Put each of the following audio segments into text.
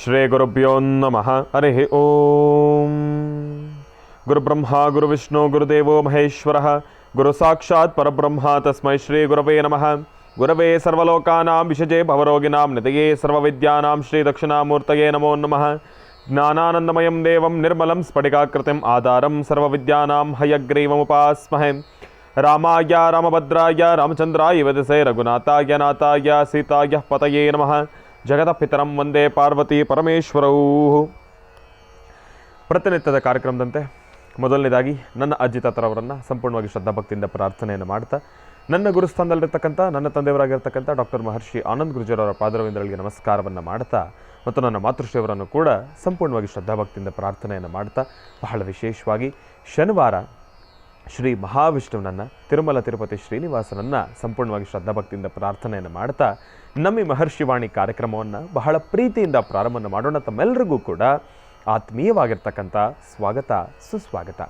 ಶ್ರೀ ಗುರುಭ್ಯೋ ನಮಃ. ಹರಿ ಓಂ. ಗುರುಬ್ರಹ್ಮ ಗುರುವಿಷ್ಣು ಗುರುದೇವೋ ಮಹೇಶ್ವರಃ. ಗುರು ಸಾಕ್ಷಾತ್ ಪರಬ್ರಹ್ಮ ತಸ್ಮೈ ಶ್ರೀ ಗುರವೇ ನಮಃ. ಗುರವೇ ಸರ್ವಲೋಕಾನಾಂ ವಿಷಜೇ ಭವರೋಗಿಣಾಂ ನಿಧಯೇ ಸರ್ವವಿದ್ಯಾನಾಂ ಶ್ರೀ ದಕ್ಷಿಣಾಮೂರ್ತಯೇ ನಮೋ ನಮಃ. ಜ್ಞಾನಾನಂದಮಯಂ ದೇವಂ ನಿರ್ಮಲಂ ಸ್ಫಟಿಕಾಕೃತಿಂ ಆಧಾರಂ ಸರ್ವವಿದ್ಯಾನಾಂ ಹಯಗ್ರೀವಮುಪಾಸ್ಮಹೇ. ರಾಮಾಯ ರಾಮಭದ್ರಾಯ ರಾಮಚಂದ್ರಾಯ ವೇದಸೇ ರಘುನಾಥಾಯ ನಾಥಾಯ ಸೀತಾಯ ಪತಯೇ ನಮಃ. ಜಗದಪಿತರಂ ವಂದೇ ಪಾರ್ವತಿ ಪರಮೇಶ್ವರೌ. ಪ್ರತಿನಿತ್ಯದ ಕಾರ್ಯಕ್ರಮದಂತೆ ಮೊದಲನೇದಾಗಿ ನನ್ನ ಅಜ್ಜಿ ತಾತರವರನ್ನು ಸಂಪೂರ್ಣವಾಗಿ ಶ್ರದ್ಧಾಭಕ್ತಿಯಿಂದ ಪ್ರಾರ್ಥನೆಯನ್ನು ಮಾಡ್ತಾ, ನನ್ನ ಗುರುಸ್ಥಾನದಲ್ಲಿರ್ತಕ್ಕಂಥ ನನ್ನ ತಂದೆಯವರಾಗಿರ್ತಕ್ಕಂಥ ಡಾಕ್ಟರ್ ಮಹರ್ಷಿ ಆನಂದ್ ಗುರುಜಿಯವರ ಪಾದರವಿಂದಗಳಿಗೆ ನಮಸ್ಕಾರವನ್ನು ಮಾಡ್ತಾ, ಮತ್ತು ನನ್ನ ಮಾತೃಶ್ರೀಯವರನ್ನು ಕೂಡ ಸಂಪೂರ್ಣವಾಗಿ ಶ್ರದ್ಧಾಭಕ್ತಿಯಿಂದ ಪ್ರಾರ್ಥನೆಯನ್ನು ಮಾಡ್ತಾ, ಬಹಳ ವಿಶೇಷವಾಗಿ ಶನಿವಾರ ಶ್ರೀ ಮಹಾವಿಷ್ಣುವನನ್ನು, ತಿರುಮಲ ತಿರುಪತಿ ಶ್ರೀನಿವಾಸನನ್ನು ಸಂಪೂರ್ಣವಾಗಿ ಶ್ರದ್ಧಾಭಕ್ತಿಯಿಂದ ಪ್ರಾರ್ಥನೆಯನ್ನು ಮಾಡ್ತಾ, ನಮ್ಮ ಮಹರ್ಷಿವಾಣಿ ಕಾರ್ಯಕ್ರಮವನ್ನು ಬಹಳ ಪ್ರೀತಿಯಿಂದ ಪ್ರಾರಂಭ ಮಾಡೋಣ. ತಮ್ಮೆಲ್ಲರಿಗೂ ಕೂಡ ಆತ್ಮೀಯವಾಗಿರ್ತಕ್ಕಂಥ ಸ್ವಾಗತ, ಸುಸ್ವಾಗತ.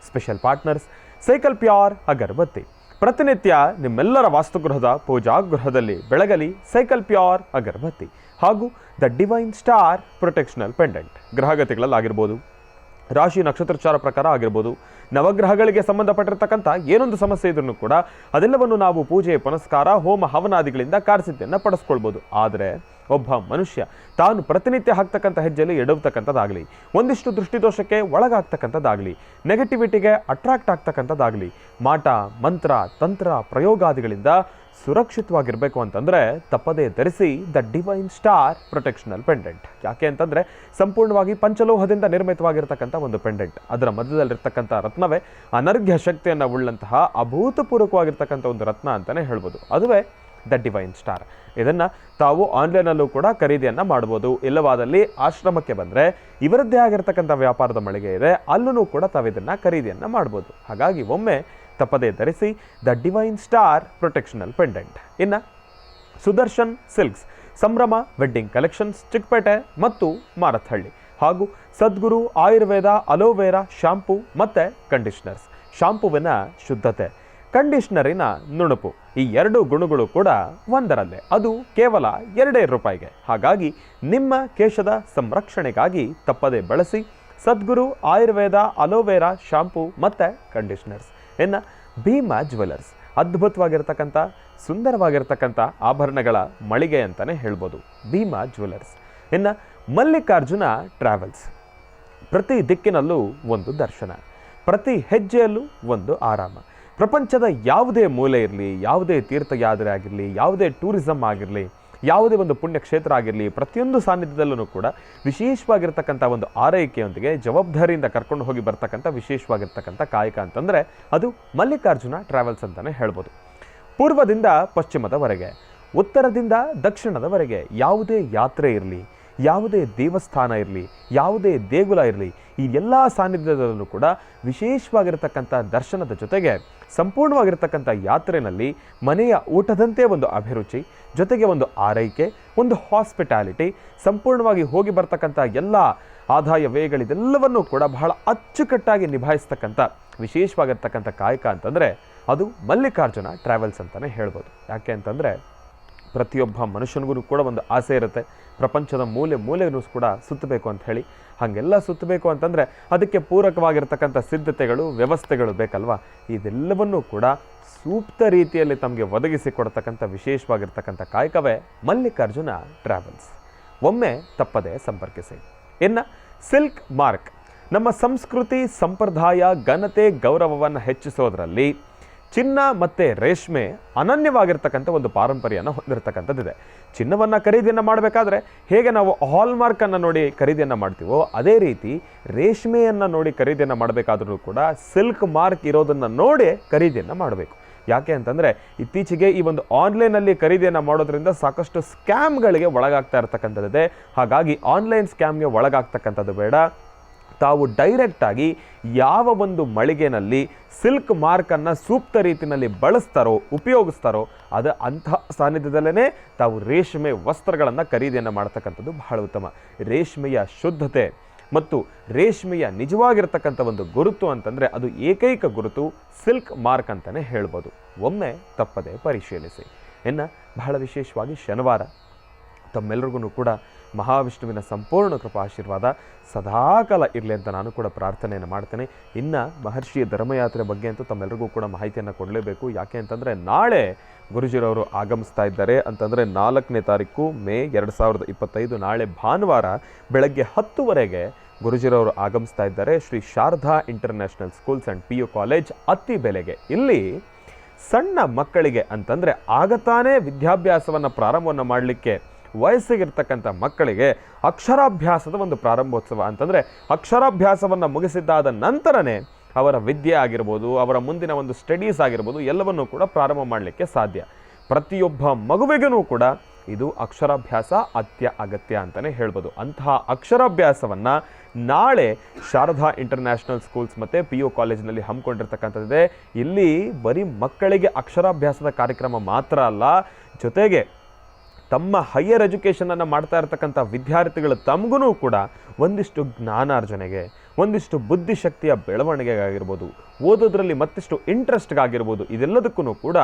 ಸ್ಪೆಷಲ್ ಪಾರ್ಟ್ನರ್ಸ್ ಸೈಕಲ್ ಪ್ಯೂರ್ ಅಗರಬತ್ತಿ. ಪ್ರತಿನಿತ್ಯ ನಿಮ್ಮೆಲ್ಲರ ವಾಸ್ತುಗೃಹದ ಪೂಜಾಗೃಹದಲ್ಲಿ ಬೆಳಗಲಿ ಸೈಕಲ್ ಪ್ಯೂರ್ ಅಗರಬತ್ತಿ ಹಾಗೂ ದ ಡಿವೈನ್ ಸ್ಟಾರ್ ಪ್ರೊಟೆಕ್ಷನಲ್ ಪೆಂಡೆಂಟ್. ಗ್ರಹಗತಿಗಳಲ್ಲಾಗಿರ್ಬೋದು, ರಾಶಿ ನಕ್ಷತ್ರಚಾರ ಪ್ರಕಾರ ಆಗಿರ್ಬೋದು, ನವಗ್ರಹಗಳಿಗೆ ಸಂಬಂಧಪಟ್ಟಿರ್ತಕ್ಕಂಥ ಏನೊಂದು ಸಮಸ್ಯೆ ಇದ್ರೂ ಕೂಡ ಅದೆಲ್ಲವನ್ನು ನಾವು ಪೂಜೆ ಪುನಸ್ಕಾರ ಹೋಮ ಹವನಾದಿಗಳಿಂದ ಕಾರ್ಯಸಿದ್ಧಿಯನ್ನು ಪಡಿಸ್ಕೊಳ್ಬೋದು. ಆದರೆ ಒಬ್ಬ ಮನುಷ್ಯ ತಾನು ಪ್ರತಿನಿತ್ಯ ಹಾಕ್ತಕ್ಕಂಥ ಹೆಜ್ಜೆಯಲ್ಲಿ ಎಡವತಕ್ಕಂಥದ್ದಾಗಲಿ, ಒಂದಿಷ್ಟು ದೃಷ್ಟಿದೋಷಕ್ಕೆ ಒಳಗಾಗ್ತಕ್ಕಂಥದ್ದಾಗಲಿ, ನೆಗೆಟಿವಿಟಿಗೆ ಅಟ್ರಾಕ್ಟ್ ಆಗ್ತಕ್ಕಂಥದ್ದಾಗಲಿ, ಮಾಟ ಮಂತ್ರ ತಂತ್ರ ಪ್ರಯೋಗಾದಿಗಳಿಂದ ಸುರಕ್ಷಿತವಾಗಿರಬೇಕು ಅಂತಂದರೆ ತಪ್ಪದೇ ಧರಿಸಿ ದ ಡಿವೈನ್ ಸ್ಟಾರ್ ಪ್ರೊಟೆಕ್ಷನಲ್ ಪೆಂಡೆಂಟ್. ಯಾಕೆ ಅಂತಂದರೆ ಸಂಪೂರ್ಣವಾಗಿ ಪಂಚಲೋಹದಿಂದ ನಿರ್ಮಿತವಾಗಿರ್ತಕ್ಕಂಥ ಒಂದು ಪೆಂಡೆಂಟ್. ಅದರ ಮಧ್ಯದಲ್ಲಿರ್ತಕ್ಕಂಥ ರತ್ನವೇ ಅನರ್ಘ್ಯ ಶಕ್ತಿಯನ್ನು ಉಳ್ಳಂತಹ ಅಭೂತಪೂರ್ವಕವಾಗಿರ್ತಕ್ಕಂಥ ಒಂದು ರತ್ನ ಅಂತಲೇ ಹೇಳ್ಬೋದು. ಅದುವೇ ದ ಡಿವೈನ್ ಸ್ಟಾರ್. ಇದನ್ನು ತಾವು ಆನ್ಲೈನಲ್ಲೂ ಕೂಡ ಖರೀದಿಯನ್ನು ಮಾಡ್ಬೋದು. ಇಲ್ಲವಾದಲ್ಲಿ ಆಶ್ರಮಕ್ಕೆ ಬಂದರೆ ಇವರದ್ದೇ ಆಗಿರ್ತಕ್ಕಂಥ ವ್ಯಾಪಾರದ ಮಳಿಗೆ ಇದೆ, ಅಲ್ಲೂ ಕೂಡ ತಾವು ಇದನ್ನು ಖರೀದಿಯನ್ನು ಮಾಡ್ಬೋದು. ಹಾಗಾಗಿ ಒಮ್ಮೆ ತಪ್ಪದೇ ಧರಿಸಿ ದ ಡಿವೈನ್ ಸ್ಟಾರ್ ಪ್ರೊಟೆಕ್ಷನಲ್ ಪೆಂಡೆಂಟ್. ಇನ್ನು ಸುದರ್ಶನ್ ಸಿಲ್ಕ್ಸ್, ಸಂಭ್ರಮ ವೆಡ್ಡಿಂಗ್ ಕಲೆಕ್ಷನ್ಸ್, ಚಿಕ್ಕಪೇಟೆ ಮತ್ತು ಮಾರತ್ಹಳ್ಳಿ, ಹಾಗೂ ಸದ್ಗುರು ಆಯುರ್ವೇದ ಅಲೋವೆರಾ ಶಾಂಪೂ ಮತ್ತು ಕಂಡೀಷ್ನರ್ಸ್. ಶಾಂಪೂವಿನ ಶುದ್ಧತೆ, ಕಂಡೀಷ್ನರಿನ ನುಣುಪು, ಈ ಎರಡು ಗುಣಗಳು ಕೂಡ ಒಂದರಲ್ಲೇ, ಅದು ಕೇವಲ ₹2. ಹಾಗಾಗಿ ನಿಮ್ಮ ಕೇಶದ ಸಂರಕ್ಷಣೆಗಾಗಿ ತಪ್ಪದೇ ಬಳಸಿ ಸದ್ಗುರು ಆಯುರ್ವೇದ ಅಲೋವೆರಾ ಶಾಂಪೂ ಮತ್ತು ಕಂಡೀಷ್ನರ್ಸ್. ಇನ್ನು ಭೀಮಾ ಜ್ಯುವೆಲರ್ಸ್, ಅದ್ಭುತವಾಗಿರ್ತಕ್ಕಂಥ ಸುಂದರವಾಗಿರ್ತಕ್ಕಂಥ ಆಭರಣಗಳ ಮಳಿಗೆ ಅಂತಲೇ ಹೇಳ್ಬೋದು ಭೀಮಾ ಜ್ಯುವೆಲರ್ಸ್. ಇನ್ನು ಮಲ್ಲಿಕಾರ್ಜುನ ಟ್ರಾವೆಲ್ಸ್, ಪ್ರತಿ ದಿಕ್ಕಿನಲ್ಲೂ ಒಂದು ದರ್ಶನ, ಪ್ರತಿ ಹೆಜ್ಜೆಯಲ್ಲೂ ಒಂದು ಆರಾಮ. ಪ್ರಪಂಚದ ಯಾವುದೇ ಮೂಲೆ ಇರಲಿ, ಯಾವುದೇ ತೀರ್ಥಯಾತ್ರೆ ಆಗಿರಲಿ, ಯಾವುದೇ ಟೂರಿಸಮ್ ಆಗಿರಲಿ, ಯಾವುದೇ ಒಂದು ಪುಣ್ಯಕ್ಷೇತ್ರ ಆಗಿರಲಿ, ಪ್ರತಿಯೊಂದು ಸಾನ್ನಿಧ್ಯದಲ್ಲೂ ಕೂಡ ವಿಶೇಷವಾಗಿರ್ತಕ್ಕಂಥ ಒಂದು ಆರೈಕೆಯೊಂದಿಗೆ ಜವಾಬ್ದಾರಿಯಿಂದ ಕರ್ಕೊಂಡು ಹೋಗಿ ಬರ್ತಕ್ಕಂಥ ವಿಶೇಷವಾಗಿರ್ತಕ್ಕಂಥ ಕಾಯಕ ಅಂತಂದರೆ ಅದು ಮಲ್ಲಿಕಾರ್ಜುನ ಟ್ರಾವೆಲ್ಸ್ ಅಂತಲೇ ಹೇಳ್ಬೋದು. ಪೂರ್ವದಿಂದ ಪಶ್ಚಿಮದವರೆಗೆ, ಉತ್ತರದಿಂದ ದಕ್ಷಿಣದವರೆಗೆ ಯಾವುದೇ ಯಾತ್ರೆ ಇರಲಿ, ಯಾವುದೇ ದೇವಸ್ಥಾನ ಇರಲಿ, ಯಾವುದೇ ದೇಗುಲ ಇರಲಿ, ಈ ಎಲ್ಲ ಸಾನ್ನಿಧ್ಯದಲ್ಲೂ ಕೂಡ ವಿಶೇಷವಾಗಿರ್ತಕ್ಕಂಥ ದರ್ಶನದ ಜೊತೆಗೆ ಸಂಪೂರ್ಣವಾಗಿರ್ತಕ್ಕಂಥ ಯಾತ್ರೆಯಲ್ಲಿ ಮನೆಯ ಊಟದಂತೆ ಒಂದು ಅಭಿರುಚಿ, ಜೊತೆಗೆ ಒಂದು ಆರೈಕೆ, ಒಂದು ಹಾಸ್ಪಿಟಾಲಿಟಿ, ಸಂಪೂರ್ಣವಾಗಿ ಹೋಗಿ ಬರ್ತಕ್ಕಂಥ ಎಲ್ಲ ಆದಾಯ ವ್ಯಯಗಳಿದೆಲ್ಲವನ್ನೂ ಕೂಡ ಬಹಳ ಅಚ್ಚುಕಟ್ಟಾಗಿ ನಿಭಾಯಿಸ್ತಕ್ಕಂಥ ವಿಶೇಷವಾಗಿರ್ತಕ್ಕಂಥ ಕಾಯಕ ಅಂತಂದರೆ ಅದು ಮಲ್ಲಿಕಾರ್ಜುನ ಟ್ರಾವೆಲ್ಸ್ ಅಂತಲೇ ಹೇಳ್ಬೋದು. ಯಾಕೆ ಅಂತಂದರೆ ಪ್ರತಿಯೊಬ್ಬ ಮನುಷ್ಯನಿಗೂ ಕೂಡ ಒಂದು ಆಸೆ ಇರುತ್ತೆ, ಪ್ರಪಂಚದ ಮೂಲೆ ಮೂಲೆಯೂ ಕೂಡ ಸುತ್ತಬೇಕು ಅಂತ ಹೇಳಿ. ಹಾಗೆಲ್ಲ ಸುತ್ತಬೇಕು ಅಂತಂದರೆ ಅದಕ್ಕೆ ಪೂರಕವಾಗಿರ್ತಕ್ಕಂಥ ಸಿದ್ಧತೆಗಳು, ವ್ಯವಸ್ಥೆಗಳು ಬೇಕಲ್ವಾ. ಇದೆಲ್ಲವನ್ನೂ ಕೂಡ ಸೂಕ್ತ ರೀತಿಯಲ್ಲಿ ತಮಗೆ ಒದಗಿಸಿಕೊಡ್ತಕ್ಕಂಥ ವಿಶೇಷವಾಗಿರ್ತಕ್ಕಂಥ ಕಾಯಕವೇ ಮಲ್ಲಿಕಾರ್ಜುನ ಟ್ರಾವೆಲ್ಸ್. ಒಮ್ಮೆ ತಪ್ಪದೆ ಸಂಪರ್ಕಿಸಿ. ಇನ್ನು ಸಿಲ್ಕ್ ಮಾರ್ಕ್, ನಮ್ಮ ಸಂಸ್ಕೃತಿ ಸಂಪ್ರದಾಯ ಘನತೆ ಗೌರವವನ್ನು ಹೆಚ್ಚಿಸೋದ್ರಲ್ಲಿ ಚಿನ್ನ ಮತ್ತು ರೇಷ್ಮೆ ಅನನ್ಯವಾಗಿರ್ತಕ್ಕಂಥ ಒಂದು ಪಾರಂಪರ್ಯನ ಹೊಂದಿರತಕ್ಕಂಥದ್ದಿದೆ. ಚಿನ್ನವನ್ನು ಖರೀದಿಯನ್ನು ಮಾಡಬೇಕಾದ್ರೆ ಹೇಗೆ ನಾವು ಹಾಲ್ಮಾರ್ಕನ್ನು ನೋಡಿ ಖರೀದಿಯನ್ನು ಮಾಡ್ತೀವೋ, ಅದೇ ರೀತಿ ರೇಷ್ಮೆಯನ್ನು ನೋಡಿ ಖರೀದಿಯನ್ನು ಮಾಡಬೇಕಾದ್ರೂ ಕೂಡ ಸಿಲ್ಕ್ ಮಾರ್ಕ್ ಇರೋದನ್ನು ನೋಡಿ ಖರೀದಿಯನ್ನು ಮಾಡಬೇಕು. ಯಾಕೆ ಅಂತಂದರೆ ಇತ್ತೀಚೆಗೆ ಈ ಒಂದು ಆನ್ಲೈನಲ್ಲಿ ಖರೀದಿಯನ್ನು ಮಾಡೋದ್ರಿಂದ ಸಾಕಷ್ಟು ಸ್ಕ್ಯಾಮ್ಗಳಿಗೆ ಒಳಗಾಗ್ತಾ ಇರ್ತಕ್ಕಂಥದ್ದಿದೆ. ಹಾಗಾಗಿ ಆನ್ಲೈನ್ ಸ್ಕ್ಯಾಮ್ಗೆ ಒಳಗಾಗ್ತಕ್ಕಂಥದ್ದು ಬೇಡ. ತಾವು ಡೈರೆಕ್ಟಾಗಿ ಯಾವ ಒಂದು ಮಳಿಗೆನಲ್ಲಿ ಸಿಲ್ಕ್ ಮಾರ್ಕನ್ನು ಸೂಕ್ತ ರೀತಿಯಲ್ಲಿ ಬಳಸ್ತಾರೋ, ಉಪಯೋಗಿಸ್ತಾರೋ, ಅದು ಅಂತಹ ಸಾನ್ನಿಧ್ಯದಲ್ಲೇ ತಾವು ರೇಷ್ಮೆ ವಸ್ತ್ರಗಳನ್ನು ಖರೀದಿಯನ್ನು ಮಾಡ್ತಕ್ಕಂಥದ್ದು ಬಹಳ ಉತ್ತಮ. ರೇಷ್ಮೆಯ ಶುದ್ಧತೆ ಮತ್ತು ರೇಷ್ಮೆಯ ನಿಜವಾಗಿರ್ತಕ್ಕಂಥ ಒಂದು ಗುರುತು ಅಂತಂದರೆ ಅದು ಏಕೈಕ ಗುರುತು ಸಿಲ್ಕ್ ಮಾರ್ಕ್ ಅಂತಲೇ ಹೇಳ್ಬೋದು. ಒಮ್ಮೆ ತಪ್ಪದೆ ಪರಿಶೀಲಿಸಿ. ಇನ್ನು ಬಹಳ ವಿಶೇಷವಾಗಿ ಶನಿವಾರ ತಮ್ಮೆಲ್ಲರಿಗೂ ಕೂಡ ಮಹಾವಿಷ್ಣುವಿನ ಸಂಪೂರ್ಣ ಕೃಪಾಶೀರ್ವಾದ ಸದಾಕಾಲ ಇರಲಿ ಅಂತ ನಾನು ಕೂಡ ಪ್ರಾರ್ಥನೆಯನ್ನು ಮಾಡ್ತೇನೆ. ಇನ್ನು ಮಹರ್ಷಿಯ ಧರ್ಮಯಾತ್ರೆ ಬಗ್ಗೆ ಅಂತೂ ತಮ್ಮೆಲ್ಲರಿಗೂ ಕೂಡ ಮಾಹಿತಿಯನ್ನು ಕೊಡಲೇಬೇಕು. ಯಾಕೆ ಅಂತಂದರೆ ನಾಳೆ ಗುರುಜಿರವರು ಆಗಮಿಸ್ತಾ ಇದ್ದಾರೆ ಅಂತಂದರೆ 4ನೇ ತಾರೀಕು ಮೇ 2025 ನಾಳೆ ಭಾನುವಾರ ಬೆಳಗ್ಗೆ 10 ಗುರುಜಿರವರು ಆಗಮಿಸ್ತಾ ಇದ್ದಾರೆ Shri Sharada international schools and PU college ಅತ್ತಿಬೆಲೆಗೆ. ಇಲ್ಲಿ ಸಣ್ಣ ಮಕ್ಕಳಿಗೆ ಅಂತಂದರೆ ಆಗತಾನೇ ವಿದ್ಯಾಭ್ಯಾಸವನ್ನು ಪ್ರಾರಂಭವನ್ನು ಮಾಡಲಿಕ್ಕೆ ವಯಸ್ಸಿಗಿರ್ತಕ್ಕಂಥ ಮಕ್ಕಳಿಗೆ ಅಕ್ಷರಾಭ್ಯಾಸದ ಒಂದು ಪ್ರಾರಂಭೋತ್ಸವ ಅಂತಂದರೆ ಅಕ್ಷರಾಭ್ಯಾಸವನ್ನು ಮುಗಿಸಿದ್ದಾದ ನಂತರನೇ ಅವರ ವಿದ್ಯೆ ಆಗಿರ್ಬೋದು, ಅವರ ಮುಂದಿನ ಒಂದು ಸ್ಟಡೀಸ್ ಆಗಿರ್ಬೋದು ಎಲ್ಲವನ್ನೂ ಕೂಡ ಪ್ರಾರಂಭ ಮಾಡಲಿಕ್ಕೆ ಸಾಧ್ಯ. ಪ್ರತಿಯೊಬ್ಬ ಮಗುವಿಗೂ ಕೂಡ ಇದು ಅಕ್ಷರಾಭ್ಯಾಸ ಅಗತ್ಯ ಅಂತಲೇ ಹೇಳ್ಬೋದು. ಅಂತಹ ಅಕ್ಷರಾಭ್ಯಾಸವನ್ನು ನಾಳೆ ಶಾರದಾ ಇಂಟರ್ನ್ಯಾಷನಲ್ ಸ್ಕೂಲ್ಸ್ ಮತ್ತು PU ಕಾಲೇಜಿನಲ್ಲಿ ಹಮ್ಮಿಕೊಂಡಿರ್ತಕ್ಕಂಥದ್ದಿದೆ. ಇಲ್ಲಿ ಬರೀ ಮಕ್ಕಳಿಗೆ ಅಕ್ಷರಾಭ್ಯಾಸದ ಕಾರ್ಯಕ್ರಮ ಮಾತ್ರ ಅಲ್ಲ, ಜೊತೆಗೆ ತಮ್ಮ ಹೈಯರ್ ಎಜುಕೇಷನನ್ನು ಮಾಡ್ತಾ ಇರ್ತಕ್ಕಂಥ ವಿದ್ಯಾರ್ಥಿಗಳು ತಮಗೂ ಕೂಡ ಒಂದಿಷ್ಟು ಜ್ಞಾನಾರ್ಜನೆಗೆ, ಒಂದಿಷ್ಟು ಬುದ್ಧಿಶಕ್ತಿಯ ಬೆಳವಣಿಗೆಗಾಗಿರ್ಬೋದು, ಓದೋದ್ರಲ್ಲಿ ಮತ್ತಿಷ್ಟು ಇಂಟ್ರೆಸ್ಟ್ಗಾಗಿರ್ಬೋದು, ಇದೆಲ್ಲದಕ್ಕೂ ಕೂಡ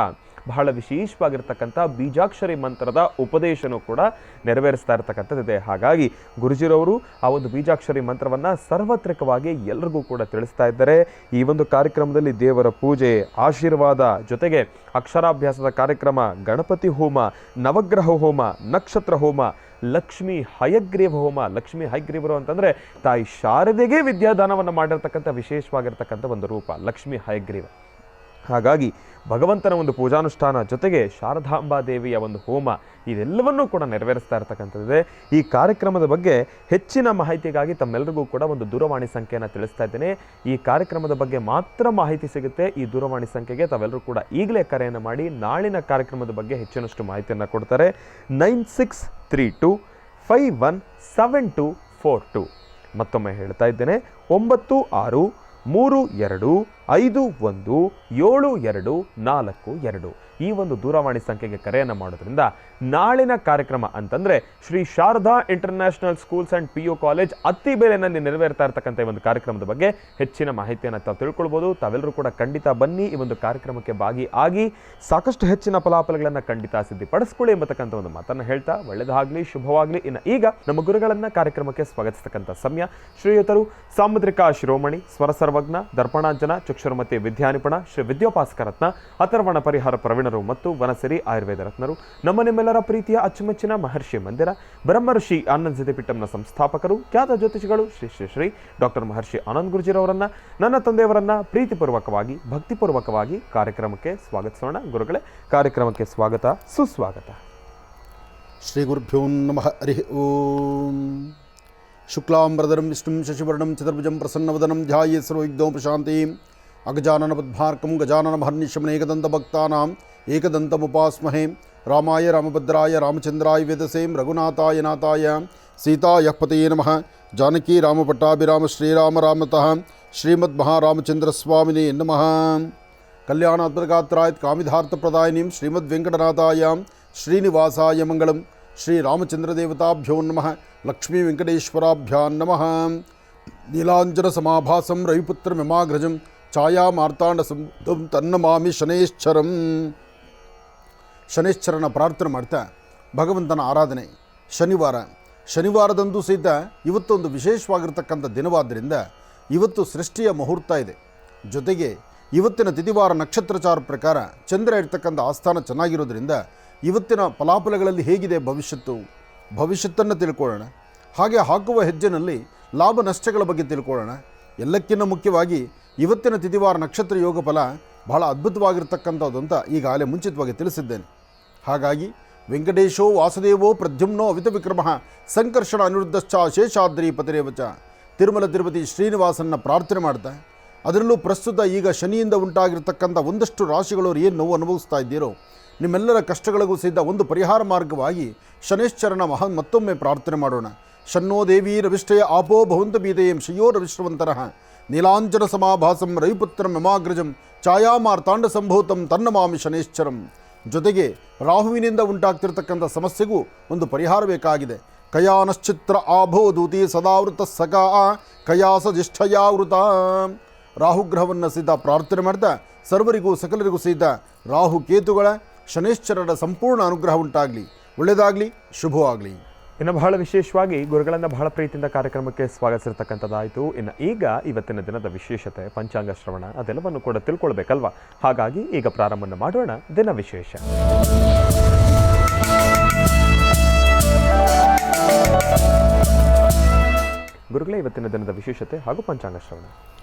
ಬಹಳ ವಿಶೇಷವಾಗಿರ್ತಕ್ಕಂಥ ಬೀಜಾಕ್ಷರಿ ಮಂತ್ರದ ಉಪದೇಶನೂ ಕೂಡ ನೆರವೇರಿಸ್ತಾ ಇರ್ತಕ್ಕಂಥದ್ದಿದೆ. ಹಾಗಾಗಿ ಗುರುಜಿರವರು ಆ ಒಂದು ಬೀಜಾಕ್ಷರಿ ಮಂತ್ರವನ್ನು ಸಾರ್ವತ್ರಿಕವಾಗಿ ಎಲ್ಲರಿಗೂ ಕೂಡ ತಿಳಿಸ್ತಾ ಇದ್ದಾರೆ. ಈ ಒಂದು ಕಾರ್ಯಕ್ರಮದಲ್ಲಿ ದೇವರ ಪೂಜೆ, ಆಶೀರ್ವಾದ, ಜೊತೆಗೆ ಅಕ್ಷರಾಭ್ಯಾಸದ ಕಾರ್ಯಕ್ರಮ, ಗಣಪತಿ ಹೋಮ, ನವಗ್ರಹ ಹೋಮ, ನಕ್ಷತ್ರ ಹೋಮ, ಲಕ್ಷ್ಮೀ ಹಯಗ್ರೀವ ಹೋಮ. ಲಕ್ಷ್ಮೀ ಹಯಗ್ರೀವರು ಅಂತಂದರೆ ತಾಯಿ ಶಾರದೆಗೆ ವಿದ್ಯಾದಾನವನ್ನು ಮಾಡಿರ್ತಕ್ಕಂಥ ವಿಶೇಷವಾಗಿರ್ತಕ್ಕಂಥ ಒಂದು ರೂಪ ಲಕ್ಷ್ಮೀ ಹಯಗ್ರೀವ. ಹಾಗಾಗಿ ಭಗವಂತನ ಒಂದು ಪೂಜಾನುಷ್ಠಾನ ಜೊತೆಗೆ ಶಾರದಾಂಬಾ ದೇವಿಯ ಒಂದು ಹೋಮ ಇದೆಲ್ಲವನ್ನೂ ಕೂಡ ನೆರವೇರಿಸ್ತಾ ಇರ್ತಕ್ಕಂಥದ್ದಿದೆ. ಈ ಕಾರ್ಯಕ್ರಮದ ಬಗ್ಗೆ ಹೆಚ್ಚಿನ ಮಾಹಿತಿಗಾಗಿ ತಮ್ಮೆಲ್ಲರಿಗೂ ಕೂಡ ಒಂದು ದೂರವಾಣಿ ಸಂಖ್ಯೆಯನ್ನು ತಿಳಿಸ್ತಾ ಇದ್ದೇನೆ. ಈ ಕಾರ್ಯಕ್ರಮದ ಬಗ್ಗೆ ಮಾತ್ರ ಮಾಹಿತಿ ಸಿಗುತ್ತೆ. ಈ ದೂರವಾಣಿ ಸಂಖ್ಯೆಗೆ ತಾವೆಲ್ಲರೂ ಕೂಡ ಈಗಲೇ ಕರೆಯನ್ನು ಮಾಡಿ ನಾಳಿನ ಕಾರ್ಯಕ್ರಮದ ಬಗ್ಗೆ ಹೆಚ್ಚಿನಷ್ಟು ಮಾಹಿತಿಯನ್ನು ಕೊಡ್ತಾರೆ. 9632517242. ಮತ್ತೊಮ್ಮೆ ಹೇಳ್ತಾ ಇದ್ದೇನೆ, 9632517242 ಈ ಒಂದು ದೂರವಾಣಿ ಸಂಖ್ಯೆಗೆ ಕರೆಯನ್ನು ಮಾಡೋದ್ರಿಂದ ನಾಳಿನ ಕಾರ್ಯಕ್ರಮ ಅಂತಂದರೆ Shri Sharada international schools and PU college ಅತ್ತಿಬೆಲೆನಲ್ಲಿ ನೆರವೇರ್ತಾ ಇರ್ತಕ್ಕಂಥ ಈ ಒಂದು ಕಾರ್ಯಕ್ರಮದ ಬಗ್ಗೆ ಹೆಚ್ಚಿನ ಮಾಹಿತಿಯನ್ನು ತಾವು ತಿಳ್ಕೊಳ್ಬೋದು. ತಾವೆಲ್ಲರೂ ಕೂಡ ಖಂಡಿತ ಬನ್ನಿ, ಈ ಒಂದು ಕಾರ್ಯಕ್ರಮಕ್ಕೆ ಭಾಗಿಯಾಗಿ ಸಾಕಷ್ಟು ಹೆಚ್ಚಿನ ಫಲಾಫಲಗಳನ್ನು ಖಂಡಿತ ಸಿದ್ಧಿಪಡಿಸ್ಕೊಳ್ಳಿ ಎಂಬತಕ್ಕಂಥ ಒಂದು ಮಾತನ್ನು ಹೇಳ್ತಾ ಒಳ್ಳೆಯದಾಗಲಿ, ಶುಭವಾಗಲಿ. ಇನ್ನು ಈಗ ನಮ್ಮ ಗುರುಗಳನ್ನು ಕಾರ್ಯಕ್ರಮಕ್ಕೆ ಸ್ವಾಗತಿಸ್ತಕ್ಕಂಥ ಸಮಯ. ಶ್ರೀಯುತರು ಸಾಮುದ್ರಿಕ ಶಿರೋಮಣಿ, ಸ್ವರ ಸರ್ವಜ್ಞ, ದರ್ಪಣಾಂಜನ, ಚಕ್ಷುರ್ಮತಿ ವಿದ್ಯಾನಿಪುಣ, ಶ್ರೀ ವಿದ್ಯೋಪಾಸಕರತ್ನ, ಅಥರ್ವಣ ಪರಿಹಾರ ಪ್ರವೀಣರು ಮತ್ತು ವನಸಿರಿ ಆಯುರ್ವೇದ ರತ್ನರು, ನಮ್ಮ ನಿಮ್ಮೆಲ್ಲರ ಪ್ರೀತಿಯ ಅಚ್ಚುಮೆಚ್ಚಿನ ಮಹರ್ಷಿ ಮಂದಿರ ಬ್ರಹ್ಮರ್ಷಿ ಆನಂದ್ ಸಿದ್ಧಿಪೀಠಂನ ಸಂಸ್ಥಾಪಕರು, ಖ್ಯಾತ ಜ್ಯೋತಿಷಿಗಳು ಶ್ರೀ ಶ್ರೀ ಶ್ರೀ ಡಾಕ್ಟರ್ ಮಹರ್ಷಿ ಆನಂದ್ ಗುರುಜಿರವರನ್ನ, ನನ್ನ ತಂದೆಯವರನ್ನ ಪ್ರೀತಿಪೂರ್ವಕವಾಗಿ ಭಕ್ತಿಪೂರ್ವಕವಾಗಿ ಕಾರ್ಯಕ್ರಮಕ್ಕೆ ಸ್ವಾಗತಿಸೋಣ. ಗುರುಗಳೇ, ಕಾರ್ಯಕ್ರಮಕ್ಕೆ ಸ್ವಾಗತ, ಸುಸ್ವಾಗತ. ಶ್ರೀ ಗುರುಭ್ಯೋ ನಮಃ. ಹರಿ ಓಂ. ಶುಕ್ಲಾಂಬರಧರಂ ವಿಷ್ಣುಂ ಶಶಿವರ್ಣಂ ಚತುರ್ಭುಜಂ ಪ್ರಸನ್ನವದನಂ ಧ್ಯಾಯೇತ್ ಸರ್ವವಿಘ್ನೋಪಶಾಂತಿಂ ಪ್ರಶಾಂತಿಂ. ಅಗಜಾನನ ಪದ್ಮಾರ್ಕಂ ಗಜಾನನ ಮಹರ್ನಿಶಮನ ಏಕದಂತ ಭಕ್ತಾನಾಂ ಏಕದಂತಮುಪಾಸ್ಮಹೇ. ರಾಮಾಯ ರಾಮಭದ್ರಾಯ ರಾಮಚಂದ್ರಾಯ ವೇದಸೇಂ ರಘುನಾಥಾಯ ನಾಥಾಯ ಸೀತಾಯ ಪತಯೇ ನಮಃ. ಜಾನಕಿ ರಾಮಪಟ್ಟಾಭಿರಾಮ ಶ್ರೀರಾಮ ರಾಮತಃ ಶ್ರೀಮದ್ ಮಹಾರಾಮಚಂದ್ರ ಸ್ವಾಮಿನೇ ನಮಃ. ಕಲ್ಯಾಣಾತ್ಮಗಾತ್ರಾಯ ಕಾಮಿಧಾರ್ಥಪ್ರದಾಯಿನೀಂ ಶ್ರೀಮದ್ ವೆಂಕಟನಾಥಾಯ ಶ್ರೀನಿವಾಸಾಯ ಮಂಗಳಂ. ಶ್ರೀರಾಮಚಂದ್ರ ದೇವತಾಭ್ಯೋ ನಮಃ. ಲಕ್ಷ್ಮೀ ವೆಂಕಟೇಶ್ವರಾಭ್ಯಾಂ ನಮಃ. ನೀಲಾಂಜನ ಸಮಾಭಾಸಂ ರವಿಪುತ್ರ ಮಿಮಾಗ್ರಜಂ ಛಾಯಾ ಮಾರ್ತಾಂಡ ಸಂಭೂತಂ ತನ್ನಮಾಮಿ ಶನೇಶ್ವರಂ. ಶನೇಶ್ವರನ ಪ್ರಾರ್ಥನೆ ಮಾಡ್ತಾ ಭಗವಂತನ ಆರಾಧನೆ. ಶನಿವಾರದಂದು ಸಹಿತ ಇವತ್ತೊಂದು ವಿಶೇಷವಾಗಿರ್ತಕ್ಕಂಥ ದಿನವಾದ್ದರಿಂದ ಇವತ್ತು ಸೃಷ್ಟಿಯ ಮುಹೂರ್ತ ಇದೆ. ಜೊತೆಗೆ ಇವತ್ತಿನ ತಿಥಿವಾರ ನಕ್ಷತ್ರಚಾರ ಪ್ರಕಾರ ಚಂದ್ರ ಇರ್ತಕ್ಕಂಥ ಆಸ್ಥಾನ ಚೆನ್ನಾಗಿರೋದ್ರಿಂದ ಇವತ್ತಿನ ಫಲಾಫಲಗಳಲ್ಲಿ ಹೇಗಿದೆ ಭವಿಷ್ಯತ್ತನ್ನು ತಿಳ್ಕೊಳ್ಳೋಣ. ಹಾಗೆ ಹಾಕುವ ಹೆಜ್ಜೆನಲ್ಲಿ ಲಾಭ ನಷ್ಟಗಳ ಬಗ್ಗೆ ತಿಳ್ಕೊಳ್ಳೋಣ. ಎಲ್ಲಕ್ಕಿಂತ ಮುಖ್ಯವಾಗಿ ಇವತ್ತಿನ ತಿಥಿವಾರ ನಕ್ಷತ್ರ ಯೋಗ ಫಲ ಬಹಳ ಅದ್ಭುತವಾಗಿರ್ತಕ್ಕಂಥದ್ದು ಅಂತ ಈಗಾಗಲೇ ಮುಂಚಿತವಾಗಿ ತಿಳಿಸಿದ್ದೇನೆ. ಹಾಗಾಗಿ ವೆಂಕಟೇಶೋ ವಾಸುದೇವೋ ಪ್ರದ್ಯುಮ್ನೋ ಅವಿತ ವಿಕ್ರಮ ಸಂಕರ್ಷಣ ಅನಿರುದ್ಧಶ್ಚ ಶೇಷಾದ್ರಿ ಪತಿರೇವಚ. ತಿರುಮಲ ತಿರುಪತಿ ಶ್ರೀನಿವಾಸನ ಪ್ರಾರ್ಥನೆ ಮಾಡ್ತಾ, ಅದರಲ್ಲೂ ಪ್ರಸ್ತುತ ಈಗ ಶನಿಯಿಂದ ಉಂಟಾಗಿರ್ತಕ್ಕಂಥ ಒಂದಷ್ಟು ರಾಶಿಗಳವರು ಏನು ನೋವು ಅನುಭವಿಸ್ತಾ ಇದ್ದೀರೋ ನಿಮ್ಮೆಲ್ಲರ ಕಷ್ಟಗಳಿಗೂ ಸಹಿತ ಒಂದು ಪರಿಹಾರ ಮಾರ್ಗವಾಗಿ ಶನೇಶ್ವರನ ಮತ್ತೊಮ್ಮೆ ಪ್ರಾರ್ಥನೆ ಮಾಡೋಣ. ಶನ್ನೋ ದೇವಿ ರವಿಷ್ಠಯ ಆಪೋ ಭವಂತ ಬೀದಯಂ ಶ್ರೇಯೋ ರವಿಶ್ರವಂತರಃ. ನೀಲಾಂಜನ ಸಮಾಭಾಸಂ ರವಿಪುತ್ರ ಮಿಮಾಗ್ರಜಂ ಛಾಯಾಮಾರ್ತಾಂಡ ಸಂಭೂತಂ ತನ್ನಮಾಮಿ ಶನೇಶ್ವರಂ. ಜೊತೆಗೆ ರಾಹುವಿನಿಂದ ಉಂಟಾಗ್ತಿರ್ತಕ್ಕಂಥ ಸಮಸ್ಯೆಗೂ ಒಂದು ಪರಿಹಾರ ಬೇಕಾಗಿದೆ. ಕಯಾನಶ್ಚಿತ್ರ ಆಭೋದೂತಿ ಸದಾವೃತ ಸಕಾ ಕಯಾಸಜಿಷ್ಠಯಾವೃತ. ರಾಹುಗ್ರಹವನ್ನು ಸಹಿತ ಪ್ರಾರ್ಥನೆ ಮಾಡ್ತಾ ಸರ್ವರಿಗೂ ಸಕಲರಿಗೂ ಸಹಿತ ರಾಹು ಕೇತುಗಳ ಶನೇಶ್ವರರ ಸಂಪೂರ್ಣ ಅನುಗ್ರಹ ಉಂಟಾಗಲಿ, ಒಳ್ಳೆಯದಾಗಲಿ, ಶುಭವಾಗಲಿ. ಇನ್ನು ಬಹಳ ವಿಶೇಷವಾಗಿ ಗುರುಗಳನ್ನು ಬಹಳ ಪ್ರೀತಿಯಿಂದ ಕಾರ್ಯಕ್ರಮಕ್ಕೆ ಸ್ವಾಗತಿಸಿರ್ತಕ್ಕಂಥದ್ದಾಯಿತು. ಇನ್ನು ಈಗ ಇವತ್ತಿನ ದಿನದ ವಿಶೇಷತೆ ಪಂಚಾಂಗ ಶ್ರವಣ ಅದೆಲ್ಲವನ್ನು ಕೂಡ ತಿಳ್ಕೊಳ್ಬೇಕಲ್ವಾ? ಹಾಗಾಗಿ ಈಗ ಪ್ರಾರಂಭವನ್ನು ಮಾಡೋಣ ದಿನ ವಿಶೇಷ. ಗುರುಗಳೇ, ಇವತ್ತಿನ ದಿನದ ವಿಶೇಷತೆ ಹಾಗೂ ಪಂಚಾಂಗ ಶ್ರವಣ.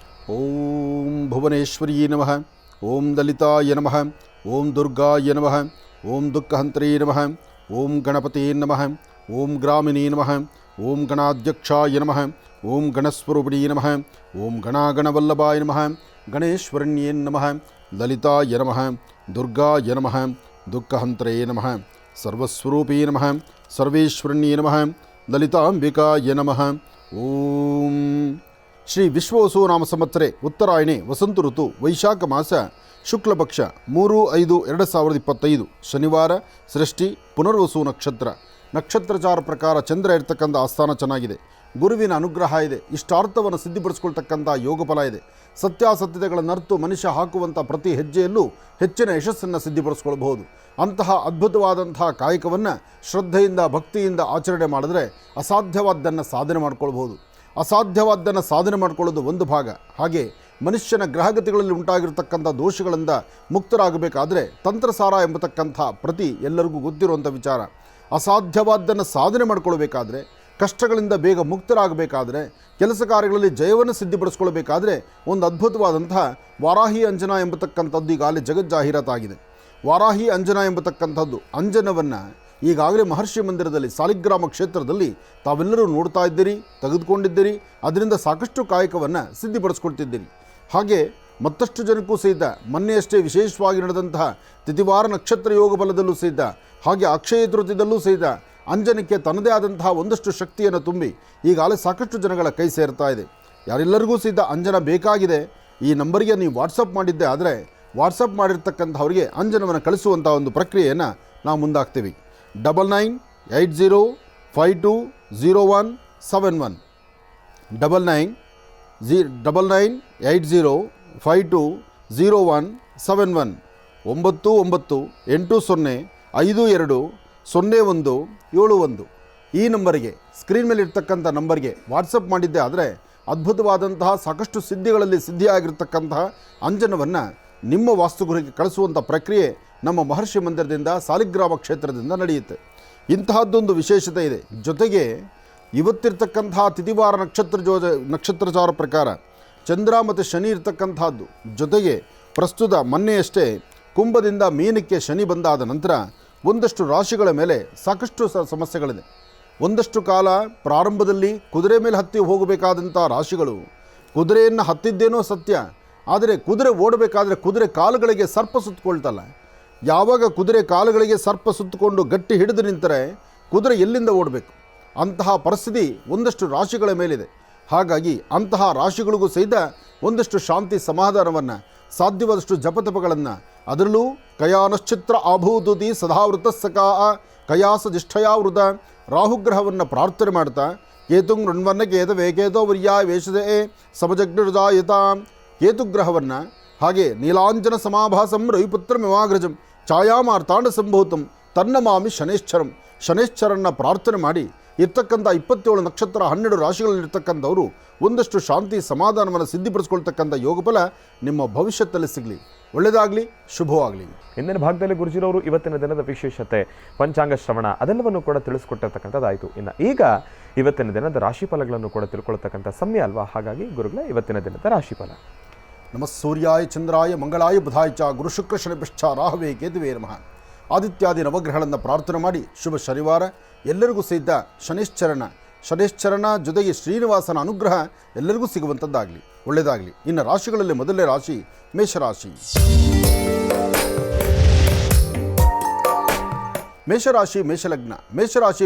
ಓಂ ಭುವನೇಶ್ವರಿ ನಮಃ, ಓಂ ಲಲಿತಾಯ ನಮಃ, ಓಂ ದುರ್ಗಾಯ ನಮಃ, ಓಂ ದುಃಖಹಂತ್ರೀ ನಮಃ, ಓಂ ಗಣಪತಿ ನಮಃ, ಓಂ ಗ್ರಾಮಿಣೀ ನಮಃ, ಓಂ ಗಣಾಧ್ಯಕ್ಷಾಯ ನಮಃ, ಓಂ ಗಣಸ್ವರೂಪಿಣೀ ನಮಃ, ಓಂ ಗಣಾಗಣವಲ್ಲಭಾಯ ನಮಃ, ಗಣೇಶ್ವರಣ್ಯೇ ನಮಃ, ಲಲಿತಾಯ ನಮಃ, ದುರ್ಗಾಯ ನಮಃ, ದುಃಖಹಂತ್ರೇ ನಮಃ, ಸರ್ವಸ್ವರೂಪೀ ನಮಃ, ಸರ್ವೇಶ್ವರಣ್ಯೇ ನಮಃ, ಲಲಿತಾಂಬಿಕಾಯ ನಮಃ. ಓಂ ಶ್ರೀ ವಿಶ್ವವಸು ನಾಮ ಸಂವತ್ಸರೆ ಉತ್ತರಾಯಣೆ ವಸಂತ ಋತು ವೈಶಾಖ ಮಾಸ ಶುಕ್ಲಪಕ್ಷ 3/5/2025 ಶನಿವಾರ ಸೃಷ್ಟಿ ಪುನರ್ವಸು ನಕ್ಷತ್ರಚಾರ ಪ್ರಕಾರ ಚಂದ್ರ ಇರ್ತಕ್ಕಂಥ ಆಸ್ಥಾನ ಚೆನ್ನಾಗಿದೆ. ಗುರುವಿನ ಅನುಗ್ರಹ ಇದೆ. ಇಷ್ಟಾರ್ಥವನ್ನು ಸಿದ್ಧಿಪಡಿಸ್ಕೊಳ್ತಕ್ಕಂಥ ಯೋಗಫಲ ಇದೆ. ಸತ್ಯಾಸತ್ಯತೆಗಳನ್ನು ಅರ್ತು ಮನುಷ್ಯ ಹಾಕುವಂಥ ಪ್ರತಿ ಹೆಜ್ಜೆಯಲ್ಲೂ ಹೆಚ್ಚಿನ ಯಶಸ್ಸನ್ನು ಸಿದ್ಧಿಪಡಿಸ್ಕೊಳ್ಬಹುದು. ಅಂತಹ ಅದ್ಭುತವಾದಂತಹ ಕಾಯಕವನ್ನು ಶ್ರದ್ಧೆಯಿಂದ ಭಕ್ತಿಯಿಂದ ಆಚರಣೆ ಮಾಡಿದ್ರೆ ಅಸಾಧ್ಯವಾದ್ದನ್ನು ಸಾಧನೆ ಮಾಡ್ಕೊಳ್ಬಹುದು. ಅಸಾಧ್ಯವಾದ್ದನ್ನು ಸಾಧನೆ ಮಾಡಿಕೊಳ್ಳೋದು ಒಂದು ಭಾಗ. ಹಾಗೆ ಮನುಷ್ಯನ ಗ್ರಹಗತಿಗಳಲ್ಲಿ ಉಂಟಾಗಿರ್ತಕ್ಕಂಥ ದೋಷಗಳಿಂದ ಮುಕ್ತರಾಗಬೇಕಾದ್ರೆ ತಂತ್ರಸಾರ ಎಂಬತಕ್ಕಂಥ ಪ್ರತಿ ಎಲ್ಲರಿಗೂ ಗೊತ್ತಿರುವಂಥ ವಿಚಾರ. ಅಸಾಧ್ಯವಾದ್ದನ್ನು ಸಾಧನೆ ಮಾಡಿಕೊಳ್ಬೇಕಾದ್ರೆ, ಕಷ್ಟಗಳಿಂದ ಬೇಗ ಮುಕ್ತರಾಗಬೇಕಾದ್ರೆ, ಕೆಲಸ ಕಾರ್ಯಗಳಲ್ಲಿ ಜಯವನ್ನು ಸಿದ್ಧಿಪಡಿಸ್ಕೊಳ್ಬೇಕಾದ್ರೆ ಒಂದು ಅದ್ಭುತವಾದಂತಹ ವಾರಾಹಿ ಅಂಜನ ಎಂಬತಕ್ಕಂಥದ್ದು ಈಗಾಗಲೇ ಜಗಜ್ಜಾಹೀರಾತಾಗಿದೆ. ವಾರಾಹಿ ಅಂಜನ ಎಂಬತಕ್ಕಂಥದ್ದು ಅಂಜನವನ್ನು ಈಗಾಗಲೇ ಮಹರ್ಷಿ ಮಂದಿರದಲ್ಲಿ ಸಾಲಿಗ್ರಾಮ ಕ್ಷೇತ್ರದಲ್ಲಿ ತಾವೆಲ್ಲರೂ ನೋಡ್ತಾ ಇದ್ದೀರಿ, ತೆಗೆದುಕೊಂಡಿದ್ದೀರಿ. ಅದರಿಂದ ಸಾಕಷ್ಟು ಕಾಯಕವನ್ನು ಸಿದ್ಧಿಪಡಿಸ್ಕೊಳ್ತಿದ್ದೀರಿ. ಹಾಗೆ ಮತ್ತಷ್ಟು ಜನಕ್ಕೂ ಸಹಿತ ಮೊನ್ನೆಯಷ್ಟೇ ವಿಶೇಷವಾಗಿ ನಡೆದಂತಹ ತಿಥಿವಾರ ನಕ್ಷತ್ರ ಯೋಗ ಬಲದಲ್ಲೂ ಸಹಿತ, ಹಾಗೆ ಅಕ್ಷಯ ತೃತೀಯದಲ್ಲೂ ಸಹಿತ ಅಂಜನಕ್ಕೆ ತನ್ನದೇ ಆದಂತಹ ಒಂದಷ್ಟು ಶಕ್ತಿಯನ್ನು ತುಂಬಿ ಈಗಾಗಲೇ ಸಾಕಷ್ಟು ಜನಗಳ ಕೈ ಸೇರ್ತಾ ಇದೆ. ಯಾರೆಲ್ಲರಿಗೂ ಸಹಿತ ಅಂಜನ ಬೇಕಾಗಿದೆ, ಈ ನಂಬರಿಗೆ ನೀವು ವಾಟ್ಸಪ್ ಮಾಡಿದ್ದೆ ಆದರೆ ವಾಟ್ಸಪ್ ಮಾಡಿರ್ತಕ್ಕಂಥವ್ರಿಗೆ ಅಂಜನವನ್ನು ಕಳಿಸುವಂಥ ಒಂದು ಪ್ರಕ್ರಿಯೆಯನ್ನು ನಾವು ಮುಂದಾಗ್ತೀವಿ. 9980520171 9980520171 9980520171 ಈ ನಂಬರಿಗೆ, ಸ್ಕ್ರೀನ್ ಮೇಲೆ ಇರ್ತಕ್ಕಂಥ ನಂಬರ್ಗೆ ವಾಟ್ಸಪ್ ಮಾಡಿದ್ದೆ ಆದರೆ ಅದ್ಭುತವಾದಂತಹ ಸಾಕಷ್ಟು ಸಿದ್ಧಿಗಳಲ್ಲಿ ಸಿದ್ಧಿಯಾಗಿರ್ತಕ್ಕಂತಹ ಅಂಜನವನ್ನು ನಿಮ್ಮ ವಾಸ್ತುಗೃಹಕ್ಕೆ ಕಳಿಸುವಂಥ ಪ್ರಕ್ರಿಯೆ ನಮ್ಮ ಮಹರ್ಷಿ ಮಂದಿರದಿಂದ ಸಾಲಿಗ್ರಾಮ ಕ್ಷೇತ್ರದಿಂದ ನಡೆಯುತ್ತೆ. ಇಂತಹದ್ದೊಂದು ವಿಶೇಷತೆ ಇದೆ. ಜೊತೆಗೆ ಇವತ್ತಿರ್ತಕ್ಕಂತಹ ತಿಥಿವಾರ ನಕ್ಷತ್ರಚಾರ ಪ್ರಕಾರ ಚಂದ್ರ ಮತ್ತು ಶನಿ ಇರ್ತಕ್ಕಂಥದ್ದು. ಜೊತೆಗೆ ಪ್ರಸ್ತುತ ಮೊನ್ನೆಯಷ್ಟೇ ಕುಂಭದಿಂದ ಮೀನಕ್ಕೆ ಶನಿ ಬಂದಾದ ನಂತರ ಒಂದಷ್ಟು ರಾಶಿಗಳ ಮೇಲೆ ಸಾಕಷ್ಟು ಸಮಸ್ಯೆಗಳಿದೆ. ಒಂದಷ್ಟು ಕಾಲ ಪ್ರಾರಂಭದಲ್ಲಿ ಕುದುರೆ ಮೇಲೆ ಹತ್ತಿ ಹೋಗಬೇಕಾದಂಥ ರಾಶಿಗಳು ಕುದುರೆಯನ್ನು ಹತ್ತಿದ್ದೇನೋ ಸತ್ಯ, ಆದರೆ ಕುದುರೆ ಓಡಬೇಕಾದ್ರೆ ಕುದುರೆ ಕಾಲುಗಳಿಗೆ ಸರ್ಪ ಸುತ್ತಕೊಳ್ತಲ್ಲ. ಯಾವಾಗ ಕುದುರೆ ಕಾಲುಗಳಿಗೆ ಸರ್ಪ ಸುತ್ತಕೊಂಡು ಗಟ್ಟಿ ಹಿಡಿದು ನಿಂತರೆ ಕುದುರೆ ಎಲ್ಲಿಂದ ಓಡಬೇಕು? ಅಂತಹ ಪರಿಸ್ಥಿತಿ ಒಂದಷ್ಟು ರಾಶಿಗಳ ಮೇಲಿದೆ. ಹಾಗಾಗಿ ಅಂತಹ ರಾಶಿಗಳಿಗೂ ಸಹಿತ ಒಂದಷ್ಟು ಶಾಂತಿ ಸಮಾಧಾನವನ್ನು, ಸಾಧ್ಯವಾದಷ್ಟು ಜಪತಪಗಳನ್ನು, ಅದರಲ್ಲೂ ಕಯಾನಶ್ಚಿತ್ರ ಆಭೂದುತಿ ಸದಾವೃತ ಸಕಾ ಕಯಾಸದಿಷ್ಠಯಾವೃತ ರಾಹುಗ್ರಹವನ್ನು ಪ್ರಾರ್ಥನೆ ಮಾಡ್ತಾ ಕೇತುಂಗ್ ಋಣ್ವನ್ನ ಕೇತ ವೇಕೇತೋ ವರ್ಯಾಯ ವೇಷದೇ ಸಮಜಗ್ನಿರ್ಜಾಯತ ಕೇತುಗ್ರಹವನ್ನು, ಹಾಗೆ ನೀಲಾಂಜನ ಸಮಾಭಾಸಂ ರವಿಪುತ್ರಮಿವಾಗ್ರಜಂ ಛಾಯಾಮಾರ್ತಾಂಡ ಸಂಭೂತಂ ತನ್ನಮಾಮಿ ಶನೇಶ್ಚರಂ ಶನೇಶ್ಚರನ್ನ ಪ್ರಾರ್ಥನೆ ಮಾಡಿ ಇರ್ತಕ್ಕಂಥ 27 ನಕ್ಷತ್ರ 12 ರಾಶಿಗಳಲ್ಲಿರ್ತಕ್ಕಂಥವರು ಒಂದಷ್ಟು ಶಾಂತಿ ಸಮಾಧಾನವನ್ನು ಸಿದ್ಧಿಪಡಿಸ್ಕೊಳ್ತಕ್ಕಂಥ ಯೋಗಫಲ ನಿಮ್ಮ ಭವಿಷ್ಯದಲ್ಲಿ ಸಿಗಲಿ. ಒಳ್ಳೆಯದಾಗಲಿ, ಶುಭವಾಗಲಿ. ಇಂದಿನ ಭಾಗದಲ್ಲಿ ಗುರುಜಿರವರು ಇವತ್ತಿನ ದಿನದ ವಿಶೇಷತೆ ಪಂಚಾಂಗ ಶ್ರವಣ ಅದೆಲ್ಲವನ್ನು ಕೂಡ ತಿಳಿಸ್ಕೊಟ್ಟಿರ್ತಕ್ಕಂಥದ್ದಾಯಿತು. ಇನ್ನು ಈಗ ಇವತ್ತಿನ ದಿನದ ರಾಶಿಫಲಗಳನ್ನು ಕೂಡ ತಿಳ್ಕೊಳ್ತಕ್ಕಂಥ ಸಮಯ ಅಲ್ವಾ? ಹಾಗಾಗಿ ಗುರುಗಳೇ, ಇವತ್ತಿನ ದಿನದ ರಾಶಿಫಲ. ನಮಃ ಸೂರ್ಯಾಯ ಚಂದ್ರಾಯ ಮಂಗಳಾಯ ಬುಧಾಯ ಚ ಗುರು ಶುಕ್ರ ಶನಿಶ್ಚ ರಾಹವೇ ಕೇತುವೇ ನಮಃ. ಆದಿತ್ಯಾದಿ ನವಗ್ರಹಗಳನ್ನು ಪ್ರಾರ್ಥನೆ ಮಾಡಿ ಶುಭ ಶನಿವಾರ. ಎಲ್ಲರಿಗೂ ಸಹಿತ ಶನೇಶ್ಚರಣ ಜೊತೆಗೆ ಶ್ರೀನಿವಾಸನ ಅನುಗ್ರಹ ಎಲ್ಲರಿಗೂ ಸಿಗುವಂಥದ್ದಾಗಲಿ, ಒಳ್ಳೆಯದಾಗಲಿ. ಇನ್ನು ರಾಶಿಗಳಲ್ಲಿ ಮೊದಲನೇ ರಾಶಿ ಮೇಷರಾಶಿ.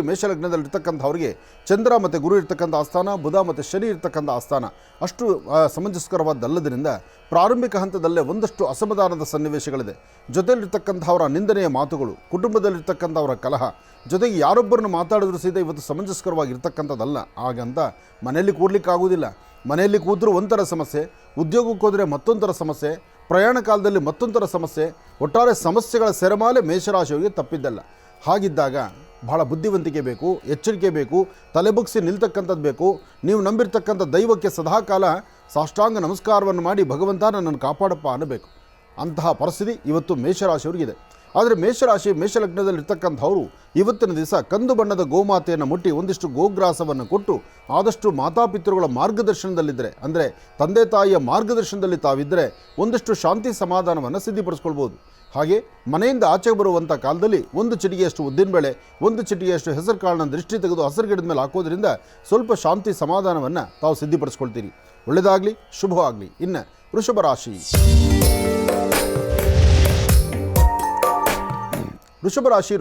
ಮೇಷಲಗ್ನದಲ್ಲಿರ್ತಕ್ಕಂಥವ್ರಿಗೆ ಚಂದ್ರ ಮತ್ತು ಗುರು ಇರ್ತಕ್ಕಂಥ ಆಸ್ಥಾನ, ಬುಧ ಮತ್ತು ಶನಿ ಇರ್ತಕ್ಕಂಥ ಆಸ್ಥಾನ ಅಷ್ಟು ಸಮಂಜಸ್ಕರವಾದಲ್ಲದರಿಂದ ಪ್ರಾರಂಭಿಕ ಹಂತದಲ್ಲೇ ಒಂದಷ್ಟು ಅಸಮಾಧಾನದ ಸನ್ನಿವೇಶಗಳಿದೆ. ಜೊತೆಯಲ್ಲಿರ್ತಕ್ಕಂಥವರ ನಿಂದನೆಯ ಮಾತುಗಳು, ಕುಟುಂಬದಲ್ಲಿರ್ತಕ್ಕಂಥವರ ಕಲಹ, ಜೊತೆಗೆ ಯಾರೊಬ್ಬರನ್ನು ಮಾತಾಡಿದ್ರೂ ಸಹಿತ ಇವತ್ತು ಸಮಂಜಸ್ಕರವಾಗಿರ್ತಕ್ಕಂಥದ್ದಲ್ಲ. ಹಾಗಂತ ಮನೆಯಲ್ಲಿ ಕೂರ್ಲಿಕ್ಕಾಗೋದಿಲ್ಲ. ಮನೆಯಲ್ಲಿ ಕೂತರೂ ಒಂಥರ ಸಮಸ್ಯೆ, ಉದ್ಯೋಗಕ್ಕೆ ಹೋದರೆ ಮತ್ತೊಂಥರ ಸಮಸ್ಯೆ, ಪ್ರಯಾಣ ಕಾಲದಲ್ಲಿ ಮತ್ತೊಂಥರ ಸಮಸ್ಯೆ, ಒಟ್ಟಾರೆ ಸಮಸ್ಯೆಗಳ ಸೆರೆಮಾಲೆ ಮೇಷರಾಶಿಯವರಿಗೆ ತಪ್ಪಿದ್ದಲ್ಲ. ಹಾಗಿದ್ದಾಗ ಬಹಳ ಬುದ್ಧಿವಂತಿಕೆ ಬೇಕು, ಎಚ್ಚರಿಕೆ ಬೇಕು, ತಲೆಬುಗ್ಸಿ ನಿಲ್ತಕ್ಕಂಥದ್ದು ಬೇಕು. ನೀವು ನಂಬಿರ್ತಕ್ಕಂಥ ದೈವಕ್ಕೆ ಸದಾಕಾಲ ಸಾಷ್ಟಾಂಗ ನಮಸ್ಕಾರವನ್ನು ಮಾಡಿ ಭಗವಂತ ನನ್ನನ್ನು ಕಾಪಾಡಪ್ಪ ಅನ್ನಬೇಕು. ಅಂತಹ ಪರಿಸ್ಥಿತಿ ಇವತ್ತು ಮೇಷರಾಶಿಯವರಿಗಿದೆ. ಆದರೆ ಮೇಷಲಗ್ನದಲ್ಲಿರ್ತಕ್ಕಂಥವರು ಇವತ್ತಿನ ದಿವಸ ಕಂದು ಬಣ್ಣದ ಗೋಮಾತೆಯನ್ನು ಮುಟ್ಟಿ ಒಂದಿಷ್ಟು ಗೋಗ್ರಾಸವನ್ನು ಕೊಟ್ಟು ಆದಷ್ಟು ಮಾತಾಪಿತೃಗಳ ಮಾರ್ಗದರ್ಶನದಲ್ಲಿದ್ದರೆ, ಅಂದರೆ ತಂದೆ ತಾಯಿಯ ಮಾರ್ಗದರ್ಶನದಲ್ಲಿ ತಾವಿದ್ದರೆ ಒಂದಿಷ್ಟು ಶಾಂತಿ ಸಮಾಧಾನವನ್ನು ಸಿದ್ಧಿಪಡಿಸ್ಕೊಳ್ಬೋದು. ಹಾಗೆ ಮನೆಯಿಂದ ಆಚೆ ಬರುವಂಥ ಕಾಲದಲ್ಲಿ ಒಂದು ಚಿಟಿಗೆಯಷ್ಟು ಉದ್ದಿನಬೇಳೆ, ಒಂದು ಚಿಟಿಗೆಯಷ್ಟು ಹೆಸರು ಕಾಳನ್ನ ದೃಷ್ಟಿ ತೆಗೆದು ಹಸಿರು ಗಿಡದ ಮೇಲೆ ಹಾಕೋದ್ರಿಂದ ಸ್ವಲ್ಪ ಶಾಂತಿ ಸಮಾಧಾನವನ್ನು ತಾವು ಸಿದ್ಧಿಪಡಿಸ್ಕೊಳ್ತೀರಿ. ಒಳ್ಳೆಯದಾಗಲಿ, ಶುಭವಾಗಲಿ. ಇನ್ನು ವೃಷಭ ರಾಶಿ. ವೃಷಭ ರಾಶಿ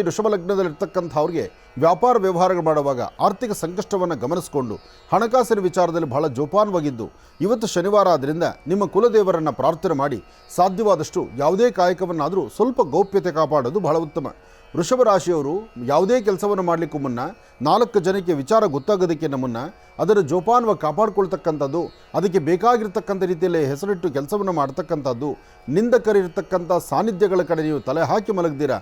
ವೃಷಭ ಲಗ್ನದಲ್ಲಿರ್ತಕ್ಕಂಥವ್ರಿಗೆ ವ್ಯಾಪಾರ ವ್ಯವಹಾರಗಳು ಮಾಡುವಾಗ ಆರ್ಥಿಕ ಸಂಕಷ್ಟವನ್ನು ಗಮನಿಸಿಕೊಂಡು ಹಣಕಾಸಿನ ವಿಚಾರದಲ್ಲಿ ಬಹಳ ಜೋಪಾನವಾಗಿದ್ದು, ಇವತ್ತು ಶನಿವಾರ ಆದ್ದರಿಂದ ನಿಮ್ಮ ಕುಲದೇವರನ್ನು ಪ್ರಾರ್ಥನೆ ಮಾಡಿ ಸಾಧ್ಯವಾದಷ್ಟು ಯಾವುದೇ ಕಾಯಕವನ್ನಾದರೂ ಸ್ವಲ್ಪ ಗೌಪ್ಯತೆ ಕಾಪಾಡೋದು ಬಹಳ ಉತ್ತಮ. ವೃಷಭ ರಾಶಿಯವರು ಯಾವುದೇ ಕೆಲಸವನ್ನು ಮಾಡಲಿಕ್ಕೂ ಮುನ್ನ 4 ಜನಕ್ಕೆ ವಿಚಾರ ಗೊತ್ತಾಗೋದಕ್ಕಿಂತ ಮುನ್ನ ಅದರ ಜೋಪಾನವಾಗಿ ಕಾಪಾಡಿಕೊಳ್ತಕ್ಕಂಥದ್ದು, ಅದಕ್ಕೆ ಬೇಕಾಗಿರ್ತಕ್ಕಂಥ ರೀತಿಯಲ್ಲಿ ಹೆಸರಿಟ್ಟು ಕೆಲಸವನ್ನು ಮಾಡ್ತಕ್ಕಂಥದ್ದು, ನಿಂದಕರಿರ್ತಕ್ಕಂಥ ಸಾನ್ನಿಧ್ಯಗಳ ಕಡೆ ನೀವು ತಲೆ ಹಾಕಿ ಮಲಗ್ದಿರ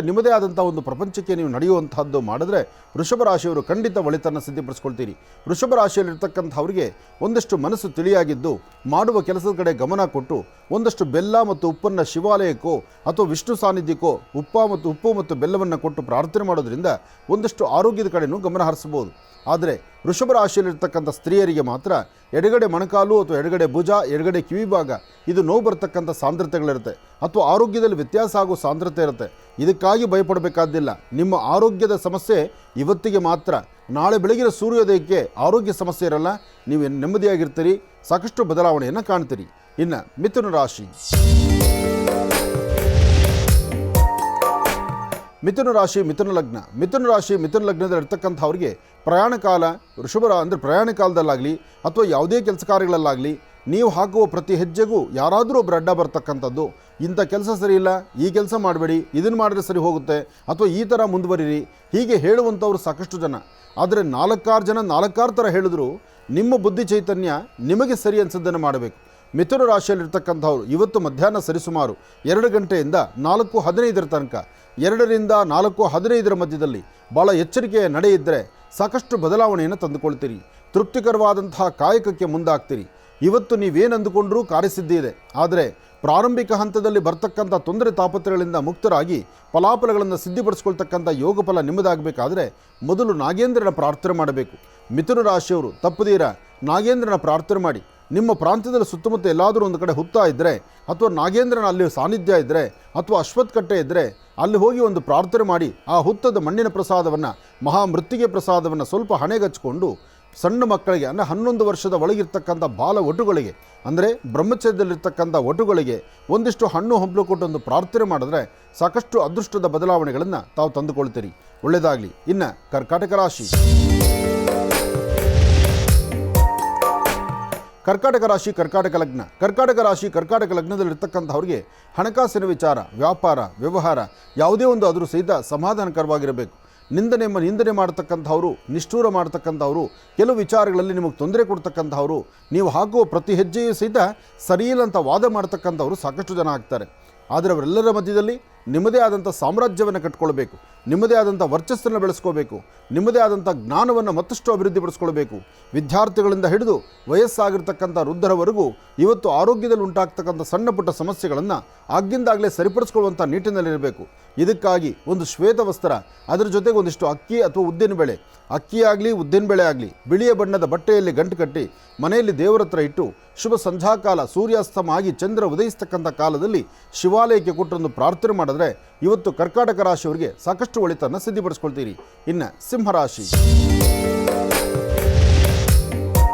ನಿಮ್ಮದೇ ಆದಂಥ ಒಂದು ಪ್ರಪಂಚಕ್ಕೆ ನೀವು ನಡೆಯುವಂಥದ್ದು ಮಾಡಿದ್ರೆ ವೃಷಭ ರಾಶಿಯವರು ಖಂಡಿತ ಒಳಿತನ್ನು ಸಿದ್ಧಪಡಿಸ್ಕೊಳ್ತೀರಿ. ವೃಷಭ ರಾಶಿಯಲ್ಲಿರ್ತಕ್ಕಂಥವ್ರಿಗೆ ಒಂದಷ್ಟು ಮನಸ್ಸು ತಿಳಿಯಾಗಿದ್ದು ಮಾಡುವ ಕೆಲಸದ ಕಡೆ ಗಮನ ಕೊಟ್ಟು ಒಂದಷ್ಟು ಬೆಲ್ಲ ಮತ್ತು ಉಪ್ಪನ್ನು ಶಿವಾಲಯಕ್ಕೋ ಅಥವಾ ವಿಷ್ಣು ಸಾನ್ನಿಧ್ಯಕ್ಕೋ ಉಪ್ಪು ಮತ್ತು ಬೆಲ್ಲವನ್ನು ಕೊಟ್ಟು ಪ್ರಾರ್ಥನೆ ಮಾಡೋದ್ರಿಂದ ಒಂದಷ್ಟು ಆರೋಗ್ಯದ ಕಡೆಯೂ ಗಮನ ಹರಿಸಬಹುದು. ಆದರೆ ವೃಷಭ ರಾಶಿಯಲ್ಲಿರ್ತಕ್ಕಂಥ ಸ್ತ್ರೀಯರಿಗೆ ಮಾತ್ರ ಎಡಗಡೆ ಮೊಣಕಾಲು ಅಥವಾ ಎಡಗಡೆ ಭುಜ, ಎಡಗಡೆ ಕಿವಿ ಭಾಗ ಇದು ನೋವು ಬರ್ತಕ್ಕಂಥ ಸಾಂದ್ರತೆಗಳಿರುತ್ತೆ ಅಥವಾ ಆರೋಗ್ಯದಲ್ಲಿ ವ್ಯತ್ಯಾಸ ಆಗೋ ಸಾಂದ್ರತೆ ಇರುತ್ತೆ. ಇದಕ್ಕಾಗಿ ಭಯಪಡಬೇಕಾದ್ದಿಲ್ಲ. ನಿಮ್ಮ ಆರೋಗ್ಯದ ಸಮಸ್ಯೆ ಇವತ್ತಿಗೆ ಮಾತ್ರ. ನಾಳೆ ಬೆಳಗಿನ ಸೂರ್ಯೋದಯಕ್ಕೆ ಆರೋಗ್ಯ ಸಮಸ್ಯೆ ಇರಲ್ಲ. ನೀವು ನೆಮ್ಮದಿಯಾಗಿರ್ತೀರಿ, ಸಾಕಷ್ಟು ಬದಲಾವಣೆಯನ್ನು ಕಾಣ್ತೀರಿ. ಇನ್ನು ಮಿಥುನ ರಾಶಿ. ಮಿಥುನ ಲಗ್ನದಲ್ಲಿರ್ತಕ್ಕಂಥವ್ರಿಗೆ ಪ್ರಯಾಣ ಕಾಲ ಪ್ರಯಾಣ ಕಾಲದಲ್ಲಾಗಲಿ ಅಥವಾ ಯಾವುದೇ ಕೆಲಸ ಕಾರ್ಯಗಳಲ್ಲಾಗಲಿ ನೀವು ಹಾಕುವ ಪ್ರತಿ ಹೆಜ್ಜೆಗೂ ಯಾರಾದರೂ ಒಬ್ಬರು ಅಡ್ಡ ಬರ್ತಕ್ಕಂಥದ್ದು. ಇಂಥ ಕೆಲಸ ಸರಿ ಇಲ್ಲ, ಈ ಕೆಲಸ ಮಾಡಬೇಡಿ, ಇದನ್ನು ಮಾಡಿದ್ರೆ ಸರಿ ಹೋಗುತ್ತೆ, ಅಥವಾ ಈ ಥರ ಮುಂದುವರಿರಿ, ಹೀಗೆ ಹೇಳುವಂಥವ್ರು ಸಾಕಷ್ಟು ಜನ. ಆದರೆ 4 ಜನ 4 ಥರ ಹೇಳಿದ್ರು ನಿಮ್ಮ ಬುದ್ಧಿ ಚೈತನ್ಯ ನಿಮಗೆ ಸರಿ ಅನಿಸಿದ್ದನ್ನು ಮಾಡಬೇಕು. ಮಿಥುನ ರಾಶಿಯಲ್ಲಿರ್ತಕ್ಕಂಥವ್ರು ಇವತ್ತು ಮಧ್ಯಾಹ್ನ ಸರಿಸುಮಾರು 2 ಗಂಟೆಯಿಂದ 4:15 ತನಕ 2 ರಿಂದ 4:15 ಮಧ್ಯದಲ್ಲಿ ಭಾಳ ಎಚ್ಚರಿಕೆಯ ನಡೆ ಇದ್ದರೆ ಸಾಕಷ್ಟು ಬದಲಾವಣೆಯನ್ನು ತಂದುಕೊಳ್ತೀರಿ. ತೃಪ್ತಿಕರವಾದಂತಹ ಕಾಯಕಕ್ಕೆ ಮುಂದಾಗ್ತೀರಿ. ಇವತ್ತು ನೀವೇನು ಅಂದುಕೊಂಡ್ರೂ ಕಾರ್ಯಸಿದ್ಧಿ ಇದೆ. ಆದರೆ ಪ್ರಾರಂಭಿಕ ಹಂತದಲ್ಲಿ ಬರ್ತಕ್ಕಂಥ ತೊಂದರೆ ತಾಪತ್ರಗಳಿಂದ ಮುಕ್ತರಾಗಿ ಫಲಾಫಲಗಳನ್ನು ಸಿದ್ಧಿಪಡಿಸ್ಕೊಳ್ತಕ್ಕಂಥ ಯೋಗ ಫಲ ನಿಮ್ಮದಾಗಬೇಕಾದ್ರೆ ಮೊದಲು ನಾಗೇಂದ್ರನ ಪ್ರಾರ್ಥನೆ ಮಾಡಬೇಕು. ಮಿಥುನ ರಾಶಿಯವರು ತಪ್ಪದೀರ ನಾಗೇಂದ್ರನ ಪ್ರಾರ್ಥನೆ ಮಾಡಿ. ನಿಮ್ಮ ಪ್ರಾಂತ್ಯದಲ್ಲಿ ಸುತ್ತಮುತ್ತ ಎಲ್ಲಾದರೂ ಒಂದು ಕಡೆ ಹುತ್ತ ಇದ್ದರೆ ಅಥವಾ ನಾಗೇಂದ್ರನ ಅಲ್ಲಿ ಸಾನ್ನಿಧ್ಯ ಇದ್ದರೆ ಅಥವಾ ಅಶ್ವತ್ಥಕಟ್ಟೆ ಇದ್ದರೆ ಅಲ್ಲಿ ಹೋಗಿ ಒಂದು ಪ್ರಾರ್ಥನೆ ಮಾಡಿ ಆ ಹುತ್ತದ ಮಣ್ಣಿನ ಪ್ರಸಾದವನ್ನು, ಮಹಾಮೃತ್ತಿಗೆ ಪ್ರಸಾದವನ್ನು ಸ್ವಲ್ಪ ಹಣೆಗಚ್ಚಿಕೊಂಡು ಸಣ್ಣ ಮಕ್ಕಳಿಗೆ ಅಂದರೆ 11 ವರ್ಷದ ಒಳಗಿರ್ತಕ್ಕಂಥ ಬಾಲ ಒಟುಗಳಿಗೆ, ಅಂದರೆ ಬ್ರಹ್ಮಚರ್ಯದಲ್ಲಿರ್ತಕ್ಕಂಥ ಒಟುಗಳಿಗೆ ಒಂದಿಷ್ಟು ಹಣ್ಣು ಹಂಪಲು ಕೊಟ್ಟು ಒಂದು ಪ್ರಾರ್ಥನೆ ಮಾಡಿದ್ರೆ ಸಾಕಷ್ಟು ಅದೃಷ್ಟದ ಬದಲಾವಣೆಗಳನ್ನು ತಾವು ತಂದುಕೊಳ್ತೀರಿ. ಒಳ್ಳೆಯದಾಗಲಿ. ಇನ್ನು ಕರ್ಕಾಟಕ ರಾಶಿ. ಕರ್ಕಾಟಕ ಲಗ್ನದಲ್ಲಿರ್ತಕ್ಕಂಥವ್ರಿಗೆ ಹಣಕಾಸಿನ ವಿಚಾರ, ವ್ಯಾಪಾರ, ವ್ಯವಹಾರ ಯಾವುದೇ ಒಂದು ಆದರೂ ಸಹಿತ ಸಮಾಧಾನಕರವಾಗಿರಬೇಕು. ನಿಂದನೆ ಮಾಡ್ತಕ್ಕಂಥವ್ರು, ನಿಷ್ಠೂರ ಮಾಡ್ತಕ್ಕಂಥವ್ರು, ಕೆಲವು ವಿಚಾರಗಳಲ್ಲಿ ನಿಮಗೆ ತೊಂದರೆ ಕೊಡ್ತಕ್ಕಂಥವ್ರು, ನೀವು ಹಾಕುವ ಪ್ರತಿ ಹೆಜ್ಜೆಯೂ ಸಹಿತ ಸರಿಯಿಲ್ಲ ಅಂತ ವಾದ ಮಾಡ್ತಕ್ಕಂಥವ್ರು ಸಾಕಷ್ಟು ಜನ ಆಗ್ತಾರೆ. ಆದರೆ ಅವರೆಲ್ಲರ ಮಧ್ಯದಲ್ಲಿ ನಿಮ್ಮದೇ ಆದಂಥ ಸಾಮ್ರಾಜ್ಯವನ್ನು ಕಟ್ಕೊಳ್ಬೇಕು, ನಿಮ್ಮದೇ ಆದಂಥ ವರ್ಚಸ್ಸನ್ನು ಬೆಳೆಸ್ಕೋಬೇಕು, ನಿಮ್ಮದೇ ಆದಂಥ ಜ್ಞಾನವನ್ನು ಮತ್ತಷ್ಟು ಅಭಿವೃದ್ಧಿಪಡಿಸ್ಕೊಳ್ಬೇಕು. ವಿದ್ಯಾರ್ಥಿಗಳಿಂದ ಹಿಡಿದು ವಯಸ್ಸಾಗಿರ್ತಕ್ಕಂಥ ವೃದ್ಧರವರೆಗೂ ಇವತ್ತು ಆರೋಗ್ಯದಲ್ಲಿ ಉಂಟಾಗ್ತಕ್ಕಂಥ ಸಣ್ಣ ಪುಟ್ಟ ಸಮಸ್ಯೆಗಳನ್ನು ಆಗಿಂದಾಗಲೇ ಸರಿಪಡಿಸ್ಕೊಳ್ಳುವಂಥ ನಿಟ್ಟಿನಲ್ಲಿರಬೇಕು. ಇದಕ್ಕಾಗಿ ಒಂದು ಶ್ವೇತ ವಸ್ತ್ರ, ಅದರ ಜೊತೆಗೆ ಒಂದಿಷ್ಟು ಅಕ್ಕಿ ಅಥವಾ ಉದ್ದಿನಬೇಳೆ, ಅಕ್ಕಿಯಾಗಲಿ ಉದ್ದಿನಬೇಳೆ ಆಗಲಿ ಬಿಳಿಯ ಬಣ್ಣದ ಬಟ್ಟೆಯಲ್ಲಿ ಗಂಟು ಕಟ್ಟಿ ಮನೆಯಲ್ಲಿ ದೇವರ ಹತ್ರ ಇಟ್ಟು ಶುಭ ಸಂಧ್ಯಾಕಾಲ ಸೂರ್ಯಾಸ್ತಮ ಆಗಿ ಚಂದ್ರ ಉದಯಿಸ್ತಕ್ಕಂಥ ಕಾಲದಲ್ಲಿ ಶಿವಾಲಯಕ್ಕೆ ಕೊಟ್ಟೊಂದು ಪ್ರಾರ್ಥನೆ ಮಾಡಿದ್ರೆ ಇವತ್ತು ಕರ್ಕಾಟಕ ರಾಶಿಯವರಿಗೆ ಸಾಕಷ್ಟು ಒಳಿತನ್ನು ಸಿದ್ಧಿಪಡಿಸ್ಕೊಳ್ತೀರಿ. ಇನ್ನು ಸಿಂಹರಾಶಿ.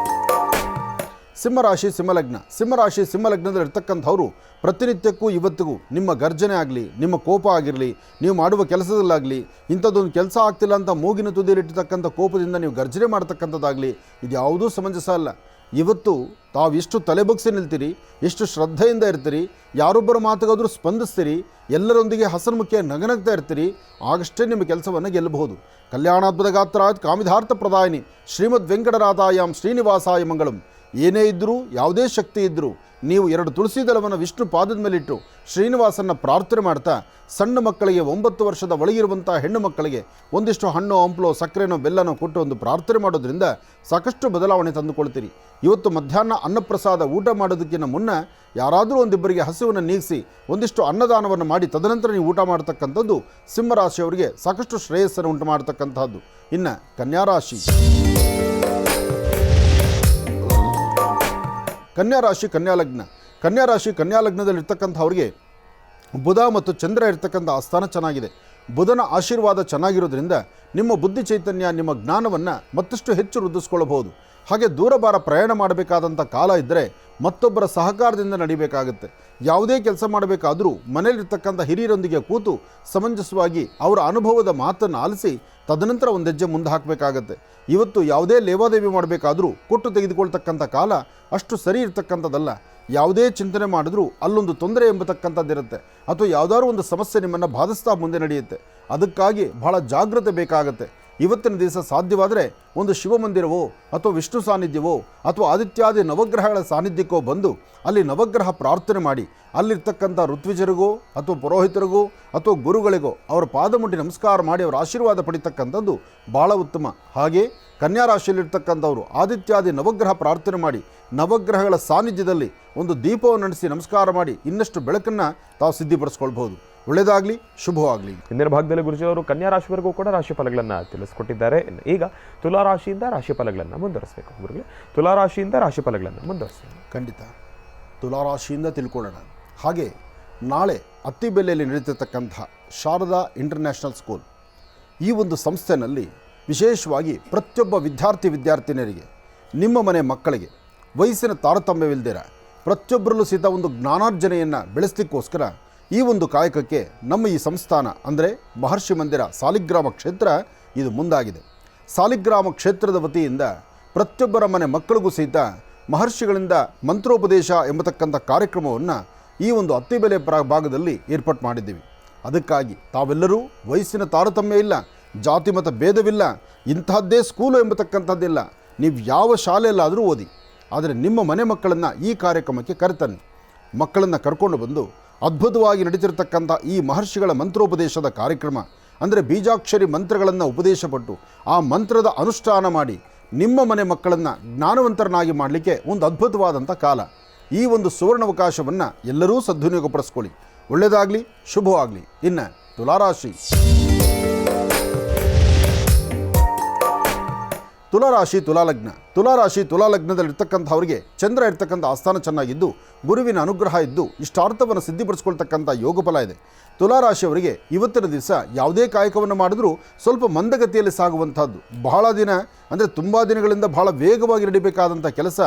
ಸಿಂಹಲಗ್ನದಲ್ಲಿರ್ತಕ್ಕಂಥವ್ರು ಪ್ರತಿನಿತ್ಯಕ್ಕೂ ಇವತ್ತಿಗೂ ನಿಮ್ಮ ಗರ್ಜನೆ ಆಗಲಿ, ನಿಮ್ಮ ಕೋಪ ಆಗಿರಲಿ, ನೀವು ಮಾಡುವ ಕೆಲಸದಲ್ಲಾಗಲಿ, ಇಂಥದ್ದೊಂದು ಕೆಲಸ ಆಗ್ತಿಲ್ಲ ಅಂತ ಮೂಗಿನ ತುದಿಯಲ್ಲಿರ್ತಕ್ಕಂಥ ಕೋಪದಿಂದ ನೀವು ಗರ್ಜನೆ ಮಾಡ್ತಕ್ಕಂಥದ್ದಾಗಲಿ ಇದು ಯಾವುದೂ ಸಮಂಜಸ ಅಲ್ಲ. ಇವತ್ತು ತಾವು ಎಷ್ಟು ತಲೆಬಗ್ಸಿ ನಿಲ್ತೀರಿ, ಎಷ್ಟು ಶ್ರದ್ಧೆಯಿಂದ ಇರ್ತೀರಿ, ಯಾರೊಬ್ಬರ ಮಾತುಗಾದರೂ ಸ್ಪಂದಿಸ್ತೀರಿ, ಎಲ್ಲರೊಂದಿಗೆ ಹಸನ್ಮುಖಿಯ ನಗನಗ್ತಾ ಇರ್ತೀರಿ, ಆಗಷ್ಟೇ ನಿಮ್ಮ ಕೆಲಸವನ್ನು ಗೆಲ್ಲಬಹುದು. ಕಲ್ಯಾಣಾದ್ಭುತ ಗಾತ್ರಾತ್ ಕಾಮಿಧಾರ್ಥ ಪ್ರದಾಯಿನಿ ಶ್ರೀಮದ್ ವೆಂಕಟರಾಧಾಯಾಮ್ ಶ್ರೀನಿವಾಸಾಯ ಮಂಗಳಂ. ಏನೇ ಇದ್ದರೂ ಯಾವುದೇ ಶಕ್ತಿ ಇದ್ದರೂ ನೀವು 2 ತುಳಸಿ ದಳವನ್ನು ವಿಷ್ಣು ಪಾದದ ಮೇಲಿಟ್ಟು ಶ್ರೀನಿವಾಸನ ಪ್ರಾರ್ಥನೆ ಮಾಡ್ತಾ ಸಣ್ಣ ಮಕ್ಕಳಿಗೆ 9 ವರ್ಷದ ಒಳಗಿರುವಂಥ ಹೆಣ್ಣು ಮಕ್ಕಳಿಗೆ ಒಂದಿಷ್ಟು ಹಣ್ಣು ಹಂಪಲು ಸಕ್ಕರೆನೋ ಬೆಲ್ಲನೋ ಕೊಟ್ಟು ಒಂದು ಪ್ರಾರ್ಥನೆ ಮಾಡೋದ್ರಿಂದ ಸಾಕಷ್ಟು ಬದಲಾವಣೆ ತಂದುಕೊಳ್ತೀರಿ. ಇವತ್ತು ಮಧ್ಯಾಹ್ನ ಅನ್ನಪ್ರಸಾದ ಊಟ ಮಾಡೋದಕ್ಕಿಂತ ಮುನ್ನ ಯಾರಾದರೂ ಒಂದಿಬ್ಬರಿಗೆ ಹಸಿವನ್ನು ನೀಗಿಸಿ ಒಂದಿಷ್ಟು ಅನ್ನದಾನವನ್ನು ಮಾಡಿ ತದನಂತರ ನೀವು ಊಟ ಮಾಡ್ತಕ್ಕಂಥದ್ದು ಸಿಂಹರಾಶಿಯವರಿಗೆ ಸಾಕಷ್ಟು ಶ್ರೇಯಸ್ಸನ್ನು ಉಂಟು ಮಾಡ್ತಕ್ಕಂಥದ್ದು. ಇನ್ನು ಕನ್ಯಾರಾಶಿ, ಕನ್ಯಾರಾಶಿ ಕನ್ಯಾಲಗ್ನದಲ್ಲಿರ್ತಕ್ಕಂಥವ್ರಿಗೆ ಬುಧ ಮತ್ತು ಚಂದ್ರ ಇರ್ತಕ್ಕಂಥ ಆಸ್ಥಾನ ಚೆನ್ನಾಗಿದೆ. ಬುಧನ ಆಶೀರ್ವಾದ ಚೆನ್ನಾಗಿರೋದ್ರಿಂದ ನಿಮ್ಮ ಬುದ್ಧಿ ಚೈತನ್ಯ, ನಿಮ್ಮ ಜ್ಞಾನವನ್ನು ಮತ್ತಷ್ಟು ಹೆಚ್ಚು ವೃದ್ಧಿಸ್ಕೊಳ್ಬಹುದು. ಹಾಗೆ ದೂರಭಾರ ಪ್ರಯಾಣ ಮಾಡಬೇಕಾದಂಥ ಕಾಲ ಇದ್ದರೆ ಮತ್ತೊಬ್ಬರ ಸಹಕಾರದಿಂದ ನಡಿಬೇಕಾಗುತ್ತೆ. ಯಾವುದೇ ಕೆಲಸ ಮಾಡಬೇಕಾದರೂ ಮನೆಯಲ್ಲಿರ್ತಕ್ಕಂಥ ಹಿರಿಯರೊಂದಿಗೆ ಕೂತು ಸಮಂಜಸವಾಗಿ ಅವರ ಅನುಭವದ ಮಾತನ್ನು ಆಲಿಸಿ ತದನಂತರ ಒಂದು ಹೆಜ್ಜೆ ಮುಂದೆ ಹಾಕಬೇಕಾಗತ್ತೆ. ಇವತ್ತು ಯಾವುದೇ ಲೇವಾದೇವಿ ಮಾಡಬೇಕಾದರೂ ಕೊಟ್ಟು ತೆಗೆದುಕೊಳ್ತಕ್ಕಂಥ ಕಾಲ ಅಷ್ಟು ಸರಿ ಇರ್ತಕ್ಕಂಥದ್ದಲ್ಲ. ಯಾವುದೇ ಚಿಂತನೆ ಮಾಡಿದ್ರೂ ಅಲ್ಲೊಂದು ತೊಂದರೆ ಎಂಬತಕ್ಕಂಥದ್ದಿರುತ್ತೆ, ಅಥವಾ ಯಾವುದಾದ್ರೂ ಒಂದು ಸಮಸ್ಯೆ ನಿಮ್ಮನ್ನು ಬಾಧಿಸ್ತಾ ಮುಂದೆ ನಡೆಯುತ್ತೆ. ಅದಕ್ಕಾಗಿ ಬಹಳ ಜಾಗ್ರತೆ ಬೇಕಾಗತ್ತೆ. ಇವತ್ತಿನ ದಿವಸ ಸಾಧ್ಯವಾದರೆ ಒಂದು ಶಿವಮಂದಿರವೋ ಅಥವಾ ವಿಷ್ಣು ಸಾನ್ನಿಧ್ಯವೋ ಅಥವಾ ಆದಿತ್ಯಾದಿ ನವಗ್ರಹಗಳ ಸಾನ್ನಿಧ್ಯವೋ ಬಂದು ಅಲ್ಲಿ ನವಗ್ರಹ ಪ್ರಾರ್ಥನೆ ಮಾಡಿ ಅಲ್ಲಿರ್ತಕ್ಕಂಥ ಋತ್ವಿಜರಿಗೋ ಅಥವಾ ಪುರೋಹಿತರಿಗೋ ಅಥವಾ ಗುರುಗಳಿಗೋ ಅವರ ಪಾದ ಮುಟ್ಟಿ ನಮಸ್ಕಾರ ಮಾಡಿ ಅವರ ಆಶೀರ್ವಾದ ಪಡಿತಕ್ಕಂಥದ್ದು ಭಾಳ ಉತ್ತಮ. ಹಾಗೆ ಕನ್ಯಾ ರಾಶಿಯಲ್ಲಿರ್ತಕ್ಕಂಥವರು ಆದಿತ್ಯಾದಿ ನವಗ್ರಹ ಪ್ರಾರ್ಥನೆ ಮಾಡಿ ನವಗ್ರಹಗಳ ಸಾನ್ನಿಧ್ಯದಲ್ಲಿ ಒಂದು ದೀಪವನ್ನು ನಡೆಸಿ ನಮಸ್ಕಾರ ಮಾಡಿ ಇನ್ನಷ್ಟು ಬೆಳಕನ್ನು ತಾವು ಸಿದ್ಧಿಪಡಿಸ್ಕೊಳ್ಬಹುದು. ಒಳ್ಳೆಯದಾಗಲಿ, ಶುಭವಾಗಲಿ. ಹಿಂದಿನ ಭಾಗದಲ್ಲಿ ಗುರುಜಿಯವರು ಕನ್ಯಾ ರಾಶಿವರೆಗೂ ಕೂಡ ರಾಶಿ ಫಲಗಳನ್ನು ತಿಳಿಸ್ಕೊಟ್ಟಿದ್ದಾರೆ. ಈಗ ತುಲಾ ರಾಶಿಯಿಂದ ರಾಶಿ ಫಲಗಳನ್ನು ಮುಂದುವರಿಸಬೇಕು. ಗುರುಗಳೇ, ತುಲಾ ರಾಶಿಯಿಂದ ರಾಶಿ ಫಲಗಳನ್ನು ಮುಂದುವರಿಸಬೇಕು. ಖಂಡಿತ ತುಲಾರಾಶಿಯಿಂದ ತಿಳ್ಕೊಳ್ಳೋಣ. ಹಾಗೆ ನಾಳೆ ಅತ್ತಿಬೆಲೆಯಲ್ಲಿ ನಡೀತಿರ್ತಕ್ಕಂಥ ಶಾರದಾ ಇಂಟರ್ನ್ಯಾಷನಲ್ ಸ್ಕೂಲ್ ಈ ಒಂದು ಸಂಸ್ಥೆಯಲ್ಲಿ ವಿಶೇಷವಾಗಿ ಪ್ರತಿಯೊಬ್ಬ ವಿದ್ಯಾರ್ಥಿನಿಯರಿಗೆ, ನಿಮ್ಮ ಮನೆ ಮಕ್ಕಳಿಗೆ ವಯಸ್ಸಿನ ತಾರತಮ್ಯವಿಲ್ಲದಿರ ಪ್ರತಿಯೊಬ್ಬರಲ್ಲೂ ಸಹಿತ ಒಂದು ಜ್ಞಾನಾರ್ಜನೆಯನ್ನು ಬೆಳೆಸಲಿಕ್ಕೋಸ್ಕರ ಈ ಒಂದು ಕಾಯಕಕ್ಕೆ ನಮ್ಮ ಈ ಸಂಸ್ಥಾನ ಅಂದರೆ ಮಹರ್ಷಿ ಮಂದಿರ ಸಾಲಿಗ್ರಾಮ ಕ್ಷೇತ್ರ ಇದು ಮುಂದಾಗಿದೆ. ಸಾಲಿಗ್ರಾಮ ಕ್ಷೇತ್ರದ ವತಿಯಿಂದ ಪ್ರತಿಯೊಬ್ಬರ ಮನೆ ಮಕ್ಕಳಿಗೂ ಸಹಿತ ಮಹರ್ಷಿಗಳಿಂದ ಮಂತ್ರೋಪದೇಶ ಎಂಬತಕ್ಕಂಥ ಕಾರ್ಯಕ್ರಮವನ್ನು ಈ ಒಂದು ಅತ್ತಿಬೆಲೆ ಭಾಗದಲ್ಲಿ ಏರ್ಪಾಡು ಮಾಡಿದ್ದೀವಿ. ಅದಕ್ಕಾಗಿ ತಾವೆಲ್ಲರೂ ವಯಸ್ಸಿನ ತಾರತಮ್ಯ ಇಲ್ಲ, ಜಾತಿ ಮತ ಭೇದವಿಲ್ಲ, ಇಂತಹದ್ದೇ ಸ್ಕೂಲು ಎಂಬತಕ್ಕಂಥದ್ದಿಲ್ಲ. ನೀವು ಯಾವ ಶಾಲೆಯಲ್ಲಾದರೂ ಓದಿ, ಆದರೆ ನಿಮ್ಮ ಮನೆ ಮಕ್ಕಳನ್ನು ಈ ಕಾರ್ಯಕ್ರಮಕ್ಕೆ ಕರೆತನ್ನಿ. ಮಕ್ಕಳನ್ನು ಕರ್ಕೊಂಡು ಬಂದು ಅದ್ಭುತವಾಗಿ ನಡೀತಿರ್ತಕ್ಕಂಥ ಈ ಮಹರ್ಷಿಗಳ ಮಂತ್ರೋಪದೇಶದ ಕಾರ್ಯಕ್ರಮ ಅಂದರೆ ಬೀಜಾಕ್ಷರಿ ಮಂತ್ರಗಳನ್ನು ಉಪದೇಶಪಟ್ಟು ಆ ಮಂತ್ರದ ಅನುಷ್ಠಾನ ಮಾಡಿ ನಿಮ್ಮ ಮನೆ ಮಕ್ಕಳನ್ನು ಜ್ಞಾನವಂತರನ್ನಾಗಿ ಮಾಡಲಿಕ್ಕೆ ಒಂದು ಅದ್ಭುತವಾದಂಥ ಕಾಲ. ಈ ಒಂದು ಸುವರ್ಣಾವಕಾಶವನ್ನು ಎಲ್ಲರೂ ಸದ್ವಿನಿಯೋಗಪಡಿಸ್ಕೊಳ್ಳಿ. ಒಳ್ಳೆಯದಾಗಲಿ, ಶುಭವಾಗಲಿ. ಇನ್ನು ತುಲಾರಾಶಿ, ತುಲಾಲಗ್ನದಲ್ಲಿರ್ತಕ್ಕಂಥವ್ರಿಗೆ ಚಂದ್ರ ಇರ್ತಕ್ಕಂಥ ಆಸ್ಥಾನ ಚೆನ್ನಾಗಿದ್ದು ಗುರುವಿನ ಅನುಗ್ರಹ ಇದ್ದು ಇಷ್ಟಾರ್ಥವನ್ನು ಸಿದ್ಧಿಪಡಿಸ್ಕೊಳ್ತಕ್ಕಂಥ ಯೋಗ ಫಲ ಇದೆ. ತುಲಾರಾಶಿಯವರಿಗೆ ಇವತ್ತಿನ ದಿವಸ ಯಾವುದೇ ಕಾಯಕವನ್ನು ಮಾಡಿದ್ರೂ ಸ್ವಲ್ಪ ಮಂದಗತಿಯಲ್ಲಿ ಸಾಗುವಂಥದ್ದು. ಬಹಳ ದಿನ ಅಂದರೆ ತುಂಬ ದಿನಗಳಿಂದ ಬಹಳ ವೇಗವಾಗಿ ನಡಿಬೇಕಾದಂಥ ಕೆಲಸ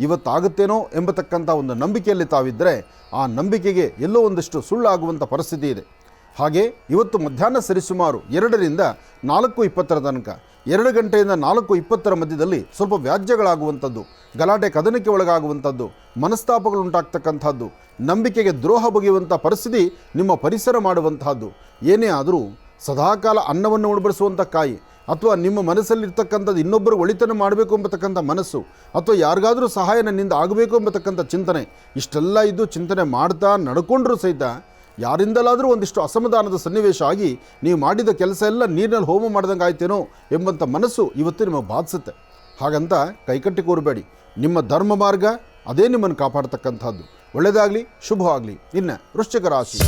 ಇವತ್ತಾಗುತ್ತೇನೋ ಎಂಬತಕ್ಕಂಥ ಒಂದು ನಂಬಿಕೆಯಲ್ಲಿ ತಾವಿದ್ದರೆ ಆ ನಂಬಿಕೆಗೆ ಎಲ್ಲೋ ಒಂದಷ್ಟು ಸುಳ್ಳಾಗುವಂಥ ಪರಿಸ್ಥಿತಿ ಇದೆ. ಹಾಗೆ ಇವತ್ತು ಮಧ್ಯಾಹ್ನ ಸರಿಸುಮಾರು 2ರಿಂದ 4:20 ತನಕ 2 ಗಂಟೆಯಿಂದ 4:20 ಮಧ್ಯದಲ್ಲಿ ಸ್ವಲ್ಪ ವ್ಯಾಜ್ಯಗಳಾಗುವಂಥದ್ದು, ಗಲಾಟೆ ಕದನಕ್ಕೆ ಒಳಗಾಗುವಂಥದ್ದು, ಮನಸ್ತಾಪಗಳುಂಟಾಗ್ತಕ್ಕಂಥದ್ದು, ನಂಬಿಕೆಗೆ ದ್ರೋಹ ಬಗೆಯುವಂಥ ಪರಿಸ್ಥಿತಿ ನಿಮ್ಮ ಪರಿಸರ ಮಾಡುವಂತಹದ್ದು. ಏನೇ ಆದರೂ ಸದಾಕಾಲ ಅನ್ನವನ್ನು ಉಣಬಡಿಸುವಂಥ ಕಾಯಿ ಅಥವಾ ನಿಮ್ಮ ಮನಸ್ಸಲ್ಲಿರ್ತಕ್ಕಂಥದ್ದು ಇನ್ನೊಬ್ಬರು ಒಳಿತನ ಮಾಡಬೇಕು ಎಂಬತಕ್ಕಂಥ ಮನಸ್ಸು ಅಥವಾ ಯಾರಿಗಾದರೂ ಸಹಾಯ ನನ್ನಿಂದ ಆಗಬೇಕು ಎಂಬತಕ್ಕಂಥ ಚಿಂತನೆ, ಇಷ್ಟೆಲ್ಲ ಇದ್ದು ಚಿಂತನೆ ಮಾಡ್ತಾ ನಡ್ಕೊಂಡ್ರೂ ಸಹಿತ ಯಾರಿಂದಲಾದರೂ ಒಂದಿಷ್ಟು ಅಸಮಾಧಾನದ ಸನ್ನಿವೇಶ ಆಗಿ ನೀವು ಮಾಡಿದ ಕೆಲಸ ಎಲ್ಲ ನೀರಿನಲ್ಲಿ ಹೋಮ ಮಾಡ್ದಂಗೆ ಆಯ್ತೇನೋ ಎಂಬಂಥ ಮನಸ್ಸು ಇವತ್ತು ನಿಮಗೆ ಬಾಧಿಸುತ್ತೆ. ಹಾಗಂತ ಕೈಕಟ್ಟಿ ಕೂರಬೇಡಿ. ನಿಮ್ಮ ಧರ್ಮ ಮಾರ್ಗ ಅದೇ ನಿಮ್ಮನ್ನು ಕಾಪಾಡ್ತಕ್ಕಂಥದ್ದು. ಒಳ್ಳೆಯದಾಗಲಿ, ಶುಭವಾಗಲಿ. ಇನ್ನು ವೃಶ್ಚಿಕ ರಾಶಿ,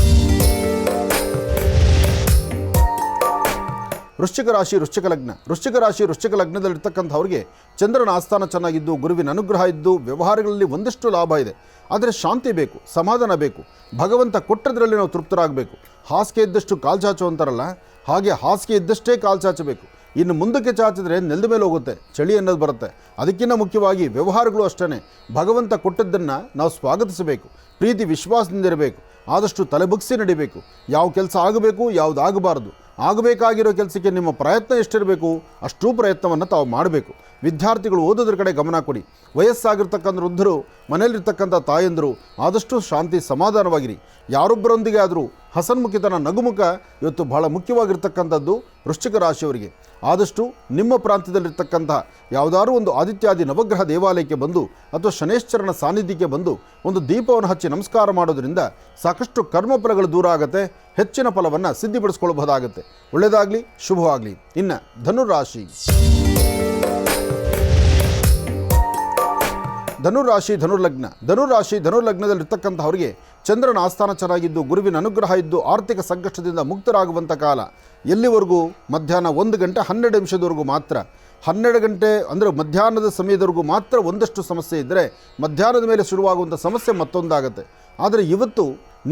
ವೃಶ್ಚಿಕ ಲಗ್ನದಲ್ಲಿರ್ತಕ್ಕಂಥವ್ರಿಗೆ ಚಂದ್ರನ ಆಸ್ಥಾನ ಚೆನ್ನಾಗಿದ್ದು ಗುರುವಿನ ಅನುಗ್ರಹ ಇದ್ದು ವ್ಯವಹಾರಗಳಲ್ಲಿ ಒಂದಷ್ಟು ಲಾಭ ಇದೆ. ಆದರೆ ಶಾಂತಿ ಬೇಕು, ಸಮಾಧಾನ ಬೇಕು. ಭಗವಂತ ಕೊಟ್ಟದ್ರಲ್ಲಿ ನಾವು ತೃಪ್ತರಾಗಬೇಕು. ಹಾಸಿಗೆ ಇದ್ದಷ್ಟು ಕಾಲು ಚಾಚು ಅಂತಾರಲ್ಲ, ಹಾಗೆ ಹಾಸಿಗೆ ಇದ್ದಷ್ಟೇ ಕಾಲು ಚಾಚಬೇಕು. ಇನ್ನು ಮುಂದಕ್ಕೆ ಚಾಚಿದ್ರೆ ನೆಲದ ಮೇಲೆ ಹೋಗುತ್ತೆ, ಚಳಿ ಅನ್ನೋದು ಬರುತ್ತೆ. ಅದಕ್ಕಿಂತ ಮುಖ್ಯವಾಗಿ ವ್ಯವಹಾರಗಳು ಅಷ್ಟೇ. ಭಗವಂತ ಕೊಟ್ಟದ್ದನ್ನು ನಾವು ಸ್ವಾಗತಿಸಬೇಕು, ಪ್ರೀತಿ ವಿಶ್ವಾಸದಿಂದಿರಬೇಕು, ಆದಷ್ಟು ತಲೆಬಗ್ಸಿ ನಡಿಬೇಕು. ಯಾವ ಕೆಲಸ ಆಗಬೇಕು, ಯಾವುದು ಆಗಬಾರ್ದು, ಆಗಬೇಕಾಗಿರೋ ಕೆಲಸಕ್ಕೆ ನಿಮ್ಮ ಪ್ರಯತ್ನ ಎಷ್ಟಿರಬೇಕು ಅಷ್ಟೂ ಪ್ರಯತ್ನವನ್ನು ತಾವು ಮಾಡಬೇಕು. ವಿದ್ಯಾರ್ಥಿಗಳು ಓದೋದ್ರ ಕಡೆ ಗಮನ ಕೊಡಿ. ವಯಸ್ಸಾಗಿರ್ತಕ್ಕಂಥ ವೃದ್ಧರು, ಮನೆಯಲ್ಲಿರ್ತಕ್ಕಂಥ ತಾಯಂದರು ಆದಷ್ಟು ಶಾಂತಿ ಸಮಾಧಾನವಾಗಿರಿ. ಯಾರೊಬ್ಬರೊಂದಿಗೆ ಆದರೂ ಹಸನ್ಮುಖಿತನ, ನಗುಮುಖ ಇವತ್ತು ಬಹಳ ಮುಖ್ಯವಾಗಿರ್ತಕ್ಕಂಥದ್ದು ವೃಶ್ಚಿಕ ರಾಶಿಯವರಿಗೆ. ಆದಷ್ಟು ನಿಮ್ಮ ಪ್ರಾಂತ್ಯದಲ್ಲಿರ್ತಕ್ಕಂಥ ಯಾವುದಾದ್ರೂ ಒಂದು ಆದಿತ್ಯಾದಿ ನವಗ್ರಹ ದೇವಾಲಯಕ್ಕೆ ಬಂದು ಅಥವಾ ಶನೇಶ್ವರನ ಸಾನ್ನಿಧ್ಯಕ್ಕೆ ಬಂದು ಒಂದು ದೀಪವನ್ನು ಹಚ್ಚಿ ನಮಸ್ಕಾರ ಮಾಡೋದರಿಂದ ಸಾಕಷ್ಟು ಕರ್ಮಫಲಗಳು ದೂರ ಆಗುತ್ತೆ, ಹೆಚ್ಚಿನ ಫಲವನ್ನು ಸಿದ್ಧಿಪಡಿಸ್ಕೊಳ್ಬಹುದಾಗುತ್ತೆ. ಒಳ್ಳೆಯದಾಗಲಿ, ಶುಭವಾಗಲಿ. ಇನ್ನು ಧನುರಾಶಿ. ಧನುರ್ಲಗ್ನದಲ್ಲಿರ್ತಕ್ಕಂಥವರಿಗೆ ಚಂದ್ರನ ಆಸ್ಥಾನ ಚೆನ್ನಾಗಿದ್ದು, ಗುರುವಿನ ಅನುಗ್ರಹ ಇದ್ದು, ಆರ್ಥಿಕ ಸಂಕಷ್ಟದಿಂದ ಮುಕ್ತರಾಗುವಂಥ ಕಾಲ. ಎಲ್ಲಿವರೆಗೂ? ಮಧ್ಯಾಹ್ನ 1 ಗಂಟೆ 12 ನಿಮಿಷದವರೆಗೂ ಮಾತ್ರ. 12 ಗಂಟೆ ಅಂದರೆ ಮಧ್ಯಾಹ್ನದ ಸಮಯದವರೆಗೂ ಮಾತ್ರ ಒಂದಷ್ಟು ಸಮಸ್ಯೆ ಇದ್ದರೆ, ಮಧ್ಯಾಹ್ನದ ಮೇಲೆ ಶುರುವಾಗುವಂಥ ಸಮಸ್ಯೆ ಮತ್ತೊಂದಾಗುತ್ತೆ. ಆದರೆ ಇವತ್ತು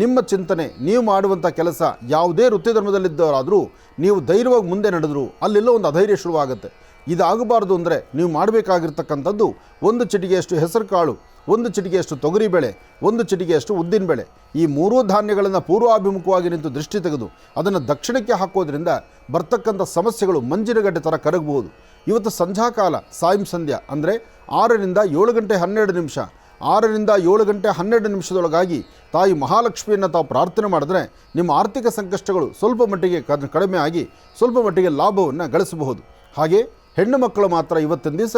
ನಿಮ್ಮ ಚಿಂತನೆ, ನೀವು ಮಾಡುವಂಥ ಕೆಲಸ ಯಾವುದೇ ವೃತ್ತಿ ಧರ್ಮದಲ್ಲಿದ್ದವರಾದರೂ ನೀವು ಧೈರ್ಯವಾಗಿ ಮುಂದೆ ನಡೆದರೂ ಅಲ್ಲೆಲ್ಲೋ ಒಂದು ಅಧೈರ್ಯ ಶುರುವಾಗುತ್ತೆ. ಇದಾಗಬಾರ್ದು ಅಂದರೆ ನೀವು ಮಾಡಬೇಕಾಗಿರ್ತಕ್ಕಂಥದ್ದು 1 ಚಿಟಿಕೆಯಷ್ಟು ಹೆಸರು ಕಾಳು, 1 ಚಿಟಿಕೆಯಷ್ಟು ತೊಗರಿಬೇಳೆ, 1 ಚಿಟಿಕೆಯಷ್ಟು ಉದ್ದಿನಬೇಳೆ, ಈ 3 ಧಾನ್ಯಗಳನ್ನು ಪೂರ್ವಾಭಿಮುಖವಾಗಿ ನಿಂತು ದೃಷ್ಟಿ ತೆಗೆದು ಅದನ್ನು ದಕ್ಷಿಣಕ್ಕೆ ಹಾಕೋದ್ರಿಂದ ಬರ್ತಕ್ಕಂಥ ಸಮಸ್ಯೆಗಳು ಮಂಜಿನಗಡ್ಡೆ ಥರ ಕರಗಬಹುದು. ಇವತ್ತು ಸಂಧ್ಯಾಕಾಲ, ಸಾಯಂ ಸಂಧ್ಯಾ ಅಂದರೆ 6 ರಿಂದ 7 ಗಂಟೆ 12 ನಿಮಿಷ, 6 ರಿಂದ 7 ಗಂಟೆ 12 ನಿಮಿಷದೊಳಗಾಗಿ ತಾಯಿ ಮಹಾಲಕ್ಷ್ಮಿಯನ್ನು ತಾವು ಪ್ರಾರ್ಥನೆ ಮಾಡಿದ್ರೆ ನಿಮ್ಮ ಆರ್ಥಿಕ ಸಂಕಷ್ಟಗಳು ಸ್ವಲ್ಪ ಮಟ್ಟಿಗೆ ಕಡಿಮೆ ಆಗಿ ಸ್ವಲ್ಪ ಮಟ್ಟಿಗೆ ಲಾಭವನ್ನು ಗಳಿಸಬಹುದು. ಹಾಗೆ ಹೆಣ್ಣು ಮಕ್ಕಳು ಮಾತ್ರ ಇವತ್ತಿನ ದಿವಸ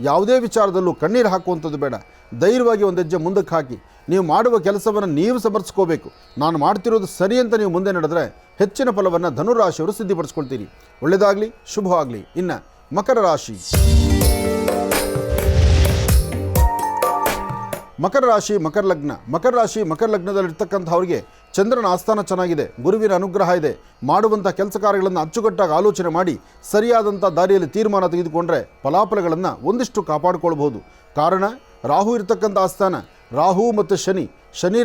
ಯಾವುದೇ ವಿಚಾರದಲ್ಲೂ ಕಣ್ಣೀರು ಹಾಕುವಂಥದ್ದು ಬೇಡ. ಧೈರ್ಯವಾಗಿ ಒಂದು ಹೆಜ್ಜೆ ಮುಂದಕ್ಕೆ ಹಾಕಿ ನೀವು ಮಾಡುವ ಕೆಲಸವನ್ನು ನೀವು ಸಮರ್ಥಿಸ್ಕೋಬೇಕು. ನಾನು ಮಾಡ್ತಿರೋದು ಸರಿ ಅಂತ ನೀವು ಮುಂದೆ ನಡೆದರೆ ಹೆಚ್ಚಿನ ಫಲವನ್ನು ಧನುರಾಶಿಯವರು ಸಿದ್ಧಿಪಡಿಸ್ಕೊಳ್ತೀರಿ. ಒಳ್ಳೆಯದಾಗಲಿ, ಶುಭವಾಗಲಿ. ಇನ್ನು ಮಕರ ರಾಶಿ. ಮಕರ ಲಗ್ನದಲ್ಲಿರ್ತಕ್ಕಂಥವ್ರಿಗೆ ಚಂದ್ರನ ಆಸ್ಥಾನ ಚೆನ್ನಾಗಿದೆ, ಗುರುವಿನ ಅನುಗ್ರಹ ಇದೆ. ಮಾಡುವಂಥ ಕೆಲಸ ಕಾರ್ಯಗಳನ್ನು ಅಚ್ಚುಕಟ್ಟಾಗಿ ಆಲೋಚನೆ ಮಾಡಿ ಸರಿಯಾದಂಥ ದಾರಿಯಲ್ಲಿ ತೀರ್ಮಾನ ತೆಗೆದುಕೊಂಡ್ರೆ ಫಲಾಫಲಗಳನ್ನು ಒಂದಿಷ್ಟು ಕಾಪಾಡಿಕೊಳ್ಬಹುದು. ಕಾರಣ ರಾಹು ಇರ್ತಕ್ಕಂಥ ಆಸ್ಥಾನ, ರಾಹು ಮತ್ತು ಶನಿ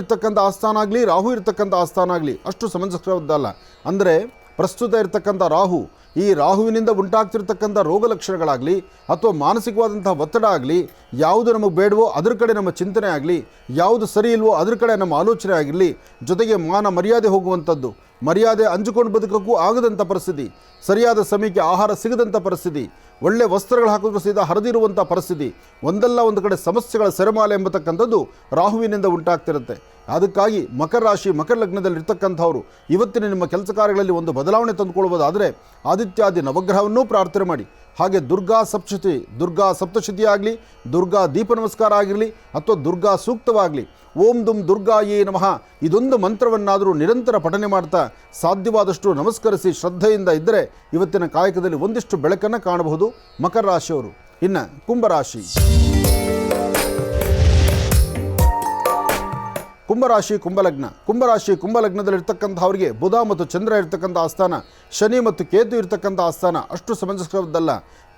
ಇರ್ತಕ್ಕಂಥ ಆಸ್ಥಾನ ಆಗಲಿ, ರಾಹು ಇರ್ತಕ್ಕಂಥ ಆಸ್ಥಾನ ಆಗಲಿ ಅಷ್ಟು ಸಮಂಜಸವದ್ದಲ್ಲ. ಅಂದರೆ ಪ್ರಸ್ತುತ ಇರ್ತಕ್ಕಂಥ ರಾಹು, ಈ ರಾಹುವಿನಿಂದ ಉಂಟಾಗ್ತಿರ್ತಕ್ಕಂಥ ರೋಗ ಲಕ್ಷಣಗಳಾಗಲಿ ಅಥವಾ ಮಾನಸಿಕವಾದಂಥ ಒತ್ತಡ ಆಗಲಿ, ಯಾವುದು ನಮಗೆ ಬೇಡವೋ ಅದ್ರ ಕಡೆ ನಮ್ಮ ಚಿಂತನೆ ಆಗಲಿ, ಯಾವುದು ಸರಿ ಇಲ್ವೋ ಅದ್ರ ಕಡೆ ನಮ್ಮ ಆಲೋಚನೆ ಆಗಿರಲಿ, ಜೊತೆಗೆ ಮಾನ ಮರ್ಯಾದೆ ಹೋಗುವಂಥದ್ದು, ಮರ್ಯಾದೆ ಹಂಚಿಕೊಂಡು ಬದುಕೋಕ್ಕೂ ಆಗದಂಥ ಪರಿಸ್ಥಿತಿ, ಸರಿಯಾದ ಸಮಯಕ್ಕೆ ಆಹಾರ ಸಿಗದಂಥ ಪರಿಸ್ಥಿತಿ, ಒಳ್ಳೆ ವಸ್ತ್ರಗಳು ಹಾಕೋದ್ರೂ ಸಹಿತ ಹರಿದಿರುವಂಥ ಪರಿಸ್ಥಿತಿ, ಒಂದಲ್ಲ ಒಂದು ಕಡೆ ಸಮಸ್ಯೆಗಳ ಸೆರೆಮಾಲೆ ಎಂಬತಕ್ಕಂಥದ್ದು ರಾಹುವಿನಿಂದ ಉಂಟಾಗ್ತಿರುತ್ತೆ. ಅದಕ್ಕಾಗಿ ಮಕರ ಲಗ್ನದಲ್ಲಿರ್ತಕ್ಕಂಥವ್ರು ಇವತ್ತಿನ ನಿಮ್ಮ ಕೆಲಸ ಕಾರ್ಯಗಳಲ್ಲಿ ಒಂದು ಬದಲಾವಣೆ ತಂದುಕೊಳ್ಬೋದಾದರೆ ಆದಿತ್ಯಾದಿ ನವಗ್ರಹವನ್ನೂ ಪ್ರಾರ್ಥನೆ ಮಾಡಿ. ಹಾಗೆ ದುರ್ಗಾ ಸಪ್ತಶತಿ ಆಗಲಿ, ದುರ್ಗಾ ದೀಪ ನಮಸ್ಕಾರ ಆಗಿರಲಿ ಅಥವಾ ದುರ್ಗಾ ಸೂಕ್ತವಾಗಲಿ, ಓಂ ದುಂ ದುರ್ಗಾಯೇ ನಮಃ ಇದೊಂದು ಮಂತ್ರವನ್ನಾದರೂ ನಿರಂತರ ಪಠನೆ ಮಾಡ್ತಾ ಸಾಧ್ಯವಾದಷ್ಟು ನಮಸ್ಕರಿಸಿ ಶ್ರದ್ಧೆಯಿಂದ ಇದ್ದರೆ ಇವತ್ತಿನ ಕಾಯಕದಲ್ಲಿ ಒಂದಿಷ್ಟು ಬೆಳಕನ್ನು ಕಾಣಬಹುದು ಮಕರ ರಾಶಿಯವರು. ಇನ್ನು ಕುಂಭಲಗ್ನದಲ್ಲಿರ್ತಕ್ಕಂಥವ್ರಿಗೆ ಬುಧ ಮತ್ತು ಚಂದ್ರ ಇರ್ತಕ್ಕಂಥ ಆಸ್ಥಾನ, ಶನಿ ಮತ್ತು ಕೇತು ಇರ್ತಕ್ಕಂಥ ಆಸ್ಥಾನ ಅಷ್ಟು ಸಮಂಜಸವದ್ದಲ್ಲ.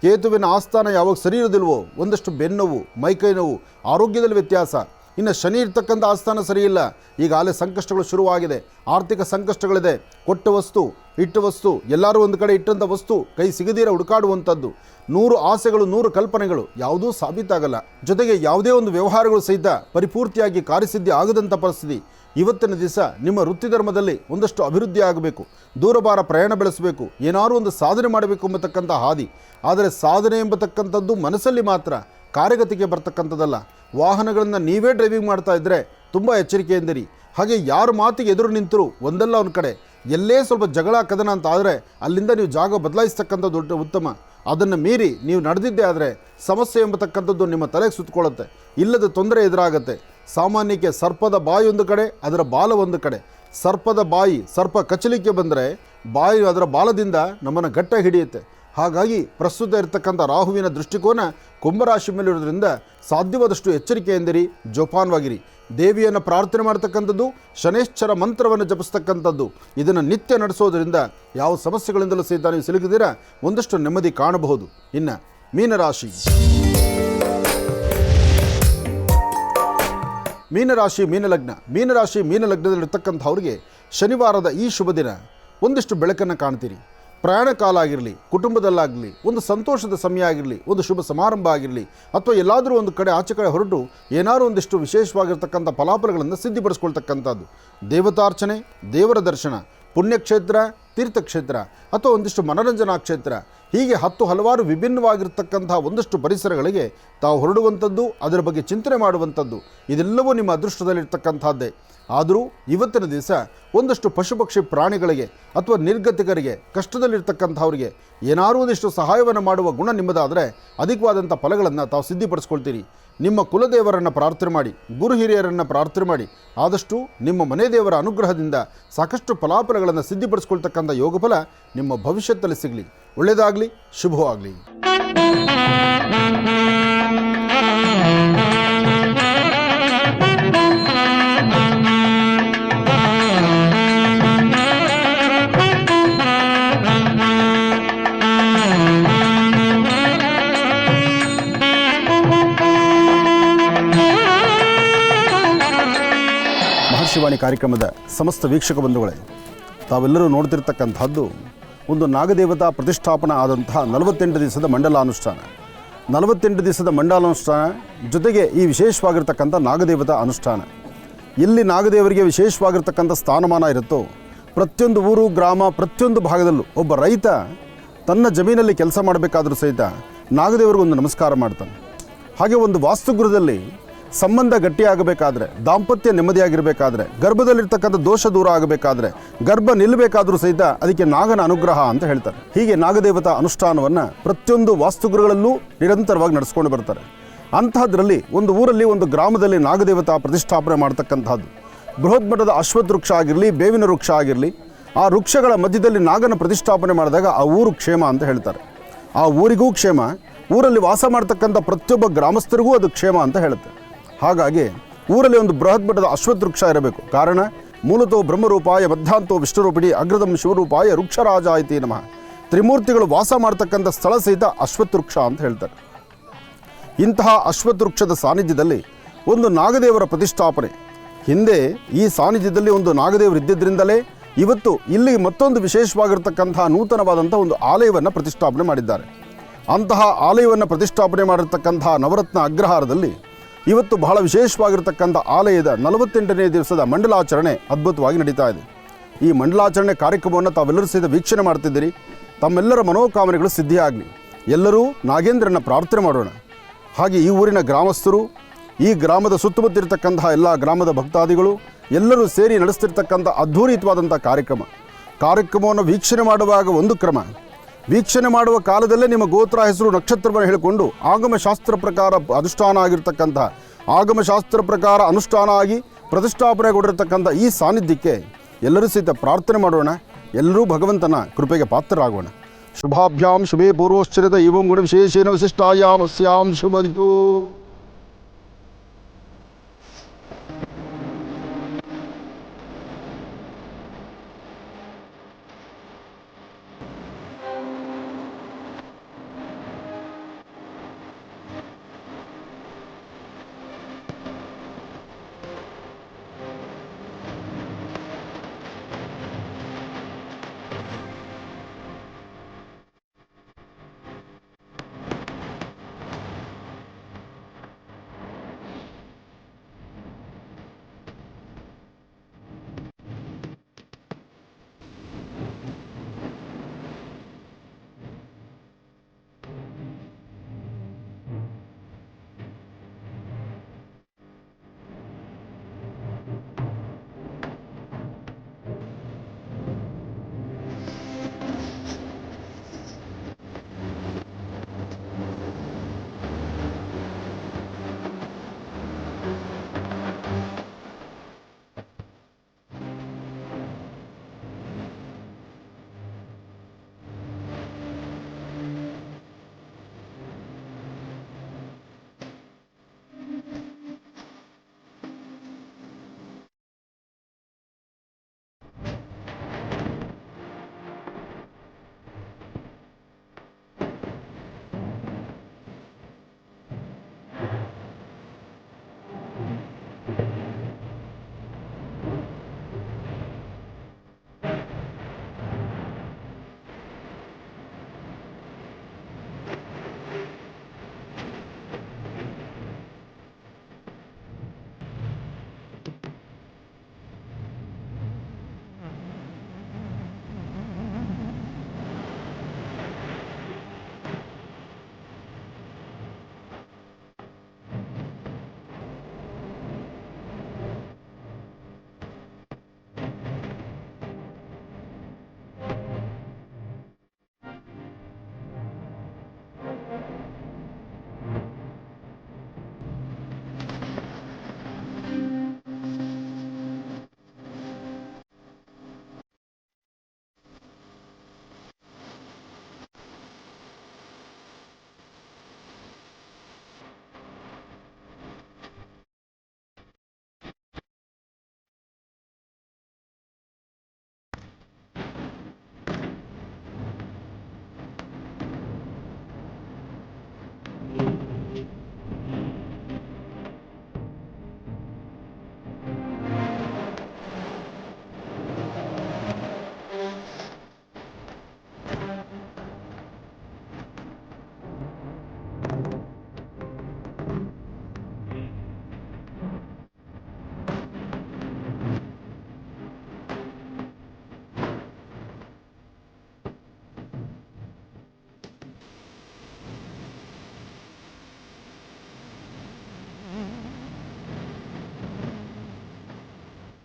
ಕೇತುವಿನ ಆಸ್ಥಾನ ಯಾವಾಗ ಸರಿ ಇರೋದಿಲ್ವೋ ಒಂದಷ್ಟು ಬೆನ್ನೋವು, ಮೈಕೈ ನೋವು, ಆರೋಗ್ಯದಲ್ಲಿ ವ್ಯತ್ಯಾಸ. ಇನ್ನು ಶನಿ ಇರ್ತಕ್ಕಂಥ ಆಸ್ಥಾನ ಸರಿಯಿಲ್ಲ, ಈಗಾಗಲೇ ಸಂಕಷ್ಟಗಳು ಶುರುವಾಗಿದೆ, ಆರ್ಥಿಕ ಸಂಕಷ್ಟಗಳಿದೆ. ಕೊಟ್ಟ ವಸ್ತು, ಇಟ್ಟ ವಸ್ತು, ಎಲ್ಲರೂ ಒಂದು ಕಡೆ ಇಟ್ಟಂಥ ವಸ್ತು ಕೈ ಸಿಗದಿರ ಹುಡುಕಾಡುವಂಥದ್ದು, 100 ಆಸೆಗಳು 100 ಕಲ್ಪನೆಗಳು ಯಾವುದೂ ಸಾಬೀತಾಗಲ್ಲ. ಜೊತೆಗೆ ಯಾವುದೇ ಒಂದು ವ್ಯವಹಾರಗಳು ಸಹಿತ ಪರಿಪೂರ್ತಿಯಾಗಿ ಕಾರ್ಯಸಿದ್ಧಿ ಆಗದಂಥ ಪರಿಸ್ಥಿತಿ. ಇವತ್ತಿನ ದಿವಸ ನಿಮ್ಮ ವೃತ್ತಿ ಧರ್ಮದಲ್ಲಿ ಒಂದಷ್ಟು ಅಭಿವೃದ್ಧಿ ಆಗಬೇಕು, ದೂರಭಾರ ಪ್ರಯಾಣ ಬೆಳೆಸಬೇಕು, ಏನಾದರೂ ಒಂದು ಸಾಧನೆ ಮಾಡಬೇಕು ಎಂಬತಕ್ಕಂಥ ಹಾದಿ. ಆದರೆ ಸಾಧನೆ ಎಂಬತಕ್ಕಂಥದ್ದು ಮನಸ್ಸಲ್ಲಿ ಮಾತ್ರ, ಕಾರ್ಯಗತಿಗೆ ಬರ್ತಕ್ಕಂಥದ್ದಲ್ಲ. ವಾಹನಗಳನ್ನು ನೀವೇ ಡ್ರೈವಿಂಗ್ ಮಾಡ್ತಾ ಇದ್ದರೆ ತುಂಬ ಎಚ್ಚರಿಕೆಯಿಂದಿರಿ. ಹಾಗೆ ಯಾರ ಮಾತಿಗೆ ಎದುರು ನಿಂತರೂ ಒಂದಲ್ಲ ಒಂದು ಕಡೆ ಎಲ್ಲೇ ಸ್ವಲ್ಪ ಜಗಳ ಕದನ ಅಂತ ಆದರೆ ಅಲ್ಲಿಂದ ನೀವು ಜಾಗ ಬದಲಾಯಿಸ್ತಕ್ಕಂಥದ್ದು ದೊಡ್ಡ ಉತ್ತಮ. ಅದನ್ನು ಮೀರಿ ನೀವು ನಡೆದಿದ್ದೇ ಆದರೆ ಸಮಸ್ಯೆ ಎಂಬತಕ್ಕಂಥದ್ದು ನಿಮ್ಮ ತಲೆಗೆ ಸುತ್ತಕೊಳ್ಳುತ್ತೆ, ಇಲ್ಲದ ತೊಂದರೆ ಎದುರಾಗುತ್ತೆ. ಸಾಮಾನ್ಯಕ್ಕೆ ಸರ್ಪದ ಬಾಯಿ ಒಂದು ಕಡೆ, ಅದರ ಬಾಲ ಒಂದು ಕಡೆ. ಸರ್ಪದ ಬಾಯಿ, ಸರ್ಪ ಕಚ್ಚಲಿಕ್ಕೆ ಬಂದರೆ ಬಾಯಿ ಅದರ ಬಾಲದಿಂದ ನಮ್ಮನ್ನು ಗಟ್ಟ ಹಿಡಿಯುತ್ತೆ. ಹಾಗಾಗಿ ಪ್ರಸ್ತುತ ಇರತಕ್ಕಂಥ ರಾಹುವಿನ ದೃಷ್ಟಿಕೋನ ಕುಂಭರಾಶಿ ಮೇಲಿರೋದ್ರಿಂದ ಸಾಧ್ಯವಾದಷ್ಟು ಎಚ್ಚರಿಕೆಯಿಂದಿರಿ, ಜೋಪಾನವಾಗಿರಿ. ದೇವಿಯನ್ನು ಪ್ರಾರ್ಥನೆ ಮಾಡ್ತಕ್ಕಂಥದ್ದು, ಶನೇಶ್ವರ ಮಂತ್ರವನ್ನು ಜಪಿಸ್ತಕ್ಕಂಥದ್ದು, ಇದನ್ನು ನಿತ್ಯ ನಡೆಸೋದ್ರಿಂದ ಯಾವ ಸಮಸ್ಯೆಗಳಿಂದಲೂ ಸಹಿತ ನೀವು ಸಿಲುಕಿದಿರ ಒಂದಷ್ಟು ನೆಮ್ಮದಿ ಕಾಣಬಹುದು. ಇನ್ನು ಮೀನಲಗ್ನದಲ್ಲಿರ್ತಕ್ಕಂಥವ್ರಿಗೆ ಶನಿವಾರದ ಈ ಶುಭ ದಿನ ಒಂದಿಷ್ಟು ಬೆಳಕನ್ನು ಕಾಣ್ತೀರಿ. ಪ್ರಯಾಣ ಕಾಲ ಆಗಿರಲಿ, ಕುಟುಂಬದಲ್ಲಾಗಲಿ, ಒಂದು ಸಂತೋಷದ ಸಮಯ ಆಗಿರಲಿ, ಒಂದು ಶುಭ ಸಮಾರಂಭ ಆಗಿರಲಿ, ಅಥವಾ ಎಲ್ಲಾದರೂ ಒಂದು ಕಡೆ ಆಚೆ ಕಡೆ ಹೊರಟು ಏನಾದರೂ ಒಂದಿಷ್ಟು ವಿಶೇಷವಾಗಿರ್ತಕ್ಕಂಥ ಫಲಾಫಲಗಳನ್ನು ಸಿದ್ಧಿಪಡಿಸ್ಕೊಳ್ತಕ್ಕಂಥದ್ದು. ದೇವತಾರ್ಚನೆ, ದೇವರ ದರ್ಶನ, ಪುಣ್ಯಕ್ಷೇತ್ರ, ತೀರ್ಥಕ್ಷೇತ್ರ ಅಥವಾ ಒಂದಿಷ್ಟು ಮನರಂಜನಾ ಕ್ಷೇತ್ರ, ಹೀಗೆ ಹಲವಾರು ವಿಭಿನ್ನವಾಗಿರ್ತಕ್ಕಂಥ ಒಂದಷ್ಟು ಪರಿಸರಗಳಿಗೆ ತಾವು ಹೊರಡುವಂಥದ್ದು, ಅದರ ಬಗ್ಗೆ ಚಿಂತನೆ ಮಾಡುವಂಥದ್ದು, ಇದೆಲ್ಲವೂ ನಿಮ್ಮ ಅದೃಷ್ಟದಲ್ಲಿರ್ತಕ್ಕಂಥದ್ದೇ. ಆದರೂ ಇವತ್ತಿನ ದಿವಸ ಒಂದಷ್ಟು ಪಶು ಪಕ್ಷಿ ಪ್ರಾಣಿಗಳಿಗೆ ಅಥವಾ ನಿರ್ಗತಿಕರಿಗೆ, ಕಷ್ಟದಲ್ಲಿರ್ತಕ್ಕಂಥವ್ರಿಗೆ ಏನಾದರೂ ಒಂದಿಷ್ಟು ಸಹಾಯವನ್ನು ಮಾಡುವ ಗುಣ ನಿಮ್ಮದಾದರೆ ಅಧಿಕವಾದಂಥ ಫಲಗಳನ್ನು ತಾವು ಸಿದ್ಧಿಪಡಿಸ್ಕೊಳ್ತೀರಿ. ನಿಮ್ಮ ಕುಲದೇವರನ್ನು ಪ್ರಾರ್ಥನೆ ಮಾಡಿ, ಗುರು ಹಿರಿಯರನ್ನು ಪ್ರಾರ್ಥನೆ ಮಾಡಿ, ಆದಷ್ಟು ನಿಮ್ಮ ಮನೆ ದೇವರ ಅನುಗ್ರಹದಿಂದ ಸಾಕಷ್ಟು ಫಲಾಫಲಗಳನ್ನು ಸಿದ್ಧಿಪಡಿಸ್ಕೊಳ್ತಕ್ಕಂಥ ಯೋಗಫಲ ನಿಮ್ಮ ಭವಿಷ್ಯದಲ್ಲಿ ಸಿಗಲಿ. ಒಳ್ಳೆಯದಾಗಲಿ, ಶುಭವಾಗಲಿ. ಮಹರ್ಷಿವಾಣಿ ಕಾರ್ಯಕ್ರಮದ ಸಮಸ್ತ ವೀಕ್ಷಕ ಬಂಧುಗಳೇ, ತಾವೆಲ್ಲರೂ ನೋಡ್ತಿರ್ತಕ್ಕಂಥದ್ದು ಒಂದು ನಾಗದೇವತಾ ಪ್ರತಿಷ್ಠಾಪನಾ ಆದಂತಹ 48 ದಿವಸದ ಮಂಡಲಾನುಷ್ಠಾನ. 48 ದಿವಸದ ಮಂಡಲಾನುಷ್ಠಾನ ಜೊತೆಗೆ ಈ ವಿಶೇಷವಾಗಿರ್ತಕ್ಕಂಥ ನಾಗದೇವತಾ ಅನುಷ್ಠಾನ. ಎಲ್ಲಿ ನಾಗದೇವರಿಗೆ ವಿಶೇಷವಾಗಿರ್ತಕ್ಕಂಥ ಸ್ಥಾನಮಾನ ಇರುತ್ತೋ, ಪ್ರತಿಯೊಂದು ಊರು, ಗ್ರಾಮ, ಪ್ರತಿಯೊಂದು ಭಾಗದಲ್ಲೂ ಒಬ್ಬ ರೈತ ತನ್ನ ಜಮೀನಲ್ಲಿ ಕೆಲಸ ಮಾಡಬೇಕಾದ್ರೂ ಸಹಿತ ನಾಗದೇವರಿಗೊಂದು ನಮಸ್ಕಾರ ಮಾಡ್ತಾನೆ. ಹಾಗೆ ಒಂದು ವಾಸ್ತುಗೃಹದಲ್ಲಿ ಸಂಬಂಧ ಗಟ್ಟಿಯಾಗಬೇಕಾದ್ರೆ, ದಾಂಪತ್ಯ ನೆಮ್ಮದಿಯಾಗಿರಬೇಕಾದ್ರೆ, ಗರ್ಭದಲ್ಲಿರ್ತಕ್ಕಂಥ ದೋಷ ದೂರ ಆಗಬೇಕಾದ್ರೆ, ಗರ್ಭ ನಿಲ್ಲಬೇಕಾದ್ರೂ ಸಹಿತ ಅದಕ್ಕೆ ನಾಗನ ಅನುಗ್ರಹ ಅಂತ ಹೇಳ್ತಾರೆ. ಹೀಗೆ ನಾಗದೇವತಾ ಅನುಷ್ಠಾನವನ್ನು ಪ್ರತಿಯೊಂದು ವಾಸ್ತುಗೃಹಗಳಲ್ಲೂ ನಿರಂತರವಾಗಿ ನಡೆಸ್ಕೊಂಡು ಬರ್ತಾರೆ. ಅಂತಹದ್ರಲ್ಲಿ ಒಂದು ಊರಲ್ಲಿ, ಒಂದು ಗ್ರಾಮದಲ್ಲಿ ನಾಗದೇವತಾ ಪ್ರತಿಷ್ಠಾಪನೆ ಮಾಡ್ತಕ್ಕಂಥದ್ದು. ಬೃಹತ್ ಮಟ್ಟದ ಅಶ್ವತ್ಥ ವೃಕ್ಷ ಆಗಿರಲಿ, ಬೇವಿನ ವೃಕ್ಷ ಆಗಿರಲಿ, ಆ ವೃಕ್ಷಗಳ ಮಧ್ಯದಲ್ಲಿ ನಾಗನ ಪ್ರತಿಷ್ಠಾಪನೆ ಮಾಡಿದಾಗ ಆ ಊರು ಕ್ಷೇಮ ಅಂತ ಹೇಳ್ತಾರೆ. ಆ ಊರಿಗೂ ಕ್ಷೇಮ, ಊರಲ್ಲಿ ವಾಸ ಮಾಡ್ತಕ್ಕಂಥ ಪ್ರತಿಯೊಬ್ಬ ಗ್ರಾಮಸ್ಥರಿಗೂ ಅದು ಕ್ಷೇಮ ಅಂತ ಹೇಳುತ್ತೆ. ಹಾಗಾಗಿ ಊರಲ್ಲಿ ಒಂದು ಬೃಹತ್ ಮಟ್ಟದ ಅಶ್ವತ್ಥ ವೃಕ್ಷ ಇರಬೇಕು. ಕಾರಣ ಮೂಲತೋ ಬ್ರಹ್ಮರೂಪಾಯ ಮಧ್ಯಾಂತೋ ವಿಷ್ಣುರೂಪಿಣಿ ಅಗ್ರದಂ ಶಿವರೂಪಾಯ ವೃಕ್ಷರಾಜ ಇತಿ ನಮಃ. ತ್ರಿಮೂರ್ತಿಗಳು ವಾಸ ಮಾಡ್ತಕ್ಕಂಥ ಸ್ಥಳ ಸಹಿತ ಅಶ್ವತ್ಥ ವೃಕ್ಷ ಅಂತ ಹೇಳ್ತಾರೆ. ಇಂತಹ ಅಶ್ವತ್ಥ ವೃಕ್ಷದ ಸಾನ್ನಿಧ್ಯದಲ್ಲಿ ಒಂದು ನಾಗದೇವರ ಪ್ರತಿಷ್ಠಾಪನೆ. ಹಿಂದೆ ಈ ಸಾನ್ನಿಧ್ಯದಲ್ಲಿ ಒಂದು ನಾಗದೇವರು ಇದ್ದಿದ್ದರಿಂದಲೇ ಇವತ್ತು ಇಲ್ಲಿ ಮತ್ತೊಂದು ವಿಶೇಷವಾಗಿರ್ತಕ್ಕಂಥ ನೂತನವಾದಂಥ ಒಂದು ಆಲಯವನ್ನು ಪ್ರತಿಷ್ಠಾಪನೆ ಮಾಡಿದ್ದಾರೆ. ಅಂತಹ ಆಲಯವನ್ನು ಪ್ರತಿಷ್ಠಾಪನೆ ಮಾಡಿರ್ತಕ್ಕಂಥ ನವರತ್ನ ಅಗ್ರಹಾರದಲ್ಲಿ ಇವತ್ತು ಬಹಳ ವಿಶೇಷವಾಗಿರ್ತಕ್ಕಂಥ ಆಲಯದ 48ನೇ ದಿವಸದ ಮಂಡಲಾಚರಣೆ ಅದ್ಭುತವಾಗಿ ನಡೀತಾ ಇದೆ. ಈ ಮಂಡಲಾಚರಣೆ ಕಾರ್ಯಕ್ರಮವನ್ನು ತಾವೆಲ್ಲರೂ ಸಹಿತ ವೀಕ್ಷಣೆ ಮಾಡ್ತಿದ್ದೀರಿ. ತಮ್ಮೆಲ್ಲರ ಮನೋಕಾಮನೆಗಳು ಸಿದ್ಧಿಯಾಗಲಿ. ಎಲ್ಲರೂ ನಾಗೇಂದ್ರನ ಪ್ರಾರ್ಥನೆ ಮಾಡೋಣ. ಹಾಗೆ ಈ ಊರಿನ ಗ್ರಾಮಸ್ಥರು, ಈ ಗ್ರಾಮದ ಸುತ್ತಮುತ್ತಿರ್ತಕ್ಕಂತಹ ಎಲ್ಲ ಗ್ರಾಮದ ಭಕ್ತಾದಿಗಳು ಎಲ್ಲರೂ ಸೇರಿ ನಡೆಸ್ತಿರ್ತಕ್ಕಂಥ ಅದ್ಭುತವಾದಂಥ ಕಾರ್ಯಕ್ರಮವನ್ನು ವೀಕ್ಷಣೆ ಮಾಡುವಾಗ ಒಂದು ಕ್ರಮ, ವೀಕ್ಷಣೆ ಮಾಡುವ ಕಾಲದಲ್ಲೇ ನಿಮ್ಮ ಗೋತ್ರ, ಹೆಸರು, ನಕ್ಷತ್ರವನ್ನು ಹೇಳಿಕೊಂಡು ಆಗಮಶಾಸ್ತ್ರ ಪ್ರಕಾರ ಅನುಷ್ಠಾನ ಆಗಿರ್ತಕ್ಕಂಥ, ಆಗಮಶಾಸ್ತ್ರ ಪ್ರಕಾರ ಅನುಷ್ಠಾನ ಆಗಿ ಪ್ರತಿಷ್ಠಾಪನೆಗೊಂಡಿರ್ತಕ್ಕಂಥ ಈ ಸಾನ್ನಿಧ್ಯಕ್ಕೆ ಎಲ್ಲರೂ ಸಹಿತ ಪ್ರಾರ್ಥನೆ ಮಾಡೋಣ. ಎಲ್ಲರೂ ಭಗವಂತನ ಕೃಪೆಗೆ ಪಾತ್ರರಾಗೋಣ. ಶುಭಾಭ್ಯಾಂ ಶುಭೇ ಪೂರ್ವಶ್ಚರಿತ ಇವಂ ಗುಣ ವಿಶೇಷೇಣ ವಿಶಿಷ್ಟಾಯಾಂ ಅಸ್ಯಾಂ ಶುಭದಿತು.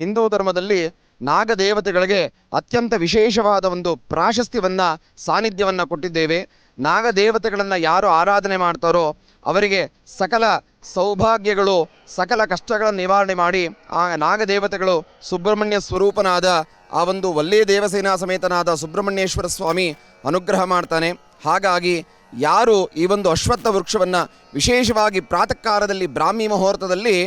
ಹಿಂದೂ ಧರ್ಮದಲ್ಲಿ ನಾಗದೇವತೆಗಳಿಗೆ ಅತ್ಯಂತ ವಿಶೇಷವಾದ ಒಂದು ಪ್ರಾಶಸ್ತ್ಯವನ್ನ ಸಾನ್ನಿಧ್ಯವನ್ನ ಕೊಟ್ಟಿದ್ದೇವೆ. ನಾಗದೇವತೆಗಳನ್ನು ಯಾರು ಆರಾಧನೆ ಮಾಡ್ತಾರೋ ಅವರಿಗೆ ಸಕಲ ಸೌಭಾಗ್ಯಗಳು, ಸಕಲ ಕಷ್ಟಗಳ ನಿವಾರಣೆ ಮಾಡಿ ಆ ನಾಗದೇವತೆಗಳು ಸುಬ್ರಹ್ಮಣ್ಯ ಸ್ವರೂಪನಾದ ಆ ಒಂದು ವಲ್ಲೇ ದೇವಸೇನಾ ಸಮೇತನಾದ ಸುಬ್ರಹ್ಮಣ್ಯೇಶ್ವರ ಸ್ವಾಮಿ ಅನುಗ್ರಹ ಮಾಡ್ತಾನೆ. ಹಾಗಾಗಿ ಯಾರು ಈ ಒಂದು ಅಶ್ವತ್ಥ ವೃಕ್ಷವನ್ನು ವಿಶೇಷವಾಗಿ ಪ್ರಾತಃ ಕಾಲದಲ್ಲಿ ಬ್ರಾಹ್ಮಿ ಮುಹೂರ್ತದಲ್ಲಿ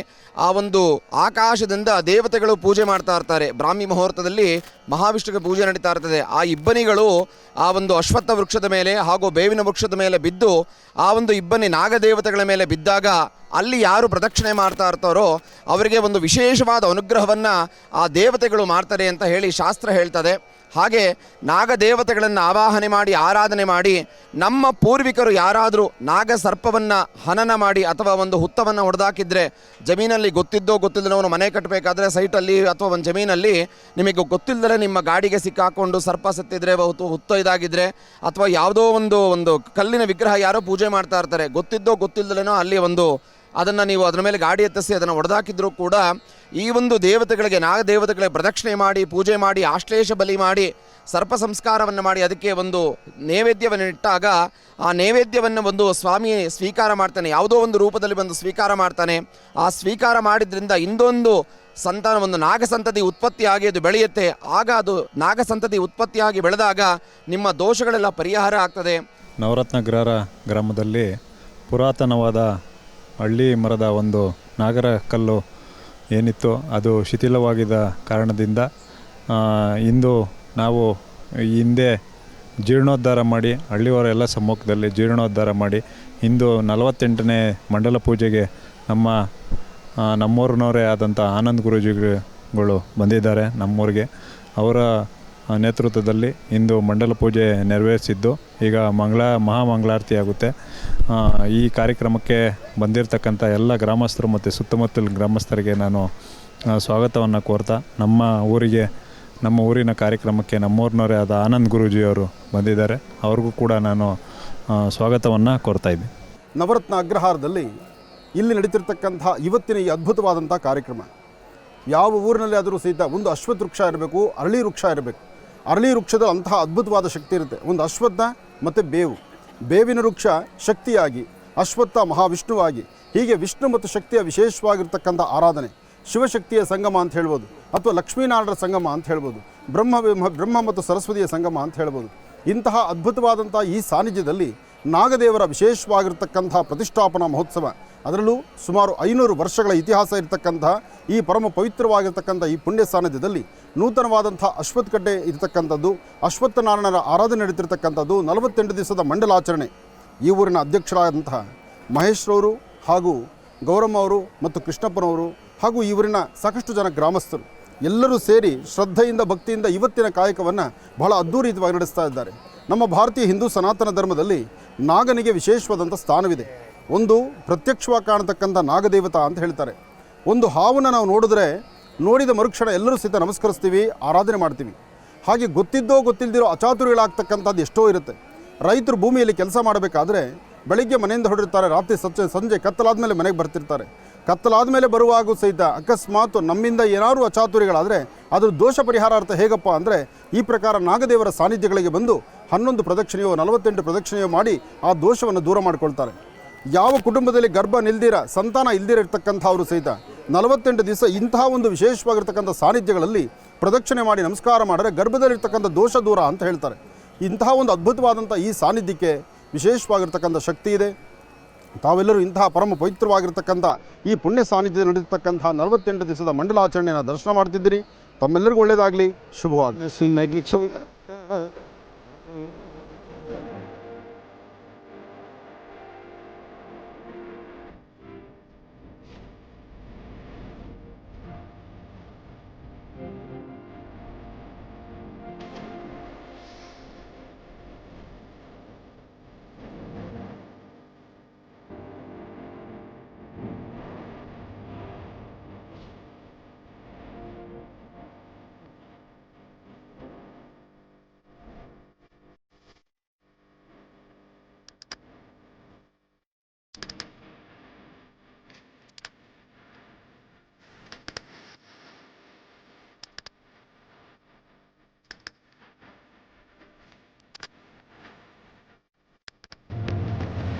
ಆ ಒಂದು ಆಕಾಶದಿಂದ ದೇವತೆಗಳು ಪೂಜೆ ಮಾಡ್ತಾ ಇರ್ತಾರೆ. ಬ್ರಾಹ್ಮಿ ಮುಹೂರ್ತದಲ್ಲಿ ಮಹಾವಿಷ್ಣುವಿಗೆ ಪೂಜೆ ನಡೀತಾ ಇರ್ತದೆ. ಆ ಇಬ್ಬನಿಗಳು ಆ ಒಂದು ಅಶ್ವತ್ಥ ವೃಕ್ಷದ ಮೇಲೆ ಹಾಗೂ ಬೇವಿನ ವೃಕ್ಷದ ಮೇಲೆ ಬಿದ್ದು ಆ ಒಂದು ಇಬ್ಬನಿ ನಾಗದೇವತೆಗಳ ಮೇಲೆ ಬಿದ್ದಾಗ ಅಲ್ಲಿ ಯಾರು ಪ್ರದಕ್ಷಿಣೆ ಮಾಡ್ತಾ ಇರ್ತಾರೋ ಅವರಿಗೆ ಒಂದು ವಿಶೇಷವಾದ ಅನುಗ್ರಹವನ್ನು ಆ ದೇವತೆಗಳು ಮಾಡ್ತಾರೆ ಅಂತ ಹೇಳಿ ಶಾಸ್ತ್ರ ಹೇಳ್ತದೆ. ಹಾಗೆ ನಾಗದೇವತೆಗಳನ್ನು ಆವಾಹನೆ ಮಾಡಿ ಆರಾಧನೆ ಮಾಡಿ ನಮ್ಮ ಪೂರ್ವಿಕರು ಯಾರಾದರೂ ನಾಗ ಸರ್ಪವನ್ನು ಹನನ ಮಾಡಿ ಅಥವಾ ಒಂದು ಹುತ್ತವನ್ನು ಹೊಡೆದಾಕಿದ್ರೆ ಜಮೀನಲ್ಲಿ ಗೊತ್ತಿದ್ದೋ ಗೊತ್ತಿಲ್ಲದವನು ಮನೆ ಕಟ್ಟಬೇಕಾದ್ರೆ ಸೈಟಲ್ಲಿ ಅಥವಾ ಒಂದು ಜಮೀನಲ್ಲಿ ನಿಮಗೆ ಗೊತ್ತಿಲ್ಲದೆ ನಿಮ್ಮ ಗಾಡಿಗೆ ಸಿಕ್ಕಾಕೊಂಡು ಸರ್ಪ ಸತ್ತಿದ್ರೆ ಹುತ್ತ ಇದಾಗಿದ್ರೆ ಅಥವಾ ಯಾವುದೋ ಒಂದು ಕಲ್ಲಿನ ವಿಗ್ರಹ ಯಾರೋ ಪೂಜೆ ಮಾಡ್ತಾ ಇರ್ತಾರೆ, ಗೊತ್ತಿದ್ದೋ ಗೊತ್ತಿಲ್ಲದೇನೋ ಅಲ್ಲಿ ಅದನ್ನು ನೀವು ಅದರ ಮೇಲೆ ಗಾಡಿ ಎತ್ತಿಸಿ ಅದನ್ನು ಹೊಡೆದಾಕಿದ್ರೂ ಕೂಡ ಈ ಒಂದು ದೇವತೆಗಳಿಗೆ ನಾಗದೇವತೆಗಳಿಗೆ ಪ್ರದಕ್ಷಿಣೆ ಮಾಡಿ ಪೂಜೆ ಮಾಡಿ ಆಶ್ಲೇಷ ಬಲಿ ಮಾಡಿ ಸರ್ಪ ಸಂಸ್ಕಾರವನ್ನು ಮಾಡಿ ಅದಕ್ಕೆ ಒಂದು ನೈವೇದ್ಯವನ್ನು ಇಟ್ಟಾಗ ಆ ನೈವೇದ್ಯವನ್ನು ಒಂದು ಸ್ವಾಮಿ ಸ್ವೀಕಾರ ಮಾಡ್ತಾನೆ, ಯಾವುದೋ ಒಂದು ರೂಪದಲ್ಲಿ ಬಂದು ಸ್ವೀಕಾರ ಮಾಡ್ತಾನೆ. ಆ ಸ್ವೀಕಾರ ಮಾಡಿದ್ರಿಂದ ಇಂದೊಂದು ಸಂತಾನ ಒಂದು ನಾಗಸಂತತಿ ಉತ್ಪತ್ತಿಯಾಗಿ ಅದು ಬೆಳೆಯುತ್ತೆ. ಆಗ ಅದು ನಾಗಸಂತತಿ ಉತ್ಪತ್ತಿಯಾಗಿ ಬೆಳೆದಾಗ ನಿಮ್ಮ ದೋಷಗಳೆಲ್ಲ ಪರಿಹಾರ ಆಗ್ತದೆ. ನವರತ್ನಗ್ರಹರ ಗ್ರಾಮದಲ್ಲಿ ಪುರಾತನವಾದ ಹಳ್ಳಿ ಮರದ ಒಂದು ನಾಗರ ಕಲ್ಲು ಏನಿತ್ತು ಅದು ಶಿಥಿಲವಾಗಿದ್ದ ಕಾರಣದಿಂದ ಇಂದು ನಾವು ಹಿಂದೆ ಜೀರ್ಣೋದ್ಧಾರ ಮಾಡಿ ಹಳ್ಳಿಯವರೆಲ್ಲ ಸಮ್ಮುಖದಲ್ಲಿ ಜೀರ್ಣೋದ್ಧಾರ ಮಾಡಿ ಇಂದು 48ನೇ ಮಂಡಲ ಪೂಜೆಗೆ ನಮ್ಮೂರಿನವರೇ ಆದಂಥ ಆನಂದ್ ಗುರೂಜಿಗಳು ಬಂದಿದ್ದಾರೆ ನಮ್ಮೂರಿಗೆ. ಅವರ ನೇತೃತ್ವದಲ್ಲಿ ಇಂದು ಮಂಡಲ ಪೂಜೆ ನೆರವೇರಿಸಿದ್ದು ಈಗ ಮಹಾಮಂಗಳಾರತಿ ಆಗುತ್ತೆ. ಈ ಕಾರ್ಯಕ್ರಮಕ್ಕೆ ಬಂದಿರತಕ್ಕಂಥ ಎಲ್ಲ ಗ್ರಾಮಸ್ಥರು ಮತ್ತು ಸುತ್ತಮುತ್ತಲ ಗ್ರಾಮಸ್ಥರಿಗೆ ನಾನು ಸ್ವಾಗತವನ್ನು ಕೋರ್ತಾ ನಮ್ಮ ಊರಿನ ಕಾರ್ಯಕ್ರಮಕ್ಕೆ ನಮ್ಮೂರಿನವರೇ ಆದ ಆನಂದ್ ಗುರೂಜಿಯವರು ಬಂದಿದ್ದಾರೆ, ಅವ್ರಿಗೂ ಕೂಡ ನಾನು ಸ್ವಾಗತವನ್ನು ಕೋರ್ತಾ ಇದ್ದೀನಿ. ನವರತ್ನ ಅಗ್ರಹಾರದಲ್ಲಿ ಇಲ್ಲಿ ನಡೀತಿರ್ತಕ್ಕಂಥ ಇವತ್ತಿನ ಈ ಅದ್ಭುತವಾದಂಥ ಕಾರ್ಯಕ್ರಮ, ಯಾವ ಊರಿನಲ್ಲಿ ಆದರೂ ಸಹಿತ ಒಂದು ಅಶ್ವತ್ಥ ವೃಕ್ಷ ಇರಬೇಕು, ಅರಳಿ ವೃಕ್ಷ ಇರಬೇಕು. ಅರಳಿ ವೃಕ್ಷದ ಅಂತಹ ಅದ್ಭುತವಾದ ಶಕ್ತಿ ಇರುತ್ತೆ. ಒಂದು ಅಶ್ವತ್ಥ ಮತ್ತು ಬೇವಿನ ವೃಕ್ಷ ಶಕ್ತಿಯಾಗಿ, ಅಶ್ವತ್ಥ ಮಹಾವಿಷ್ಣುವಾಗಿ, ಹೀಗೆ ವಿಷ್ಣು ಮತ್ತು ಶಕ್ತಿಯ ವಿಶೇಷವಾಗಿರ್ತಕ್ಕಂಥ ಆರಾಧನೆ, ಶಿವಶಕ್ತಿಯ ಸಂಗಮ ಅಂತ ಹೇಳ್ಬೋದು, ಅಥವಾ ಲಕ್ಷ್ಮೀನಾರಾಯಣರ ಸಂಗಮ ಅಂತ ಹೇಳ್ಬೋದು, ಬ್ರಹ್ಮ ಮತ್ತು ಸರಸ್ವತಿಯ ಸಂಗಮ ಅಂತ ಹೇಳ್ಬೋದು. ಇಂತಹ ಅದ್ಭುತವಾದಂಥ ಈ ಸಾನ್ನಿಧ್ಯದಲ್ಲಿ ನಾಗದೇವರ ವಿಶೇಷವಾಗಿರ್ತಕ್ಕಂಥ ಪ್ರತಿಷ್ಠಾಪನಾ ಮಹೋತ್ಸವ, ಅದರಲ್ಲೂ ಸುಮಾರು 500 ವರ್ಷಗಳ ಇತಿಹಾಸ ಇರತಕ್ಕಂತಹ ಈ ಪರಮ ಪವಿತ್ರವಾಗಿರ್ತಕ್ಕಂಥ ಈ ಪುಣ್ಯ ಸಾನ್ನಿಧ್ಯದಲ್ಲಿ ನೂತನವಾದಂಥ ಅಶ್ವತ್ಥಕಟ್ಟೆ ಇರತಕ್ಕಂಥದ್ದು, ಅಶ್ವತ್ಥನಾರಾಯಣರ ಆರಾಧನೆ ನಡೀತಿರ್ತಕ್ಕಂಥದ್ದು, 48 ದಿವಸದ ಮಂಡಲಾಚರಣೆ. ಈ ಊರಿನ ಅಧ್ಯಕ್ಷರಾದಂತಹ ಮಹೇಶ್ರವರು ಹಾಗೂ ಗೌರಮ್ಮ ಅವರು ಮತ್ತು ಕೃಷ್ಣಪ್ಪನವರು ಹಾಗೂ ಈ ಊರಿನ ಸಾಕಷ್ಟು ಜನ ಗ್ರಾಮಸ್ಥರು ಎಲ್ಲರೂ ಸೇರಿ ಶ್ರದ್ಧೆಯಿಂದ ಭಕ್ತಿಯಿಂದ ಇವತ್ತಿನ ಕಾಯಕವನ್ನು ಬಹಳ ಅದ್ಧೂರಿತವಾಗಿ ನಡೆಸ್ತಾ ಇದ್ದಾರೆ. ನಮ್ಮ ಭಾರತೀಯ ಹಿಂದೂ ಸನಾತನ ಧರ್ಮದಲ್ಲಿ ನಾಗನಿಗೆ ವಿಶೇಷವಾದಂಥ ಸ್ಥಾನವಿದೆ. ಒಂದು ಪ್ರತ್ಯಕ್ಷವಾಗಿ ಕಾಣತಕ್ಕಂಥ ನಾಗದೇವತಾ ಅಂತ ಹೇಳ್ತಾರೆ. ಒಂದು ಹಾವನ್ನು ನಾವು ನೋಡಿದ ಮರುಕ್ಷಣ ಎಲ್ಲರೂ ಸಹಿತ ನಮಸ್ಕರಿಸ್ತೀವಿ, ಆರಾಧನೆ ಮಾಡ್ತೀವಿ. ಹಾಗೆ ಗೊತ್ತಿದ್ದೋ ಗೊತ್ತಿಲ್ಲದಿರೋ ಅಚಾತುರ್ಯಗಳಾಗ್ತಕ್ಕಂಥದ್ದು ಎಷ್ಟೋ ಇರುತ್ತೆ. ರೈತರು ಭೂಮಿಯಲ್ಲಿ ಕೆಲಸ ಮಾಡಬೇಕಾದ್ರೆ ಬೆಳಿಗ್ಗೆ ಮನೆಯಿಂದ ಹೊರಡಿರ್ತಾರೆ, ರಾತ್ರಿ ಸಂಜೆ ಕತ್ತಲಾದ ಮೇಲೆ ಮನೆಗೆ ಬರ್ತಿರ್ತಾರೆ. ಕತ್ತಲಾದ ಮೇಲೆ ಬರುವಾಗೂ ಸಹಿತ ಅಕಸ್ಮಾತ್ ನಮ್ಮಿಂದ ಏನಾದರೂ ಅಚಾತುರ್ಯಗಳಾದರೆ ಅದ್ರ ದೋಷ ಪರಿಹಾರಾರ್ಥ ಹೇಗಪ್ಪ ಅಂದರೆ ಈ ಪ್ರಕಾರ ನಾಗದೇವರ ಸಾನ್ನಿಧ್ಯಗಳಿಗೆ ಬಂದು 11 ಪ್ರದಕ್ಷಿಣೆಯೋ 48 ಪ್ರದಕ್ಷಿಣೆಯೋ ಮಾಡಿ ಆ ದೋಷವನ್ನು ದೂರ ಮಾಡಿಕೊಳ್ತಾರೆ. ಯಾವ ಕುಟುಂಬದಲ್ಲಿ ಗರ್ಭ ನಿಲ್ದಿರ ಸಂತಾನ ಇಲ್ದಿರತಕ್ಕಂಥವರು ಸಹಿತ 48 ದಿವಸ ಇಂತಹ ಒಂದು ವಿಶೇಷವಾಗಿರ್ತಕ್ಕಂಥ ಸಾನ್ನಿಧ್ಯಗಳಲ್ಲಿ ಪ್ರದಕ್ಷಿಣೆ ಮಾಡಿ ನಮಸ್ಕಾರ ಮಾಡಿದ್ರೆ ಗರ್ಭದಲ್ಲಿರ್ತಕ್ಕಂಥ ದೋಷ ದೂರ ಅಂತ ಹೇಳ್ತಾರೆ. ಇಂತಹ ಒಂದು ಅದ್ಭುತವಾದಂಥ ಈ ಸಾನ್ನಿಧ್ಯಕ್ಕೆ ವಿಶೇಷವಾಗಿರ್ತಕ್ಕಂಥ ಶಕ್ತಿ ಇದೆ. ತಾವೆಲ್ಲರೂ ಇಂತಹ ಪರಮ ಪವಿತ್ರವಾಗಿರ್ತಕ್ಕಂಥ ಈ ಪುಣ್ಯ ಸಾನ್ನಿಧ್ಯದಲ್ಲಿ ನಡೆದಿರ್ತಕ್ಕಂಥ 48 ದಿವಸದ ಮಂಡಲಾಚರಣೆಯನ್ನು ದರ್ಶನ ಮಾಡ್ತಿದ್ದೀರಿ. ತಮ್ಮೆಲ್ಲರಿಗೂ ಒಳ್ಳೆಯದಾಗಲಿ, ಶುಭವಾಗಲಿ.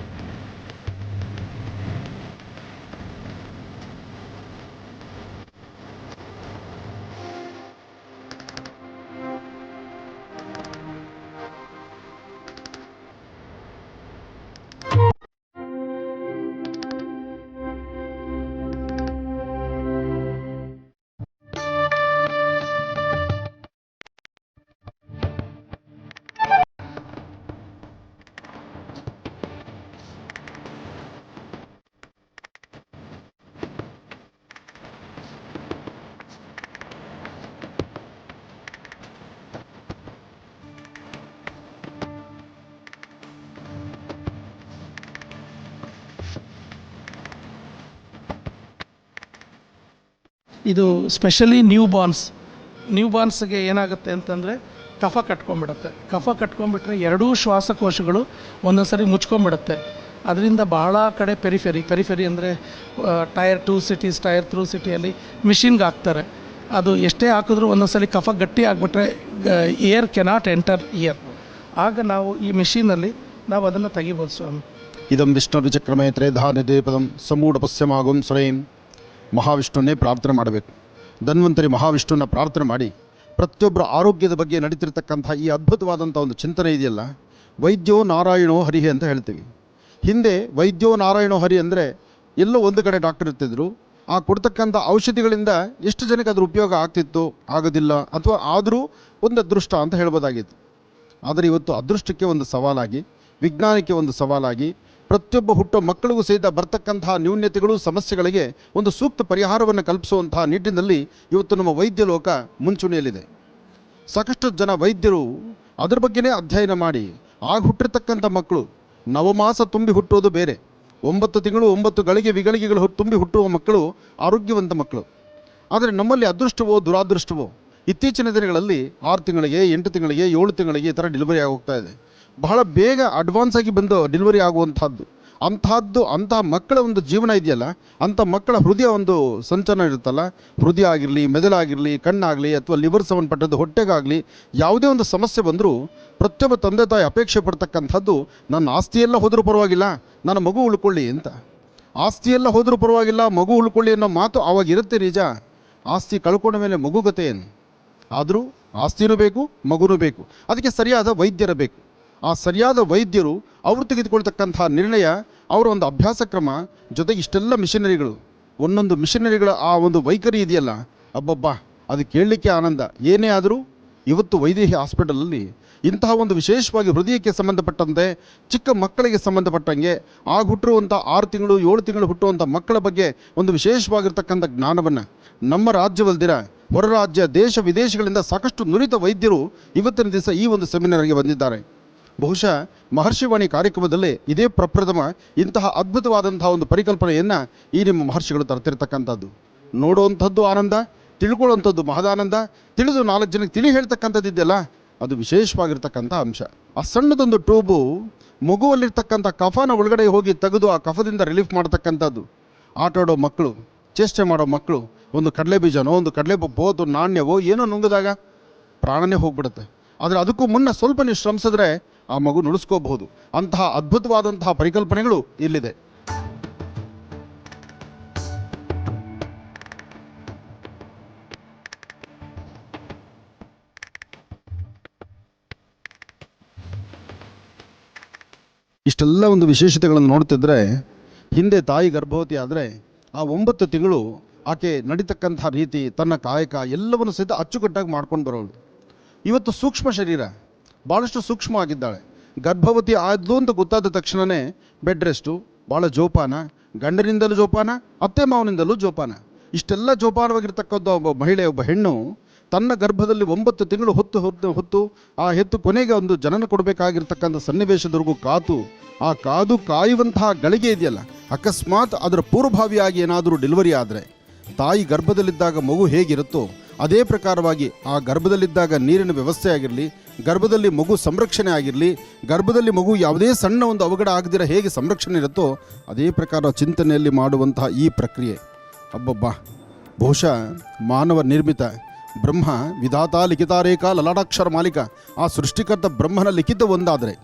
ಇದು ಸ್ಪೆಷಲಿ ನ್ಯೂ ಬಾರ್ನ್ಸ್ಗೆ ಏನಾಗುತ್ತೆ ಅಂತಂದರೆ ಕಫ ಕಟ್ಕೊಂಡ್ಬಿಡುತ್ತೆ. ಕಫ ಕಟ್ಕೊಂಡ್ಬಿಟ್ರೆ ಎರಡೂ ಶ್ವಾಸಕೋಶಗಳು ಒಂದೊಂದು ಸರಿ ಮುಚ್ಕೊಂಡ್ಬಿಡುತ್ತೆ. ಅದರಿಂದ ಬಹಳ ಕಡೆ ಪೆರಿಫೆರಿ ಅಂದರೆ ಟೈರ್ 2 ಸಿಟೀಸ್, ಟೈರ್ 3 ಸಿಟಿಯಲ್ಲಿ ಮಿಷಿನ್ಗೆ ಹಾಕ್ತಾರೆ. ಅದು ಎಷ್ಟೇ ಹಾಕಿದ್ರೂ ಒಂದೊಂದು ಸಲ ಕಫ ಗಟ್ಟಿ ಆಗಿಬಿಟ್ರೆ ಏರ್ ಕೆನಾಟ್ ಎಂಟರ್ ಇಯರ್. ಆಗ ನಾವು ಈ ಮಿಷಿನಲ್ಲಿ ನಾವು ಅದನ್ನು ತೆಗಿಬೋದು ಸ್ವಾಮಿ. ಇದಂ ವಿಷ್ಣುರ್ವಿಚಕ್ರಮೇ ತ್ರೇಧಾನ್ಯದೇ ಪದಂ ಸಮೂಢ ಪಶ್ಯಮಾಗುಂ ಸ್ವಯಂ. ಮಹಾವಿಷ್ಣುವನ್ನೇ ಪ್ರಾರ್ಥನೆ ಮಾಡಬೇಕು. ಧನ್ವಂತರಿ ಮಹಾವಿಷ್ಣುವನ್ನ ಪ್ರಾರ್ಥನೆ ಮಾಡಿ ಪ್ರತಿಯೊಬ್ಬರ ಆರೋಗ್ಯದ ಬಗ್ಗೆ ನಡೀತಿರ್ತಕ್ಕಂಥ ಈ ಅದ್ಭುತವಾದಂಥ ಒಂದು ಚಿಂತನೆ ಇದೆಯಲ್ಲ, ವೈದ್ಯೋ ನಾರಾಯಣೋ ಹರಿಹಿ ಅಂತ ಹೇಳ್ತೀವಿ. ಹಿಂದೆ ವೈದ್ಯೋ ನಾರಾಯಣೋ ಹರಿ ಅಂದರೆ ಎಲ್ಲೋ ಒಂದು ಕಡೆ ಡಾಕ್ಟರ್ ಇರ್ತಿದ್ರು. ಆ ಕೊಡ್ತಕ್ಕಂಥ ಔಷಧಿಗಳಿಂದ ಎಷ್ಟು ಜನಕ್ಕೆ ಅದ್ರ ಉಪಯೋಗ ಆಗ್ತಿತ್ತು, ಆಗೋದಿಲ್ಲ, ಅಥವಾ ಆದರೂ ಒಂದು ಅದೃಷ್ಟ ಅಂತ ಹೇಳ್ಬೋದಾಗಿತ್ತು. ಆದರೆ ಇವತ್ತು ಅದೃಷ್ಟಕ್ಕೆ ಒಂದು ಸವಾಲಾಗಿ, ವಿಜ್ಞಾನಕ್ಕೆ ಒಂದು ಸವಾಲಾಗಿ, ಪ್ರತಿಯೊಬ್ಬ ಹುಟ್ಟೋ ಮಕ್ಕಳಿಗೂ ಸಹಿತ ಬರ್ತಕ್ಕಂತಹ ನ್ಯೂನ್ಯತೆಗಳು, ಸಮಸ್ಯೆಗಳಿಗೆ ಒಂದು ಸೂಕ್ತ ಪರಿಹಾರವನ್ನು ಕಲ್ಪಿಸುವಂತಹ ನಿಟ್ಟಿನಲ್ಲಿ ಇವತ್ತು ನಮ್ಮ ವೈದ್ಯ ಲೋಕ ಮುಂಚೂಣಿಯಲ್ಲಿದೆ. ಸಾಕಷ್ಟು ಜನ ವೈದ್ಯರು ಅದ್ರ ಬಗ್ಗೆನೇ ಅಧ್ಯಯನ ಮಾಡಿ ಆಗ ಹುಟ್ಟಿರ್ತಕ್ಕಂಥ ಮಕ್ಕಳು ನವಮಾಸ ತುಂಬಿ ಹುಟ್ಟೋದು ಬೇರೆ, 9 ತಿಂಗಳು 9 ಗಳಿಗೆಗಳು ತುಂಬಿ ಹುಟ್ಟುವ ಮಕ್ಕಳು ಆರೋಗ್ಯವಂತ ಮಕ್ಕಳು. ಆದರೆ ನಮ್ಮಲ್ಲಿ ಅದೃಷ್ಟವೋ ದುರಾದೃಷ್ಟವೋ ಇತ್ತೀಚಿನ ದಿನಗಳಲ್ಲಿ 6 ತಿಂಗಳಿಗೆ, 8 ತಿಂಗಳಿಗೆ, 7 ತಿಂಗಳಿಗೆ ಈ ಥರ ಡೆಲಿವರಿ ಆಗೋಗ್ತಾ ಇದೆ. ಬಹಳ ಬೇಗ ಅಡ್ವಾನ್ಸ್ ಆಗಿ ಬಂದು ಡೆಲಿವರಿ ಆಗುವಂಥದ್ದು. ಅಂತಹ ಮಕ್ಕಳ ಒಂದು ಜೀವನ ಇದೆಯಲ್ಲ, ಅಂಥ ಮಕ್ಕಳ ಹೃದಯ ಒಂದು ಸಂಚಲನ ಇರುತ್ತಲ್ಲ, ಹೃದಯ ಆಗಿರಲಿ, ಮೆದುಳಾಗಿರಲಿ, ಕಣ್ಣಾಗಲಿ, ಅಥವಾ ಲಿವರ್ ಸಂಬಂಧಪಟ್ಟದ್ದು, ಹೊಟ್ಟೆಗಾಗಲಿ ಯಾವುದೇ ಒಂದು ಸಮಸ್ಯೆ ಬಂದರೂ ಪ್ರತಿಯೊಬ್ಬ ತಂದೆ ತಾಯಿ ಅಪೇಕ್ಷೆ ಪಡ್ತಕ್ಕಂಥದ್ದು, ನನ್ನ ಆಸ್ತಿಯೆಲ್ಲ ಹೋದರೂ ಪರವಾಗಿಲ್ಲ, ನನ್ನ ಮಗು ಉಳ್ಕೊಳ್ಳಿ ಅಂತ. ಆಸ್ತಿಯೆಲ್ಲ ಹೋದರೂ ಪರವಾಗಿಲ್ಲ, ಮಗು ಉಳ್ಕೊಳ್ಳಿ ಅನ್ನೋ ಮಾತು ಆವಾಗ ಇರುತ್ತೆ ನಿಜ. ಆಸ್ತಿ ಕಳ್ಕೊಂಡ ಮೇಲೆ ಮಗುಗತೆ ಏನು? ಆದರೂ ಆಸ್ತಿನೂ ಬೇಕು, ಮಗುನೂ ಬೇಕು. ಅದಕ್ಕೆ ಸರಿಯಾದ ವೈದ್ಯರ ಬೇಕು. ಆ ಸರಿಯಾದ ವೈದ್ಯರು ಅವರು ತೆಗೆದುಕೊಳ್ತಕ್ಕಂಥ ನಿರ್ಣಯ, ಅವರ ಒಂದು ಅಭ್ಯಾಸ ಕ್ರಮ, ಜೊತೆಗೆ ಇಷ್ಟೆಲ್ಲ ಮಿಷನರಿಗಳು, ಒಂದೊಂದು ಮಿಷನರಿಗಳ ಆ ಒಂದು ವೈಖರಿ ಇದೆಯಲ್ಲ, ಅಬ್ಬಬ್ಬಾ, ಅದು ಕೇಳಲಿಕ್ಕೆ ಆನಂದ. ಏನೇ ಆದರೂ ಇವತ್ತು ವೈದೇಹಿ ಹಾಸ್ಪಿಟಲಲ್ಲಿ ಇಂತಹ ಒಂದು ವಿಶೇಷವಾಗಿ ಹೃದಯಕ್ಕೆ ಸಂಬಂಧಪಟ್ಟಂತೆ, ಚಿಕ್ಕ ಮಕ್ಕಳಿಗೆ ಸಂಬಂಧಪಟ್ಟಂಗೆ, ಆಗ ಹುಟ್ಟಿರುವಂಥ 6 ತಿಂಗಳು 7 ತಿಂಗಳು ಹುಟ್ಟುವಂಥ ಮಕ್ಕಳ ಬಗ್ಗೆ ಒಂದು ವಿಶೇಷವಾಗಿರ್ತಕ್ಕಂಥ ಜ್ಞಾನವನ್ನು ನಮ್ಮ ರಾಜ್ಯವಲ್ದಿರ ಹೊರ ರಾಜ್ಯ, ದೇಶ ವಿದೇಶಗಳಿಂದ ಸಾಕಷ್ಟು ನುರಿತ ವೈದ್ಯರು ಇವತ್ತಿನ ದಿವಸ ಈ ಒಂದು ಸೆಮಿನಾರ್ಗೆ ಬಂದಿದ್ದಾರೆ. ಬಹುಶಃ ಮಹರ್ಷಿವಾಣಿ ಕಾರ್ಯಕ್ರಮದಲ್ಲೇ ಇದೇ ಪ್ರಪ್ರಥಮ ಇಂತಹ ಅದ್ಭುತವಾದಂತಹ ಒಂದು ಪರಿಕಲ್ಪನೆಯನ್ನು ಈ ನಿಮ್ಮ ಮಹರ್ಷಿಗಳು ತರ್ತಿರ್ತಕ್ಕಂಥದ್ದು. ನೋಡುವಂಥದ್ದು ಆನಂದ, ತಿಳ್ಕೊಳ್ಳುವಂಥದ್ದು ಮಹದಾನಂದ. ತಿಳಿದು 4 ಜನಕ್ಕೆ ತಿಳಿ ಹೇಳ್ತಕ್ಕಂಥದ್ದಿದೆಯಲ್ಲ, ಅದು ವಿಶೇಷವಾಗಿರ್ತಕ್ಕಂಥ ಅಂಶ. ಆ ಸಣ್ಣದೊಂದು ಟ್ಯೂಬು ಮಗುವಲ್ಲಿರ್ತಕ್ಕಂಥ ಕಫನ ಒಳಗಡೆ ಹೋಗಿ ತೆಗೆದು ಆ ಕಫದಿಂದ ರಿಲೀಫ್ ಮಾಡ್ತಕ್ಕಂಥದ್ದು. ಆಟಾಡೋ ಮಕ್ಕಳು, ಚೇಷ್ಟೆ ಮಾಡೋ ಮಕ್ಕಳು, ಒಂದು ಕಡಲೆ ಬೀಜನೋ, ಒಂದು ಕಡಲೆ ಬೋತು, ನಾಣ್ಯವೋ ಏನೋ ನುಂಗಿದಾಗ ಪ್ರಾಣನೇ ಹೋಗ್ಬಿಡುತ್ತೆ. ಆದರೆ ಅದಕ್ಕೂ ಮುನ್ನ ಸ್ವಲ್ಪ ನೀವು ಶ್ರಮಿಸಿದ್ರೆ ಆ ಮಗು ನುಡಿಸ್ಕೋಬಹುದು. ಅಂತಹ ಅದ್ಭುತವಾದಂತಹ ಪರಿಕಲ್ಪನೆಗಳು ಇಲ್ಲಿದೆ. ಇಷ್ಟೆಲ್ಲ ಒಂದು ವಿಶೇಷತೆಗಳನ್ನು ನೋಡ್ತಿದ್ರೆ, ಹಿಂದೆ ತಾಯಿ ಗರ್ಭವತಿ ಆದರೆ ಆ 9 ತಿಂಗಳು ಆಕೆ ನಡೀತಕ್ಕಂಥ ರೀತಿ, ತನ್ನ ಕಾಯಕ ಎಲ್ಲವನ್ನು ಸಹಿತ ಅಚ್ಚುಕಟ್ಟಾಗಿ ಮಾಡ್ಕೊಂಡು ಬರೋಳು. ಇವತ್ತು ಸೂಕ್ಷ್ಮ ಶರೀರ, ಭಾಳಷ್ಟು ಸೂಕ್ಷ್ಮ ಆಗಿದ್ದಾಳೆ. ಗರ್ಭವತಿ ಆದ್ಲು ಅಂತ ಗೊತ್ತಾದ ತಕ್ಷಣವೇ ಬೆಡ್ ರೆಸ್ಟು, ಭಾಳ ಜೋಪಾನ, ಗಂಡನಿಂದಲೂ ಜೋಪಾನ, ಅತ್ತೆ ಮಾವನಿಂದಲೂ ಜೋಪಾನ. ಇಷ್ಟೆಲ್ಲ ಜೋಪಾನವಾಗಿರ್ತಕ್ಕಂಥ ಒಬ್ಬ ಮಹಿಳೆ, ಒಬ್ಬ ಹೆಣ್ಣು ತನ್ನ ಗರ್ಭದಲ್ಲಿ 9 ತಿಂಗಳು ಹೊತ್ತು ಆ ಹೆತ್ತು ಕೊನೆಗೆ ಒಂದು ಜನನ ಕೊಡಬೇಕಾಗಿರ್ತಕ್ಕಂಥ ಸನ್ನಿವೇಶದವರೆಗೂ ಕಾಯುವಂತಹ ಗಳಿಗೆ ಇದೆಯಲ್ಲ, ಅಕಸ್ಮಾತ್ ಅದರ ಪೂರ್ವಭಾವಿಯಾಗಿ ಏನಾದರೂ ಡೆಲಿವರಿ ಆದರೆ ತಾಯಿ ಗರ್ಭದಲ್ಲಿದ್ದಾಗ ಮಗು ಹೇಗಿರುತ್ತೋ ಅದೇ ಪ್ರಕಾರವಾಗಿ ಆ ಗರ್ಭದಲ್ಲಿದ್ದಾಗ ನೀರಿನ ವ್ಯವಸ್ಥೆ ಆಗಿರಲಿ, ಗರ್ಭದಲ್ಲಿ ಮಗು ಸಂರಕ್ಷಣೆ ಆಗಿರಲಿ, ಗರ್ಭದಲ್ಲಿ ಮಗು ಯಾವುದೇ ಸಣ್ಣ ಒಂದು ಅವಘಡ ಆಗದಿರ ಹೇಗೆ ಸಂರಕ್ಷಣೆ ಇರುತ್ತೋ ಅದೇ ಪ್ರಕಾರ ಚಿಂತನೆಯಲ್ಲಿ ಮಾಡುವಂತಹ ಈ ಪ್ರಕ್ರಿಯೆ ಅಬ್ಬಬ್ಬಾ, ಬಹುಶಃ ಮಾನವ ನಿರ್ಮಿತ ಬ್ರಹ್ಮ ವಿಧಾತ ಲಿಖಿತಾರೇಖ ಲಲಾಟಾಕ್ಷರ ಮಾಲೀಕ, ಆ ಸೃಷ್ಟಿಕರ್ತ ಬ್ರಹ್ಮನ ಲಿಖಿತ ಒಂದಾದರೆ,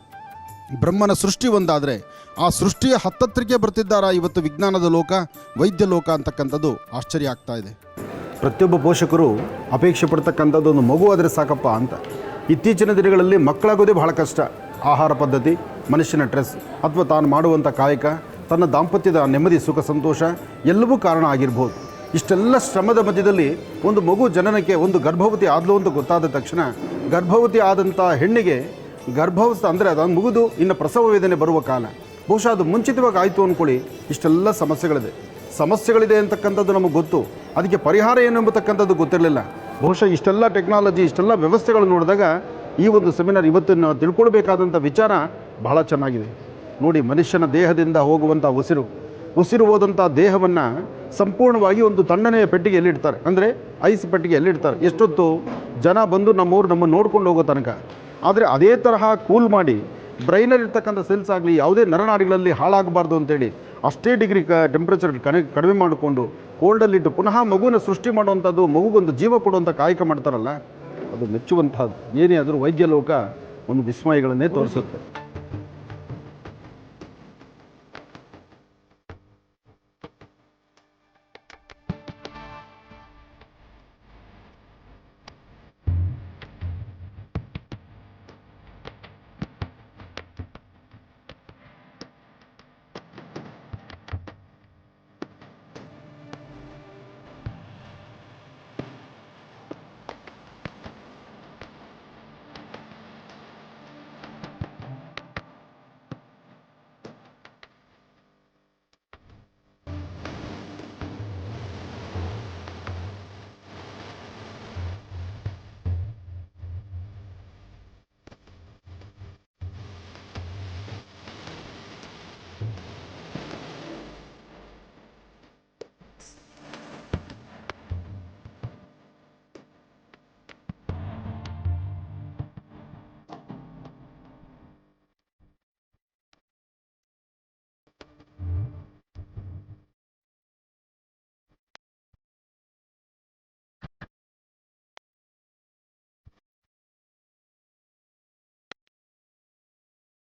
ಬ್ರಹ್ಮನ ಸೃಷ್ಟಿ ಒಂದಾದರೆ, ಆ ಸೃಷ್ಟಿಯ ಹತ್ತತ್ರಕ್ಕೆ ಬರ್ತಿದ್ದಾರಾ ಇವತ್ತು ವಿಜ್ಞಾನದ ಲೋಕ, ವೈದ್ಯ ಲೋಕ ಅಂತಕ್ಕಂಥದ್ದು ಆಶ್ಚರ್ಯ ಆಗ್ತಾ ಇದೆ. ಪ್ರತಿಯೊಬ್ಬ ಪೋಷಕರು ಅಪೇಕ್ಷೆ ಪಡ್ತಕ್ಕಂಥದ್ದು ಒಂದು ಮಗು ಆದರೆ ಸಾಕಪ್ಪ ಅಂತ. ಇತ್ತೀಚಿನ ದಿನಗಳಲ್ಲಿ ಮಕ್ಕಳಾಗೋದೇ ಬಹಳ ಕಷ್ಟ. ಆಹಾರ ಪದ್ಧತಿ, ಮನುಷ್ಯನ ಸ್ಟ್ರೆಸ್, ಅಥವಾ ತಾನು ಮಾಡುವಂಥ ಕಾಯಕ, ತನ್ನ ದಾಂಪತ್ಯದ ನೆಮ್ಮದಿ ಸುಖ ಸಂತೋಷ ಎಲ್ಲವೂ ಕಾರಣ ಆಗಿರ್ಬೋದು. ಇಷ್ಟೆಲ್ಲ ಶ್ರಮದ ಮಧ್ಯದಲ್ಲಿ ಒಂದು ಮಗು ಜನನಕ್ಕೆ, ಒಂದು ಗರ್ಭವತಿ ಆದಲು ಅಂತ ಗೊತ್ತಾದ ತಕ್ಷಣ, ಗರ್ಭವತಿ ಆದಂಥ ಹೆಣ್ಣಿಗೆ ಗರ್ಭಾವಸ್ಥೆ ಅಂದರೆ ಅದನ್ನು ಮುಗಿದು ಇನ್ನು ಪ್ರಸವ ವೇದನೆ ಬರುವ ಕಾಲ, ಬಹುಶಃ ಅದು ಮುಂಚಿತವಾಗಿ ಆಯಿತು ಅಂದ್ಕೊಳ್ಳಿ. ಇಷ್ಟೆಲ್ಲ ಸಮಸ್ಯೆಗಳಿದೆ ಅಂತಕ್ಕಂಥದ್ದು ನಮಗೆ ಗೊತ್ತು, ಅದಕ್ಕೆ ಪರಿಹಾರ ಏನು ಎಂಬತಕ್ಕಂಥದ್ದು ಗೊತ್ತಿರಲಿಲ್ಲ. ಬಹುಶಃ ಇಷ್ಟೆಲ್ಲ ಟೆಕ್ನಾಲಜಿ, ಇಷ್ಟೆಲ್ಲ ವ್ಯವಸ್ಥೆಗಳು ನೋಡಿದಾಗ ಈ ಒಂದು ಸೆಮಿನಾರ್ ಇವತ್ತು ನಾವು ತಿಳ್ಕೊಳ್ಬೇಕಾದಂಥ ವಿಚಾರ ಬಹಳ ಚೆನ್ನಾಗಿದೆ. ನೋಡಿ, ಮನುಷ್ಯನ ದೇಹದಿಂದ ಹೋಗುವಂಥ ಉಸಿರು ಉಸಿರು ಹೋದಂಥ ದೇಹವನ್ನು ಸಂಪೂರ್ಣವಾಗಿ ಒಂದು ತಣ್ಣನೆಯ ಪೆಟ್ಟಿಗೆಯಲ್ಲಿ ಇಡ್ತಾರೆ, ಅಂದರೆ ಐಸ್ ಪೆಟ್ಟಿಗೆಯಲ್ಲಿ ಇಡ್ತಾರೆ. ಎಷ್ಟೊತ್ತು ಜನ ಬಂದು ನಮ್ಮೂರು ನಮ್ಮನ್ನು ನೋಡ್ಕೊಂಡು ಹೋಗೋ ತನಕ. ಆದರೆ ಅದೇ ತರಹ ಕೂಲ್ ಮಾಡಿ ಬ್ರೈನಲ್ಲಿರ್ತಕ್ಕಂಥ ಸೆಲ್ಸ್ ಆಗಲಿ ಯಾವುದೇ ನರನಾಡಿಗಳಲ್ಲಿ ಹಾಳಾಗಬಾರ್ದು ಅಂತೇಳಿ ಅಷ್ಟೇ ಡಿಗ್ರಿ ಟೆಂಪ್ರೇಚರ್ ಕಡಿಮೆ ಮಾಡಿಕೊಂಡು ಕೋಲ್ಡಲ್ಲಿಟ್ಟು ಪುನಃ ಮಗುನ ಸೃಷ್ಟಿ ಮಾಡುವಂಥದ್ದು, ಮಗುಗೊಂದು ಜೀವ ಕೊಡುವಂಥ ಕಾಯಕ ಮಾಡ್ತಾರಲ್ಲ, ಅದು ಮೆಚ್ಚುವಂಥದ್ದು. ಏನೇ ಆದರೂ ವೈದ್ಯ ಲೋಕ ಒಂದು ವಿಸ್ಮಯಗಳನ್ನೇ ತೋರಿಸುತ್ತೆ.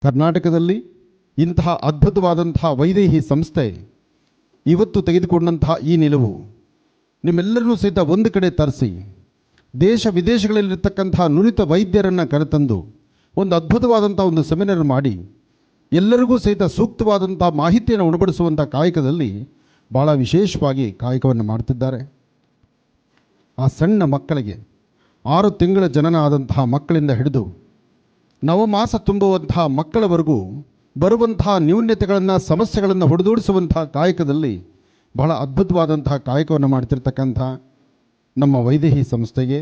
ಕರ್ನಾಟಕದಲ್ಲಿ ಇಂತಹ ಅದ್ಭುತವಾದಂತಹ ವೈದೇಹಿ ಸಂಸ್ಥೆ ಇವತ್ತು ತೆಗೆದುಕೊಂಡಂತಹ ಈ ನಿಲುವು ನಿಮ್ಮೆಲ್ಲರನ್ನೂ ಸಹಿತ ಒಂದು ಕಡೆ ತರಿಸಿ ದೇಶ ವಿದೇಶಗಳಲ್ಲಿರ್ತಕ್ಕಂತಹ ನುರಿತ ವೈದ್ಯರನ್ನು ಕರೆತಂದು ಒಂದು ಅದ್ಭುತವಾದಂಥ ಒಂದು ಸೆಮಿನಾರ್ ಮಾಡಿ ಎಲ್ಲರಿಗೂ ಸಹಿತ ಸೂಕ್ತವಾದಂಥ ಮಾಹಿತಿಯನ್ನು ಉಣಬಡಿಸುವಂಥ ಕಾಯಕದಲ್ಲಿ ಭಾಳ ವಿಶೇಷವಾಗಿ ಕಾಯಕವನ್ನು ಮಾಡ್ತಿದ್ದಾರೆ. ಆ ಸಣ್ಣ ಮಕ್ಕಳಿಗೆ 6 ತಿಂಗಳ ಜನನ ಆದಂತಹ ಮಕ್ಕಳಿಂದ ಹಿಡಿದು ನವಮಾಸ ತುಂಬುವಂತಹ ಮಕ್ಕಳವರೆಗೂ ಬರುವಂತಹ ನ್ಯೂನ್ಯತೆಗಳನ್ನು, ಸಮಸ್ಯೆಗಳನ್ನು ಹೊಡೆದೋಡಿಸುವಂತಹ ಕಾಯಕದಲ್ಲಿ ಬಹಳ ಅದ್ಭುತವಾದಂತಹ ಕಾಯಕವನ್ನು ಮಾಡ್ತಿರ್ತಕ್ಕಂಥ ನಮ್ಮ ವೈದೇಹಿ ಸಂಸ್ಥೆಗೆ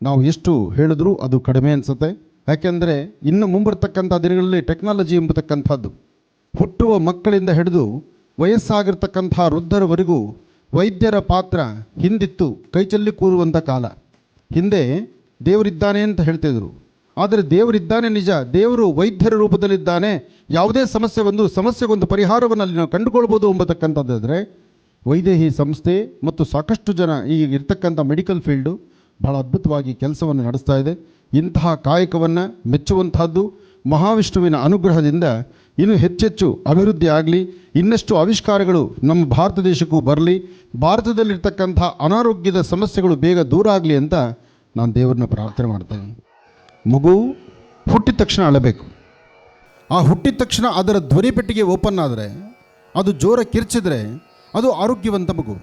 ನಾವು ಎಷ್ಟು ಹೇಳಿದ್ರೂ ಅದು ಕಡಿಮೆ ಅನಿಸುತ್ತೆ. ಯಾಕೆಂದರೆ ಇನ್ನು ಮುಂಬರ್ತಕ್ಕಂಥ ದಿನಗಳಲ್ಲಿ ಟೆಕ್ನಾಲಜಿ ಎಂಬತಕ್ಕಂಥದ್ದು ಹುಟ್ಟುವ ಮಕ್ಕಳಿಂದ ಹಿಡಿದು ವಯಸ್ಸಾಗಿರ್ತಕ್ಕಂಥ ವೃದ್ಧರವರೆಗೂ ವೈದ್ಯರ ಪಾತ್ರ ಹಿಂದಿತ್ತು ಕೈಚಲ್ಲಿ ಕೂರುವಂಥ ಕಾಲ. ಹಿಂದೆ ದೇವರಿದ್ದಾನೆ ಅಂತ ಹೇಳ್ತಿದ್ರು, ಆದರೆ ದೇವರಿದ್ದಾನೆ ನಿಜ, ದೇವರು ವೈದ್ಯರ ರೂಪದಲ್ಲಿದ್ದಾನೆ. ಯಾವುದೇ ಸಮಸ್ಯೆ ಬಂದು ಸಮಸ್ಯೆಗೊಂದು ಪರಿಹಾರವನ್ನು ಅಲ್ಲಿ ನಾವು ಕಂಡುಕೊಳ್ಬೋದು ಎಂಬತಕ್ಕಂಥದ್ದಾದರೆ ವೈದೇಹಿ ಸಂಸ್ಥೆ ಮತ್ತು ಸಾಕಷ್ಟು ಜನ ಈಗ ಇರ್ತಕ್ಕಂಥ ಮೆಡಿಕಲ್ ಫೀಲ್ಡು ಬಹಳ ಅದ್ಭುತವಾಗಿ ಕೆಲಸವನ್ನು ನಡೆಸ್ತಾ ಇದೆ. ಇಂತಹ ಕಾಯಕವನ್ನು ಮೆಚ್ಚುವಂತಹದ್ದು. ಮಹಾವಿಷ್ಣುವಿನ ಅನುಗ್ರಹದಿಂದ ಇನ್ನೂ ಹೆಚ್ಚೆಚ್ಚು ಅಭಿವೃದ್ಧಿ ಆಗಲಿ, ಇನ್ನಷ್ಟು ಆವಿಷ್ಕಾರಗಳು ನಮ್ಮ ಭಾರತ ದೇಶಕ್ಕೂ ಬರಲಿ, ಭಾರತದಲ್ಲಿರ್ತಕ್ಕಂಥ ಅನಾರೋಗ್ಯದ ಸಮಸ್ಯೆಗಳು ಬೇಗ ದೂರ ಆಗಲಿ ಅಂತ ನಾನು ದೇವರನ್ನ ಪ್ರಾರ್ಥನೆ ಮಾಡ್ತೇನೆ. ಮಗು ಹುಟ್ಟಿದ ತಕ್ಷಣ ಅಳಬೇಕು. ಆ ಹುಟ್ಟಿದ ತಕ್ಷಣ ಅದರ ಧ್ವನಿಪೆಟ್ಟಿಗೆ ಓಪನ್ ಆದರೆ, ಅದು ಜೋರ ಕಿರ್ಚಿದ್ರೆ ಅದು ಆರೋಗ್ಯವಂತ ಮಗು.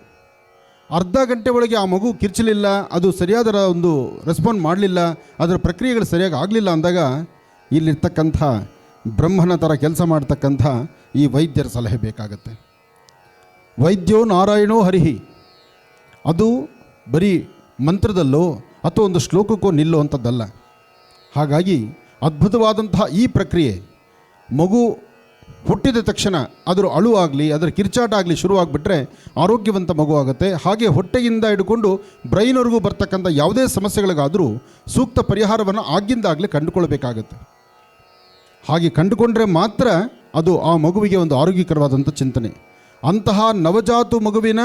ಅರ್ಧ ಗಂಟೆ ಒಳಗೆ ಆ ಮಗು ಕಿರ್ಚಲಿಲ್ಲ, ಅದು ಸರಿಯಾದ ಒಂದು ರೆಸ್ಪಾಂಡ್ ಮಾಡಲಿಲ್ಲ, ಅದರ ಪ್ರಕ್ರಿಯೆಗಳು ಸರಿಯಾಗಿ ಆಗಲಿಲ್ಲ ಅಂದಾಗ ಇಲ್ಲಿರ್ತಕ್ಕಂಥ ಬ್ರಹ್ಮನ ಥರ ಕೆಲಸ ಮಾಡ್ತಕ್ಕಂಥ ಈ ವೈದ್ಯರ ಸಲಹೆ ಬೇಕಾಗತ್ತೆ. ವೈದ್ಯೋ ನಾರಾಯಣೋ ಹರಿಹಿ, ಅದು ಬರೀ ಮಂತ್ರದಲ್ಲೋ ಅಥವಾ ಒಂದು ಶ್ಲೋಕಕ್ಕೋ ನಿಲ್ಲುವಂಥದ್ದಲ್ಲ. ಹಾಗಾಗಿ ಅದ್ಭುತವಾದಂತಹ ಈ ಪ್ರಕ್ರಿಯೆ ಮಗು ಹುಟ್ಟಿದ ತಕ್ಷಣ ಅದರ ಅಳು ಆಗಲಿ, ಅದರ ಕಿರ್ಚಾಟ ಆಗಲಿ ಶುರುವಾಗ್ಬಿಟ್ರೆ ಆರೋಗ್ಯವಂತ ಮಗು ಆಗುತ್ತೆ. ಹಾಗೆ ಹೊಟ್ಟೆಯಿಂದ ಹಿಡ್ಕೊಂಡು ಬ್ರೈನ್ವರೆಗೂ ಬರ್ತಕ್ಕಂಥ ಯಾವುದೇ ಸಮಸ್ಯೆಗಳಿಗಾದರೂ ಸೂಕ್ತ ಪರಿಹಾರವನ್ನು ಆಗಿಂದಾಗಲೇ ಕಂಡುಕೊಳ್ಬೇಕಾಗತ್ತೆ. ಹಾಗೆ ಕಂಡುಕೊಂಡ್ರೆ ಮಾತ್ರ ಅದು ಆ ಮಗುವಿಗೆ ಒಂದು ಆರೋಗ್ಯಕರವಾದಂಥ ಚಿಂತನೆ. ಅಂತಹ ನವಜಾತು ಮಗುವಿನ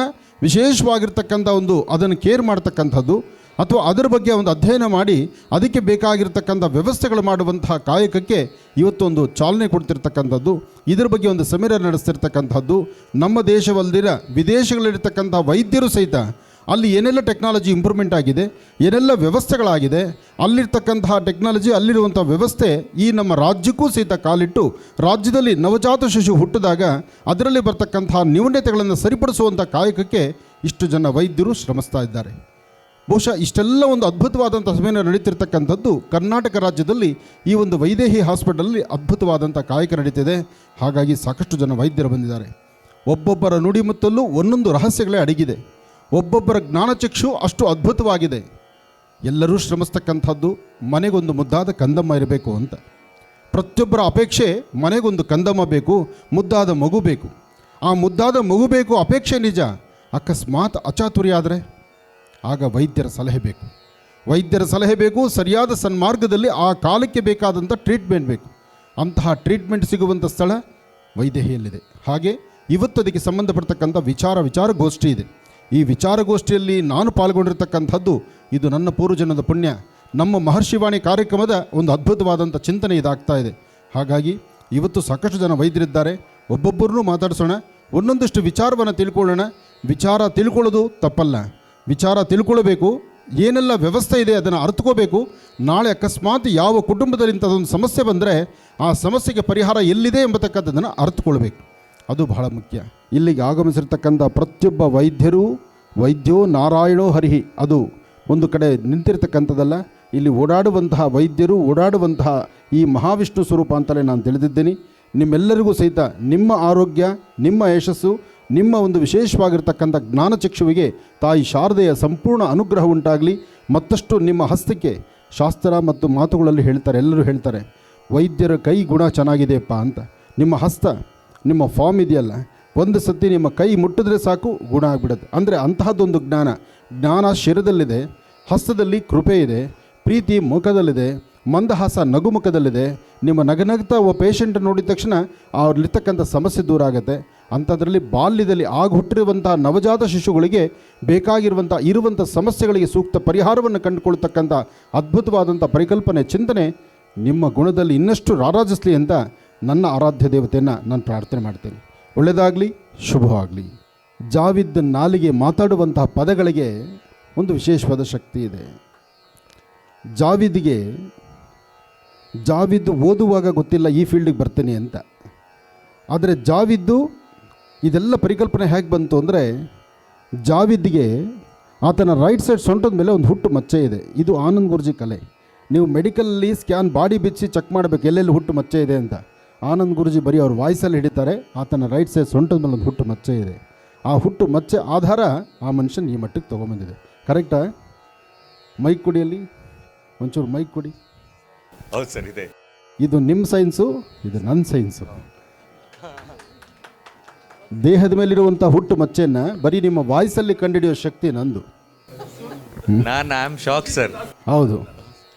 ವಿಶೇಷವಾಗಿರ್ತಕ್ಕಂಥ ಒಂದು ಅದನ್ನು ಕೇರ್ ಮಾಡ್ತಕ್ಕಂಥದ್ದು ಅಥವಾ ಅದರ ಬಗ್ಗೆ ಒಂದು ಅಧ್ಯಯನ ಮಾಡಿ ಅದಕ್ಕೆ ಬೇಕಾಗಿರ್ತಕ್ಕಂಥ ವ್ಯವಸ್ಥೆಗಳು ಮಾಡುವಂತಹ ಕಾಯಕಕ್ಕೆ ಇವತ್ತೊಂದು ಚಾಲನೆ ಕೊಡ್ತಿರ್ತಕ್ಕಂಥದ್ದು, ಇದರ ಬಗ್ಗೆ ಒಂದು ಸೆಮಿನಾರ್ ನಡೆಸ್ತಿರ್ತಕ್ಕಂಥದ್ದು. ನಮ್ಮ ದೇಶವಲ್ಲದಿರ ವಿದೇಶಗಳಲ್ಲಿರ್ತಕ್ಕಂಥ ವೈದ್ಯರು ಸಹಿತ ಅಲ್ಲಿ ಏನೆಲ್ಲ ಟೆಕ್ನಾಲಜಿ ಇಂಪ್ರೂವ್ಮೆಂಟ್ ಆಗಿದೆ, ಏನೆಲ್ಲ ವ್ಯವಸ್ಥೆಗಳಾಗಿದೆ, ಅಲ್ಲಿರ್ತಕ್ಕಂತಹ ಟೆಕ್ನಾಲಜಿ, ಅಲ್ಲಿರುವಂಥ ವ್ಯವಸ್ಥೆ ಈ ನಮ್ಮ ರಾಜ್ಯಕ್ಕೂ ಸಹಿತ ಕಾಲಿಟ್ಟು ರಾಜ್ಯದಲ್ಲಿ ನವಜಾತ ಶಿಶು ಹುಟ್ಟಿದಾಗ ಅದರಲ್ಲಿ ಬರ್ತಕ್ಕಂತಹ ನ್ಯೂನತೆಗಳನ್ನು ಸರಿಪಡಿಸುವಂಥ ಕಾಯಕಕ್ಕೆ ಇಷ್ಟು ಜನ ವೈದ್ಯರು ಶ್ರಮಿಸ್ತಾ ಇದ್ದಾರೆ. ಬಹುಶಃ ಇಷ್ಟೆಲ್ಲ ಒಂದು ಅದ್ಭುತವಾದಂಥ ಸೆಮಿನಾರ್ ನಡೀತಿರ್ತಕ್ಕಂಥದ್ದು ಕರ್ನಾಟಕ ರಾಜ್ಯದಲ್ಲಿ ಈ ಒಂದು ವೈದೇಹಿ ಹಾಸ್ಪಿಟಲಲ್ಲಿ ಅದ್ಭುತವಾದಂಥ ಕಾಯಕ ನಡೀತಿದೆ. ಹಾಗಾಗಿ ಸಾಕಷ್ಟು ಜನ ವೈದ್ಯರು ಬಂದಿದ್ದಾರೆ. ಒಬ್ಬೊಬ್ಬರ ನುಡಿಮುತ್ತಲ್ಲೂ ಒಂದೊಂದು ರಹಸ್ಯಗಳೇ ಅಡಗಿದೆ. ಒಬ್ಬೊಬ್ಬರ ಜ್ಞಾನಚಕ್ಷು ಅಷ್ಟು ಅದ್ಭುತವಾಗಿದೆ. ಎಲ್ಲರೂ ಶ್ರಮಿಸ್ತಕ್ಕಂಥದ್ದು ಮನೆಗೊಂದು ಮುದ್ದಾದ ಕಂದಮ್ಮ ಇರಬೇಕು ಅಂತ. ಪ್ರತಿಯೊಬ್ಬರ ಅಪೇಕ್ಷೆ ಮನೆಗೊಂದು ಕಂದಮ್ಮ ಬೇಕು, ಮುದ್ದಾದ ಮಗು ಬೇಕು. ಆ ಮುದ್ದಾದ ಮಗು ಬೇಕು ಅಪೇಕ್ಷೆ ನಿಜ. ಅಕಸ್ಮಾತ್ ಅಚಾತುರ್ಯ ಆದರೆ ಆಗ ವೈದ್ಯರ ಸಲಹೆ ಬೇಕು. ವೈದ್ಯರ ಸಲಹೆ ಬೇಕು, ಸರಿಯಾದ ಸನ್ಮಾರ್ಗದಲ್ಲಿ ಆ ಕಾಲಕ್ಕೆ ಬೇಕಾದಂಥ ಟ್ರೀಟ್ಮೆಂಟ್ ಬೇಕು. ಅಂತಹ ಟ್ರೀಟ್ಮೆಂಟ್ ಸಿಗುವಂಥ ಸ್ಥಳ ವೈದೇಹಿಯಲ್ಲಿದೆ. ಹಾಗೆ ಇವತ್ತು ಅದಕ್ಕೆ ಸಂಬಂಧಪಡ್ತಕ್ಕಂಥ ವಿಚಾರಗೋಷ್ಠಿ ಇದೆ. ಈ ವಿಚಾರಗೋಷ್ಠಿಯಲ್ಲಿ ನಾನು ಪಾಲ್ಗೊಂಡಿರ್ತಕ್ಕಂಥದ್ದು ಇದು ನನ್ನ ಪೂರ್ವಜನ್ಮದ ಪುಣ್ಯ. ನಮ್ಮ ಮಹರ್ಷಿವಾಣಿ ಕಾರ್ಯಕ್ರಮದ ಒಂದು ಅದ್ಭುತವಾದಂಥ ಚಿಂತನೆ ಇದಾಗ್ತಾ ಇದೆ. ಹಾಗಾಗಿ ಇವತ್ತು ಸಾಕಷ್ಟು ಜನ ವೈದ್ಯರಿದ್ದಾರೆ. ಒಬ್ಬೊಬ್ಬರನ್ನೂ ಮಾತಾಡಿಸೋಣ, ಒಂದೊಂದಷ್ಟು ವಿಚಾರವನ್ನು ತಿಳ್ಕೊಳ್ಳೋಣ. ವಿಚಾರ ತಿಳ್ಕೊಳ್ಳೋದು ತಪ್ಪಲ್ಲ, ವಿಚಾರ ತಿಳ್ಕೊಳ್ಬೇಕು. ಏನೆಲ್ಲ ವ್ಯವಸ್ಥೆ ಇದೆ ಅದನ್ನು ಅರ್ಥಕೋಬೇಕು. ನಾಳೆ ಅಕಸ್ಮಾತ್ ಯಾವ ಕುಟುಂಬದಲ್ಲಿ ಇಂಥದ್ದೊಂದು ಸಮಸ್ಯೆ ಬಂದರೆ ಆ ಸಮಸ್ಯೆಗೆ ಪರಿಹಾರ ಎಲ್ಲಿದೆ ಎಂಬತಕ್ಕಂಥದ್ದನ್ನು ಅರ್ಥಕೊಳ್ಬೇಕು. ಅದು ಬಹಳ ಮುಖ್ಯ. ಇಲ್ಲಿಗೆ ಆಗಮಿಸಿರ್ತಕ್ಕಂಥ ಪ್ರತಿಯೊಬ್ಬ ವೈದ್ಯೋ ನಾರಾಯಣೋ ಹರಿಹಿ ಅದು ಒಂದು ಕಡೆ ನಿಂತಿರ್ತಕ್ಕಂಥದ್ದಲ್ಲ. ಇಲ್ಲಿ ಓಡಾಡುವಂತಹ ವೈದ್ಯರು, ಓಡಾಡುವಂತಹ ಈ ಮಹಾವಿಷ್ಣು ಸ್ವರೂಪ ಅಂತಲೇ ನಾನು ತಿಳಿದಿದ್ದೀನಿ. ನಿಮ್ಮೆಲ್ಲರಿಗೂ ಸಹಿತ ನಿಮ್ಮ ಆರೋಗ್ಯ, ನಿಮ್ಮ ಯಶಸ್ಸು, ನಿಮ್ಮ ಒಂದು ವಿಶೇಷವಾಗಿರ್ತಕ್ಕಂಥ ಜ್ಞಾನಚಕ್ಷುವಿಗೆ ತಾಯಿ ಶಾರದೆಯ ಸಂಪೂರ್ಣ ಅನುಗ್ರಹ ಉಂಟಾಗಲಿ. ಮತ್ತಷ್ಟು ನಿಮ್ಮ ಹಸ್ತಕ್ಕೆ ಶಾಸ್ತ್ರ ಮತ್ತು ಮಾತುಗಳಲ್ಲಿ ಹೇಳ್ತಾರೆ, ಎಲ್ಲರೂ ಹೇಳ್ತಾರೆ ವೈದ್ಯರ ಕೈ ಗುಣ ಚೆನ್ನಾಗಿದೆಯಪ್ಪ ಅಂತ. ನಿಮ್ಮ ಹಸ್ತ, ನಿಮ್ಮ ಫಾರ್ಮ್ ಇದೆಯಲ್ಲ, ಒಂದು ಸತಿ ನಿಮ್ಮ ಕೈ ಮುಟ್ಟಿದ್ರೆ ಸಾಕು ಗುಣ ಆಗಿಬಿಡುತ್ತೆ. ಅಂದರೆ ಅಂತಹದ್ದೊಂದು ಜ್ಞಾನ ಶಿರದಲ್ಲಿದೆ, ಹಸ್ತದಲ್ಲಿ ಕೃಪೆ ಇದೆ, ಪ್ರೀತಿ ಮುಖದಲ್ಲಿದೆ, ಮಂದಹಾಸ ನಗುಮುಖದಲ್ಲಿದೆ. ನಿಮ್ಮ ನಗನಗ್ತಾ ಪೇಷಂಟ್ ನೋಡಿದ ತಕ್ಷಣ ಅವ್ರಲ್ಲಿರ್ತಕ್ಕಂಥ ಸಮಸ್ಯೆ ದೂರ ಆಗುತ್ತೆ. ಅಂಥದ್ರಲ್ಲಿ ಬಾಲ್ಯದಲ್ಲಿ ಹುಟ್ಟಿರುವಂಥ ನವಜಾತ ಶಿಶುಗಳಿಗೆ ಇರುವಂಥ ಸಮಸ್ಯೆಗಳಿಗೆ ಸೂಕ್ತ ಪರಿಹಾರವನ್ನು ಕಂಡುಕೊಳ್ತಕ್ಕಂಥ ಅದ್ಭುತವಾದಂಥ ಪರಿಕಲ್ಪನೆ, ಚಿಂತನೆ ನಿಮ್ಮ ಗುಣದಲ್ಲಿ ಇನ್ನಷ್ಟು ರಾರಾಜಿಸಲಿ ಅಂತ ನನ್ನ ಆರಾಧ್ಯ ದೇವತೆಯನ್ನು ನಾನು ಪ್ರಾರ್ಥನೆ ಮಾಡ್ತೇನೆ. ಒಳ್ಳೆಯದಾಗಲಿ, ಶುಭವಾಗಲಿ. ಜಾವಿದ್ ನಾಲಿಗೆ ಮಾತಾಡುವಂತಹ ಪದಗಳಿಗೆ ಒಂದು ವಿಶೇಷವಾದ ಶಕ್ತಿ ಇದೆ. ಜಾವಿದ್ ಓದುವಾಗ ಗೊತ್ತಿಲ್ಲ ಈ ಫೀಲ್ಡಿಗೆ ಬರ್ತೀನಿ ಅಂತ. ಆದರೆ ಜಾವಿದ್ದು ಇದೆಲ್ಲ ಪರಿಕಲ್ಪನೆ ಹೇಗೆ ಬಂತು ಅಂದರೆ, ಜಾವಿದ್ಗೆ ಆತನ ರೈಟ್ ಸೈಡ್ ಸೊಂಟದ ಮೇಲೆ ಒಂದು ಹುಟ್ಟು ಮಚ್ಚೆ ಇದೆ. ಇದು ಆನಂದ್ ಗುರೂಜಿ ಕಲೆ. ನೀವು ಮೆಡಿಕಲಲ್ಲಿ ಸ್ಕ್ಯಾನ್ ಬಾಡಿ ಬಿಚ್ಚಿ ಚೆಕ್ ಮಾಡಬೇಕು ಎಲ್ಲೆಲ್ಲಿ ಹುಟ್ಟು ಮಚ್ಚೆ ಇದೆ ಅಂತ. ಆನಂದ್ ಗುರೂಜಿ ಬರೀ ಅವ್ರ ವಾಯ್ಸಲ್ಲಿ ಹಿಡಿತಾರೆ, ಆತನ ರೈಟ್ ಸೈಡ್ ಸೊಂಟದ ಮೇಲೆ ಒಂದು ಹುಟ್ಟು ಮಚ್ಚೆ ಇದೆ. ಆ ಹುಟ್ಟು ಮಚ್ಚೆ ಆಧಾರ ಆ ಮನುಷ್ಯನ ಈ ಮಟ್ಟಕ್ಕೆ ತೊಗೊಂಬಂದಿದೆ. ಕರೆಕ್ಟಾ? ಮೈಕ್ ಕೊಡಿಯಲ್ಲಿ ಒಂಚೂರು ಮೈಕ್ ಕೊಡಿ. ಹೌದು ಸರ್, ಇದೆ. ಇದು ನಿಮ್ಮ ಸೈನ್ಸು, ಇದು ನನ್ನ ಸೈನ್ಸು. ದೇಹದ ಮೇಲಿರುವಂಥ ಹುಟ್ಟು ಮಚ್ಚೆಯನ್ನು ಬರೀ ನಿಮ್ಮ ವಾಯ್ಸಲ್ಲಿ ಕಂಡುಹಿಡಿಯೋ ಶಕ್ತಿ ನಂದು. I am shock sir. ಹೌದು,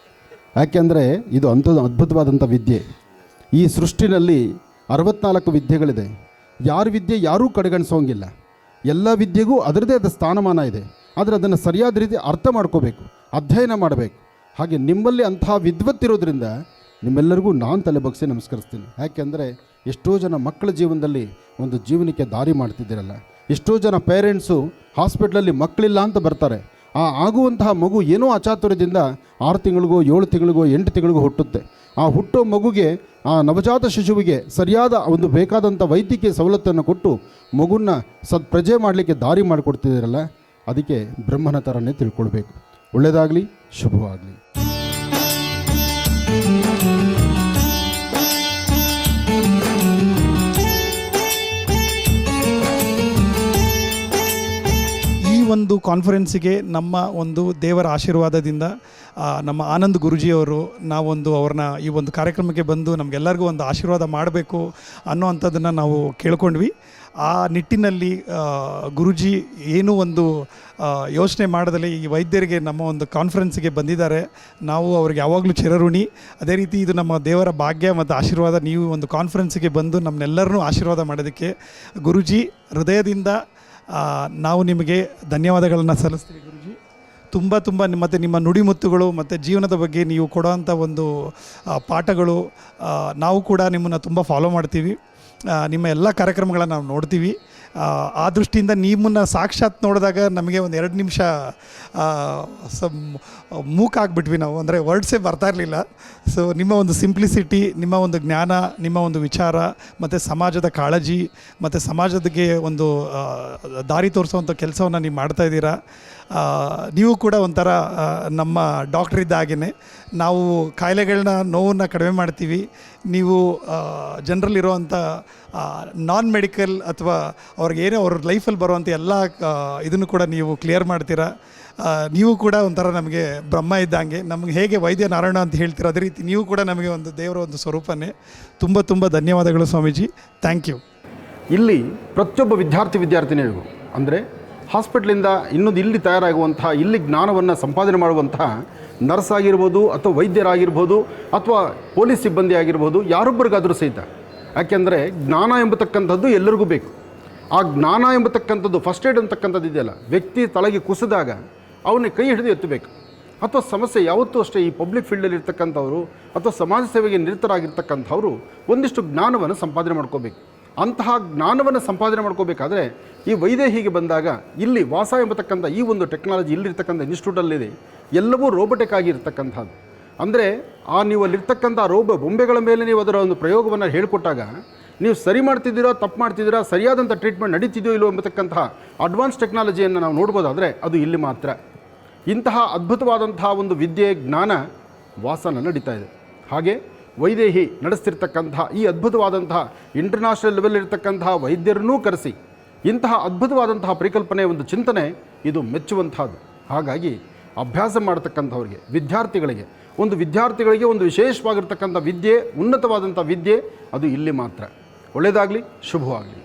ಯಾಕೆಂದರೆ ಇದು ಅದ್ಭುತವಾದಂಥ ವಿದ್ಯೆ. ಈ ಸೃಷ್ಟಿನಲ್ಲಿ 64 ವಿದ್ಯೆಗಳಿದೆ. ಯಾರ ವಿದ್ಯೆ ಯಾರೂ ಕಡೆಗಣಿಸೋಂಗಿಲ್ಲ. ಎಲ್ಲ ವಿದ್ಯೆಗೂ ಅದರದೇ ಆದ ಸ್ಥಾನಮಾನ ಇದೆ. ಆದರೆ ಅದನ್ನು ಸರಿಯಾದ ರೀತಿ ಅರ್ಥ ಮಾಡ್ಕೋಬೇಕು, ಅಧ್ಯಯನ ಮಾಡಬೇಕು. ಹಾಗೆ ನಿಮ್ಮಲ್ಲಿ ಅಂತಹ ವಿದ್ವತ್ತಿರೋದ್ರಿಂದ ನಿಮ್ಮೆಲ್ಲರಿಗೂ ನಾನು ತಲೆ ಬಗ್ಗಿಸಿ ನಮಸ್ಕರಿಸ್ತೀನಿ. ಯಾಕೆಂದರೆ ಎಷ್ಟೋ ಜನ ಮಕ್ಕಳ ಜೀವನದಲ್ಲಿ ಒಂದು ಜೀವನಕ್ಕೆ ದಾರಿ ಮಾಡ್ತಿದ್ದೀರಲ್ಲ. ಎಷ್ಟೋ ಜನ ಪೇರೆಂಟ್ಸು ಹಾಸ್ಪಿಟ್ಲಲ್ಲಿ ಮಕ್ಕಳಿಲ್ಲ ಅಂತ ಬರ್ತಾರೆ. ಆಗುವಂತಹ ಮಗು ಏನೋ ಅಚಾತುರ್ಯದಿಂದ 6 ತಿಂಗಳಿಗೋ 7 ತಿಂಗಳಿಗೋ 8 ತಿಂಗಳಿಗೋ ಹುಟ್ಟುತ್ತೆ. ಆ ಹುಟ್ಟೋ ಮಗುಗೆ, ಆ ನವಜಾತ ಶಿಶುವಿಗೆ ಸರಿಯಾದ ಒಂದು ಬೇಕಾದಂಥ ವೈದ್ಯಕೀಯ ಸವಲತ್ತನ್ನು ಕೊಟ್ಟು ಮಗುನ ಸತ್ಪ್ರಜೆ ಮಾಡಲಿಕ್ಕೆ ದಾರಿ ಮಾಡಿಕೊಡ್ತಿದ್ದೀರಲ್ಲ, ಅದಕ್ಕೆ ಬ್ರಹ್ಮನ ಥರನೇ ತಿಳ್ಕೊಳ್ಬೇಕು. ಒಳ್ಳೆಯದಾಗಲಿ, ಶುಭವಾಗಲಿ. ಒಂದು ಕಾನ್ಫರೆನ್ಸಿಗೆ ನಮ್ಮ ಒಂದು ದೇವರ ಆಶೀರ್ವಾದದಿಂದ ನಮ್ಮ ಆನಂದ್ ಗುರೂಜಿಯವರು ನಾವೊಂದು ಅವ್ರನ್ನ ಈ ಒಂದು ಕಾರ್ಯಕ್ರಮಕ್ಕೆ ಬಂದು ನಮಗೆಲ್ಲರಿಗೂ ಒಂದು ಆಶೀರ್ವಾದ ಮಾಡಬೇಕು ಅನ್ನೋ ಅಂಥದ್ದನ್ನು ನಾವು ಕೇಳ್ಕೊಂಡ್ವಿ. ಆ ನಿಟ್ಟಿನಲ್ಲಿ ಗುರೂಜಿ ಏನೂ ಒಂದು ಯೋಚನೆ ಮಾಡದಲ್ಲಿ ಈ ವೈದ್ಯರಿಗೆ ನಮ್ಮ ಒಂದು ಕಾನ್ಫರೆನ್ಸಿಗೆ ಬಂದಿದ್ದಾರೆ. ನಾವು ಅವ್ರಿಗೆ ಯಾವಾಗಲೂ ಚಿರಋಣಿ. ಅದೇ ರೀತಿ ಇದು ನಮ್ಮ ದೇವರ ಭಾಗ್ಯ ಮತ್ತು ಆಶೀರ್ವಾದ. ನೀವು ಒಂದು ಕಾನ್ಫರೆನ್ಸಿಗೆ ಬಂದು ನಮ್ಮನ್ನೆಲ್ಲರನ್ನೂ ಆಶೀರ್ವಾದ ಮಾಡೋದಕ್ಕೆ ಗುರೂಜಿ ಹೃದಯದಿಂದ ನಾವು ನಿಮಗೆ ಧನ್ಯವಾದಗಳನ್ನು ಸಲ್ಲಿಸ್ತೀವಿ ಗುರೂಜಿ. ತುಂಬ ಮತ್ತು ನಿಮ್ಮ ನುಡಿಮುತ್ತುಗಳು ಮತ್ತು ಜೀವನದ ಬಗ್ಗೆ ನೀವು ಕೊಡೋವಂಥ ಒಂದು ಪಾಠಗಳು ನಾವು ಕೂಡ ನಿಮ್ಮನ್ನು ತುಂಬ ಫಾಲೋ ಮಾಡ್ತೀವಿ. ನಿಮ್ಮ ಎಲ್ಲ ಕಾರ್ಯಕ್ರಮಗಳನ್ನು ನಾವು ನೋಡ್ತೀವಿ. ಆ ದೃಷ್ಟಿಯಿಂದ ನಿಮ್ಮನ್ನು ಸಾಕ್ಷಾತ್ ನೋಡಿದಾಗ ನಮಗೆ ಒಂದು 2 ನಿಮಿಷ ಮೂಕಾಗ್ಬಿಟ್ವಿ ನಾವು. ಅಂದರೆ ವರ್ಡ್ಸೇ ಬರ್ತಾ ಇರಲಿಲ್ಲ. ಸೊ ನಿಮ್ಮ ಒಂದು ಸಿಂಪ್ಲಿಸಿಟಿ, ನಿಮ್ಮ ಒಂದು ಜ್ಞಾನ, ನಿಮ್ಮ ಒಂದು ವಿಚಾರ ಮತ್ತು ಸಮಾಜದ ಕಾಳಜಿ ಮತ್ತು ಸಮಾಜಕ್ಕೆ ಒಂದು ದಾರಿ ತೋರಿಸುವಂಥ ಕೆಲಸವನ್ನು ನೀವು ಮಾಡ್ತಾಯಿದ್ದೀರಾ. ನೀವು ಕೂಡ ಒಂಥರ ನಮ್ಮ ಡಾಕ್ಟ್ರ್ ಇದ್ದ ಹಾಗೆಯೇ ನಾವು ಕಾಯಿಲೆಗಳನ್ನ ನೋವನ್ನು ಕಡಿಮೆ ಮಾಡ್ತೀವಿ. ನೀವು ಜನರಲ್ಲಿರುವಂಥ ನಾನ್ ಮೆಡಿಕಲ್ ಅಥವಾ ಅವ್ರಿಗೇನೋ ಅವ್ರ ಲೈಫಲ್ಲಿ ಬರುವಂಥ ಎಲ್ಲ ಇದನ್ನು ಕೂಡ ನೀವು ಕ್ಲಿಯರ್ ಮಾಡ್ತೀರಾ. ನೀವು ಕೂಡ ಒಂಥರ ನಮಗೆ ಬ್ರಹ್ಮ ಇದ್ದಂಗೆ. ನಮಗೆ ಹೇಗೆ ವೈದ್ಯ ನಾರಾಯಣ ಅಂತ ಹೇಳ್ತೀರ, ಅದೇ ರೀತಿ ನೀವು ಕೂಡ ನಮಗೆ ಒಂದು ದೇವರ ಒಂದು ಸ್ವರೂಪನೇ. ತುಂಬ ಧನ್ಯವಾದಗಳು ಸ್ವಾಮೀಜಿ. Thank you. ಇಲ್ಲಿ ಪ್ರತಿಯೊಬ್ಬ ವಿದ್ಯಾರ್ಥಿನಿಯರಿಗೂ ಅಂದರೆ ಹಾಸ್ಪಿಟ್ಲಿಂದ ಇನ್ನೊಂದು ಇಲ್ಲಿ ತಯಾರಾಗುವಂತಹ ಇಲ್ಲಿ ಜ್ಞಾನವನ್ನು ಸಂಪಾದನೆ ಮಾಡುವಂತಹ ನರ್ಸ್ ಆಗಿರ್ಬೋದು ಅಥವಾ ವೈದ್ಯರಾಗಿರ್ಬೋದು ಅಥವಾ ಪೊಲೀಸ್ ಸಿಬ್ಬಂದಿ ಆಗಿರ್ಬೋದು ಯಾರೊಬ್ಬರಿಗಾದರೂ ಸಹಿತ, ಯಾಕೆಂದರೆ ಜ್ಞಾನ ಎಂಬತಕ್ಕಂಥದ್ದು ಎಲ್ಲರಿಗೂ ಬೇಕು. ಆ ಜ್ಞಾನ ಎಂಬತಕ್ಕಂಥದ್ದು ಫಸ್ಟ್ ಏಡ್ ಅಂತಕ್ಕಂಥದ್ದು ಇದೆಯಲ್ಲ, ವ್ಯಕ್ತಿ ತಲೆಗೆ ಕುಸಿದಾಗ ಅವನಿಗೆ ಕೈ ಹಿಡಿದು ಎತ್ತಬೇಕು. ಅಥವಾ ಸಮಸ್ಯೆ ಯಾವತ್ತೂ ಅಷ್ಟೇ ಈ ಪಬ್ಲಿಕ್ ಫೀಲ್ಡಲ್ಲಿ ಇರ್ತಕ್ಕಂಥವ್ರು ಅಥವಾ ಸಮಾಜ ಸೇವೆಗೆ ನಿರತರಾಗಿರ್ತಕ್ಕಂಥವ್ರು ಒಂದಿಷ್ಟು ಜ್ಞಾನವನ್ನು ಸಂಪಾದನೆ ಮಾಡ್ಕೋಬೇಕು. ಅಂತಹ ಜ್ಞಾನವನ್ನು ಸಂಪಾದನೆ ಮಾಡ್ಕೋಬೇಕಾದ್ರೆ ಈ ವೈದೇಹಿಗೆ ಬಂದಾಗ ಇಲ್ಲಿ ವಾಸ ಎಂಬತಕ್ಕಂಥ ಈ ಒಂದು ಟೆಕ್ನಾಲಜಿ ಇಲ್ಲಿರ್ತಕ್ಕಂಥ ಇನ್ಸ್ಟಿಟ್ಯೂಟಲ್ಲಿದೆ, ಎಲ್ಲವೂ ರೋಬೋಟಿಕ್ ಆಗಿರ್ತಕ್ಕಂಥದ್ದು. ಅಂದರೆ ನೀವು ಅಲ್ಲಿರ್ತಕ್ಕಂಥ ಬೊಂಬೆಗಳ ಮೇಲೆ ನೀವು ಅದರ ಒಂದು ಪ್ರಯೋಗವನ್ನು ಹೇಳಿಕೊಟ್ಟಾಗ ನೀವು ಸರಿ ಮಾಡ್ತಿದ್ದೀರಾ ತಪ್ಪು ಮಾಡ್ತಿದ್ದೀರಾ, ಸರಿಯಾದಂಥ ಟ್ರೀಟ್ಮೆಂಟ್ ನಡೀತಿದೆಯೋ ಇಲ್ಲೋ ಎಂಬತಕ್ಕಂತಹ ಅಡ್ವಾನ್ಸ್ ಟೆಕ್ನಾಲಜಿಯನ್ನು ನಾವು ನೋಡ್ಬೋದಾದರೆ ಅದು ಇಲ್ಲಿ ಮಾತ್ರ. ಇಂತಹ ಅದ್ಭುತವಾದಂತಹ ಒಂದು ವಿದ್ಯೆ ಜ್ಞಾನ ವಾಸನ ನಡೀತಾ ಇದೆ. ಹಾಗೆ ವೈದೇಹಿ ನಡೆಸ್ತಿರ್ತಕ್ಕಂತಹ ಈ ಅದ್ಭುತವಾದಂತಹ ಇಂಟರ್ನ್ಯಾಷನಲ್ ಲೆವೆಲ್ ಇರತಕ್ಕಂತಹ ವೈದ್ಯರನ್ನೂ ಕರೆಸಿ ಇಂತಹ ಅದ್ಭುತವಾದಂತಹ ಪರಿಕಲ್ಪನೆ ಒಂದು ಚಿಂತನೆ ಇದು ಮೆಚ್ಚುವಂತಹದ್ದು. ಹಾಗಾಗಿ ಅಭ್ಯಾಸ ಮಾಡತಕ್ಕಂಥವ್ರಿಗೆ ವಿದ್ಯಾರ್ಥಿಗಳಿಗೆ ಒಂದು ವಿಶೇಷವಾಗಿರ್ತಕ್ಕಂಥ ವಿದ್ಯೆ, ಉನ್ನತವಾದಂಥ ವಿದ್ಯೆ ಅದು ಇಲ್ಲಿ ಮಾತ್ರ. ಒಳ್ಳೆಯದಾಗಲಿ, ಶುಭವಾಗಲಿ.